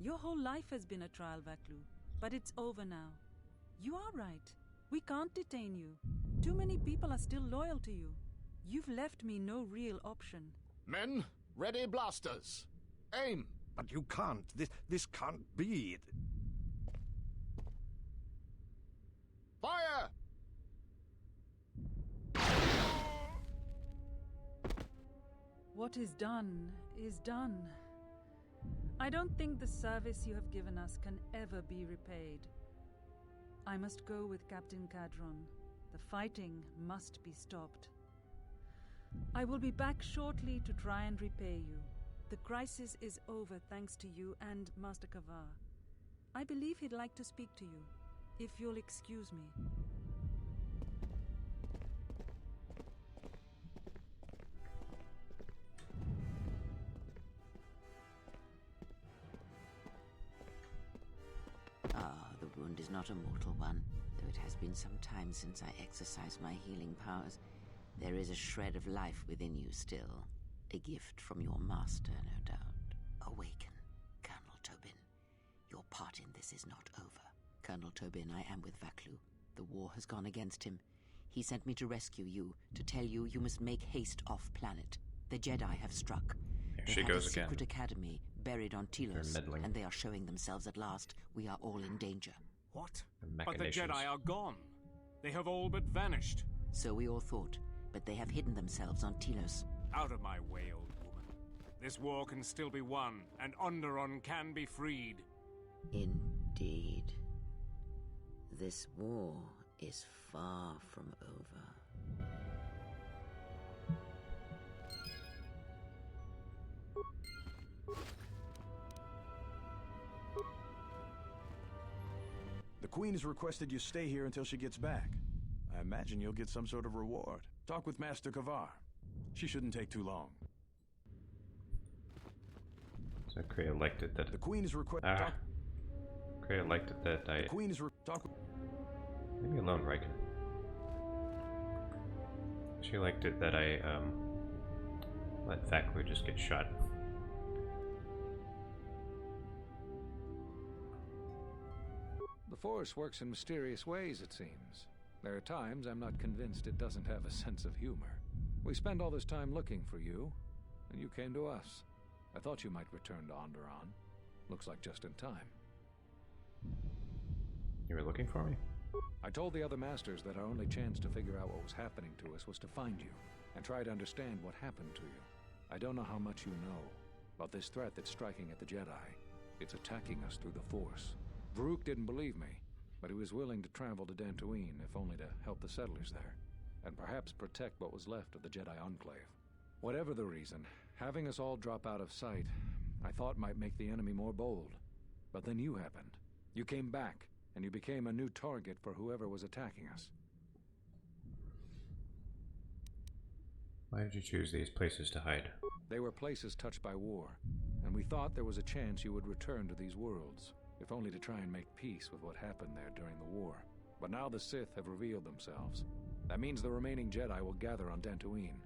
Your whole life has been a trial, Vaklu, but it's over now. You are right. We can't detain you. Too many people are still loyal to you. You've left me no real option. Men, ready blasters. Aim! But you can't. This can't be. Fire! What is done is done. I don't think the service you have given us can ever be repaid. I must go with Captain Cadron. The fighting must be stopped. I will be back shortly to try and repay you. The crisis is over thanks to you and Master KotOR. I believe he'd like to speak to you, if you'll excuse me. The wound is not a mortal one, though it has been some time since I exercised my healing powers. There is a shred of life within you still. A gift from your master, no doubt. Awaken, Colonel Tobin. Your part in this is not over. Colonel Tobin, I am with Vaklu. The war has gone against him. He sent me to rescue you, to tell you you must make haste off-planet. The Jedi have struck. she goes again. They have a secret academy buried on Telos, meddling. and they are showing themselves at last. We are all in danger. What? The But the machinations. Jedi are gone. They have all but vanished. So we all thought, but they have hidden themselves on Telos. Out of my way, old woman. This war can still be won, and Onderon can be freed. Indeed. This war is far from over. The Queen has requested you stay here until she gets back. I imagine you'll get some sort of reward. Talk with Master KotOR. She shouldn't take too long. So Kree elected that. The Queen is requested. Kree elected that I. The Queen is talk. Leave me alone, Riken. She elected that I let Vaklu just get shot. The Force works in mysterious ways, it seems. There are times I'm not convinced it doesn't have a sense of humor. We spend all this time looking for you, and you came to us. I thought you might return to Onderon. Looks like just in time. You were looking for me? I told the other masters that our only chance to figure out what was happening to us was to find you, and try to understand what happened to you. I don't know how much you know about this threat that's striking at the Jedi. It's attacking us through the Force. Varuk didn't believe me, but he was willing to travel to Dantooine, if only to help the settlers there, and perhaps protect what was left of the Jedi Enclave. Whatever the reason, having us all drop out of sight, I thought might make the enemy more bold. But then you happened. You came back, and you became a new target for whoever was attacking us. Why did you choose these places to hide? They were places touched by war, and we thought there was a chance you would return to these worlds, if only to try and make peace with what happened there during the war. But now the Sith have revealed themselves. That means the remaining Jedi will gather on Dantooine.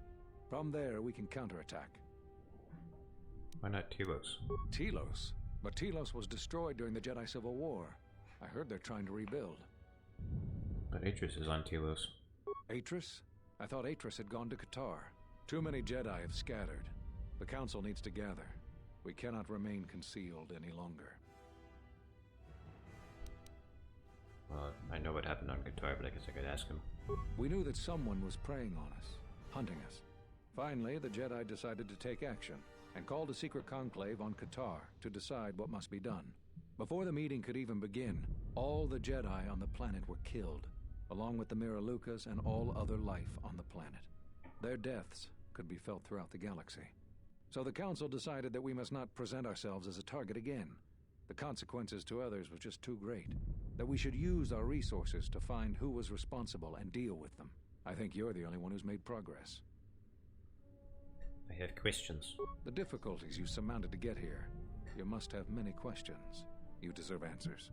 From there, we can counterattack. Why not Telos? Telos? But Telos was destroyed during the Jedi Civil War. I heard they're trying to rebuild. But Atris is on Telos. Atris? I thought Atris had gone to KotOR. Too many Jedi have scattered. The Council needs to gather. We cannot remain concealed any longer. Well, I know what happened on KotOR, but I guess I could ask him. We knew that someone was preying on us, hunting us. Finally, the Jedi decided to take action, and called a secret conclave on KotOR to decide what must be done. Before the meeting could even begin, all the Jedi on the planet were killed, along with the Miralukas and all other life on the planet. Their deaths could be felt throughout the galaxy. So the Council decided that we must not present ourselves as a target again. The consequences to others were just too great. That we should use our resources to find who was responsible and deal with them. I think you're the only one who's made progress. I have questions. The difficulties you surmounted to get here. You must have many questions. You deserve answers.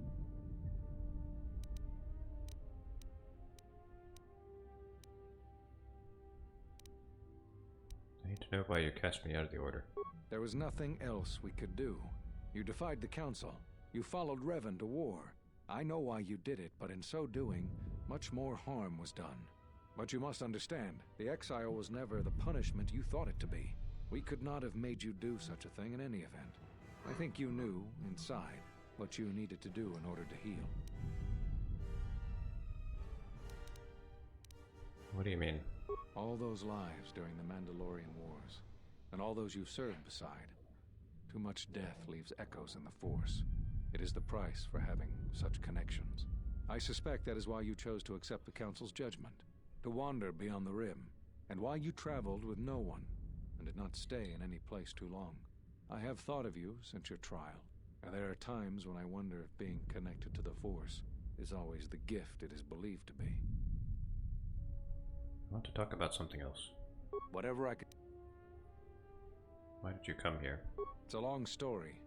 I need to know why you cast me out of the Order. There was nothing else we could do. You defied the Council. You followed Revan to war. I know why you did it, but in so doing, much more harm was done. But you must understand, the exile was never the punishment you thought it to be. We could not have made you do such a thing in any event. I think you knew, inside, what you needed to do in order to heal. What do you mean? All those lives during the Mandalorian Wars, and all those you've served beside. Too much death leaves echoes in the Force. It is the price for having such connections. I suspect that is why you chose to accept the Council's judgment, to wander beyond the Rim, and why you traveled with no one, and did not stay in any place too long. I have thought of you since your trial, and there are times when I wonder if being connected to the Force is always the gift it is believed to be. I want to talk about something else. Whatever I could... Why did you come here? It's a long story,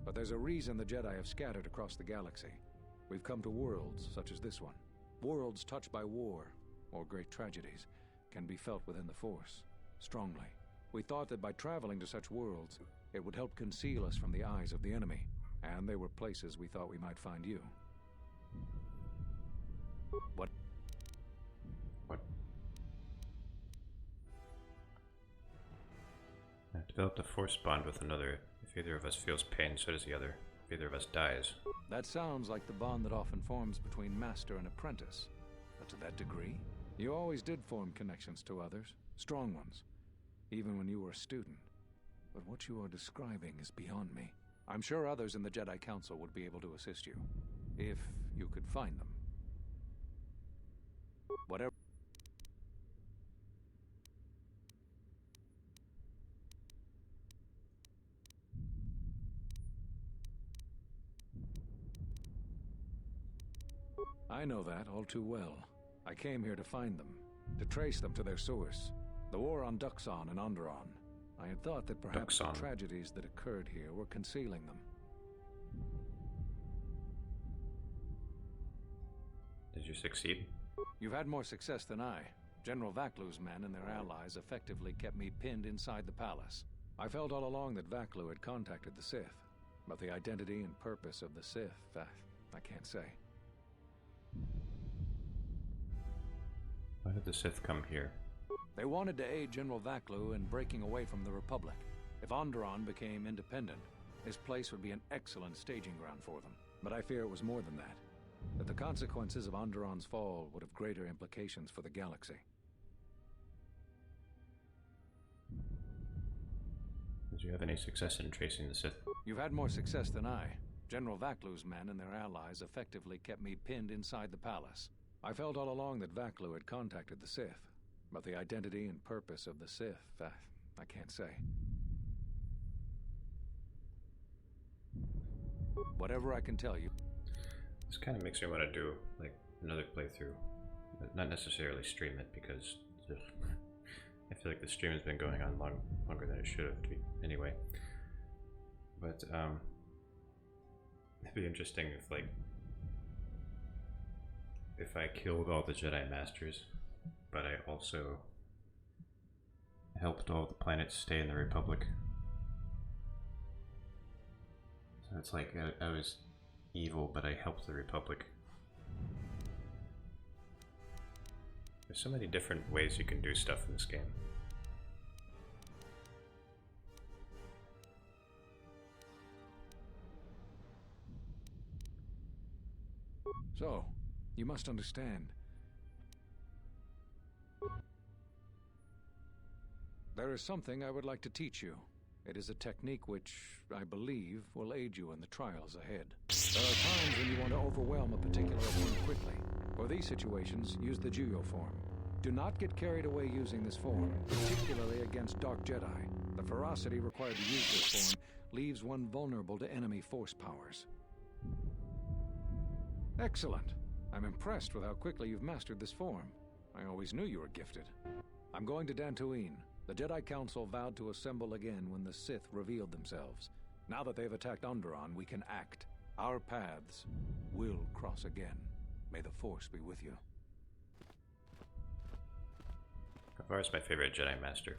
but there's a reason the Jedi have scattered across the galaxy. We've come to worlds such as this one. Worlds touched by war, or great tragedies, can be felt within the Force, strongly. We thought that by traveling to such worlds, it would help conceal us from the eyes of the enemy, and they were places we thought we might find you. What? I have to developed a force bond with another. If either of us feels pain, so does the other. If either of us dies. That sounds like the bond that often forms between master and apprentice. But to that degree, you always did form connections to others, strong ones, even when you were a student. But what you are describing is beyond me. I'm sure others in the Jedi Council would be able to assist you, if you could find them. Whatever. I know that all too well. I came here to find them, to trace them to their source. The war on Duxon and Onderon. I had thought that perhaps the tragedies that occurred here were concealing them. Did you succeed? You've had more success than I. General Vaklu's men and their allies effectively kept me pinned inside the palace. I felt all along that Vaklu had contacted the Sith, but the identity and purpose of the Sith, I can't say. Why did the Sith come here? They wanted to aid General Vaklu in breaking away from the Republic. If Onderon became independent, this place would be an excellent staging ground for them. But I fear it was more than that. That the consequences of Onderon's fall would have greater implications for the galaxy. Did you have any success in tracing the Sith? You've had more success than I. General Vaklu's men and their allies effectively kept me pinned inside the palace. I felt all along that Vaklu had contacted the Sith, but the identity and purpose of the Sith, I can't say. Whatever I can tell you. This kind of makes me want to do like another playthrough, but not necessarily stream it because I feel like the stream has been going on longer than it should have anyway. But it'd be interesting if I killed all the Jedi Masters, but I also helped all the planets stay in the Republic. So it's like I was evil, but I helped the Republic. There's so many different ways you can do stuff in this game. So, you must understand. There is something I would like to teach you. It is a technique which, I believe, will aid you in the trials ahead. There are times when you want to overwhelm a particular opponent quickly. For these situations, use the Juyo form. Do not get carried away using this form, particularly against Dark Jedi. The ferocity required to use this form leaves one vulnerable to enemy force powers. Excellent. I'm impressed with how quickly you've mastered this form. I always knew you were gifted. I'm going to Dantooine. The Jedi Council vowed to assemble again when the Sith revealed themselves. Now that they've attacked Onderon, we can act. Our paths will cross again. May the Force be with you. KotOR is my favorite Jedi Master.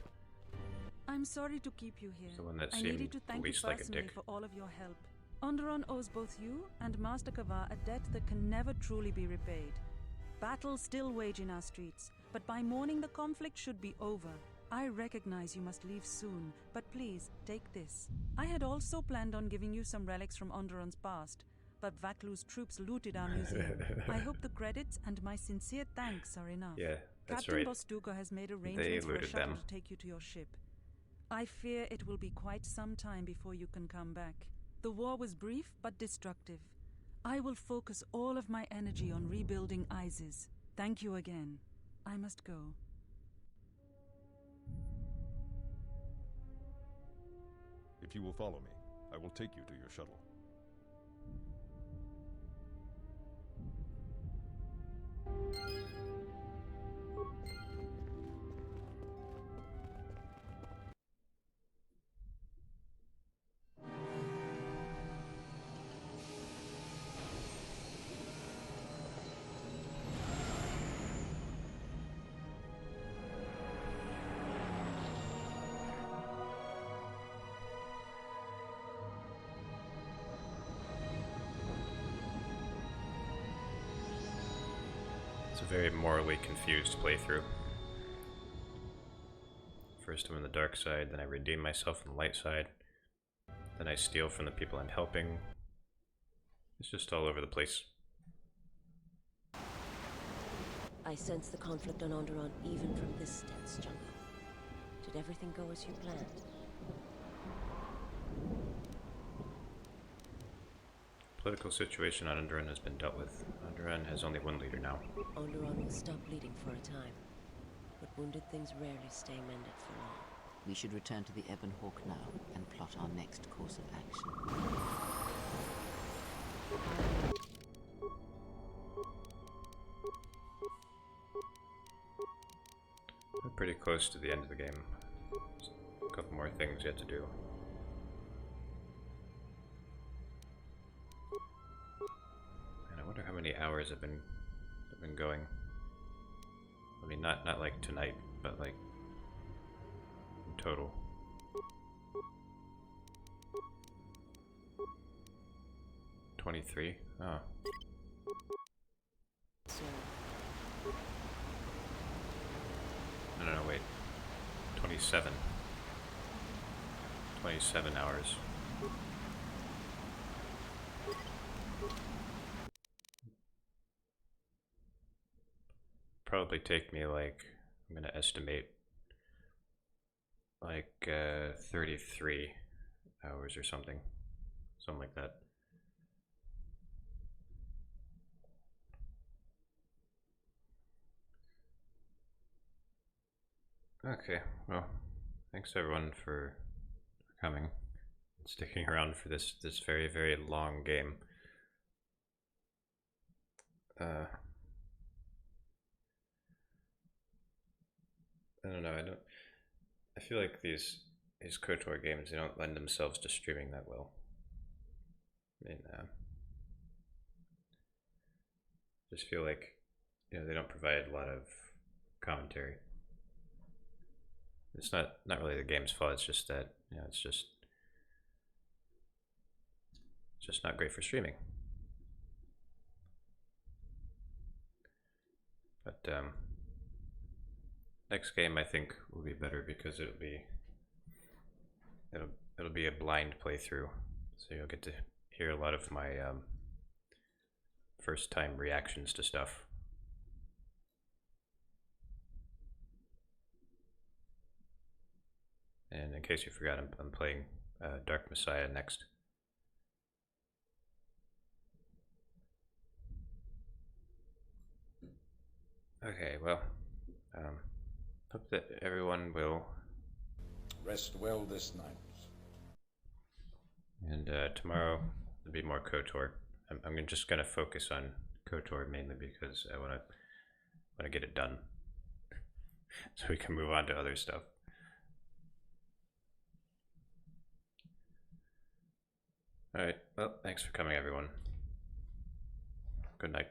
I'm sorry to keep you here. The one that I needed to thank you personally for all of your help. Onderon owes both you and Master KotOR a debt that can never truly be repaid. Battles still wage in our streets, but by morning the conflict should be over. I recognize you must leave soon, but please, take this. I had also planned on giving you some relics from Onderon's past, but Vaklu's troops looted our museum. I hope the credits and my sincere thanks are enough. Yeah, that's Captain right. Bostuka has made arrangements for a shuttle them. to take you to your ship. I fear it will be quite some time before you can come back. The war was brief but destructive. I will focus all of my energy on rebuilding Isis. Thank you again. I must go. If you will follow me, I will take you to your shuttle. It's a very morally confused playthrough. First I'm on the dark side, then I redeem myself on the light side. Then I steal from the people I'm helping. It's just all over the place. I sense the conflict on Onderon even from this dense jungle. Did everything go as you planned? Political situation on Onderon has been dealt with. Onderon has only one leader now. Onderon will stop bleeding for a time, but wounded things rarely stay mended for long. We should return to the Ebon Hawk now and plot our next course of action. We're pretty close to the end of the game. There's a couple more things yet to do. And I wonder how many hours I've been going. I mean, not like tonight, but like in total. $23? Oh. No, wait. 27. 27 hours. Probably take me like, I'm gonna estimate like 33 hours or something. Something like that. Okay, well, thanks everyone for coming and sticking around for this very, very long game. I don't know, I feel like these KotOR games, they don't lend themselves to streaming that well. I mean, just feel like, you know, they don't provide a lot of commentary. It's not really the game's fault, it's just that, you know, it's just not great for streaming. But next game I think will be better because it'll be a blind playthrough, so you'll get to hear a lot of my first time reactions to stuff. And in case you forgot, I'm playing Dark Messiah next. Okay, well, hope that everyone will rest well this night. And tomorrow there'll be more KotOR. I'm just gonna focus on KotOR mainly because I wanna get it done, so we can move on to other stuff. All right. Well, thanks for coming, everyone. Good night.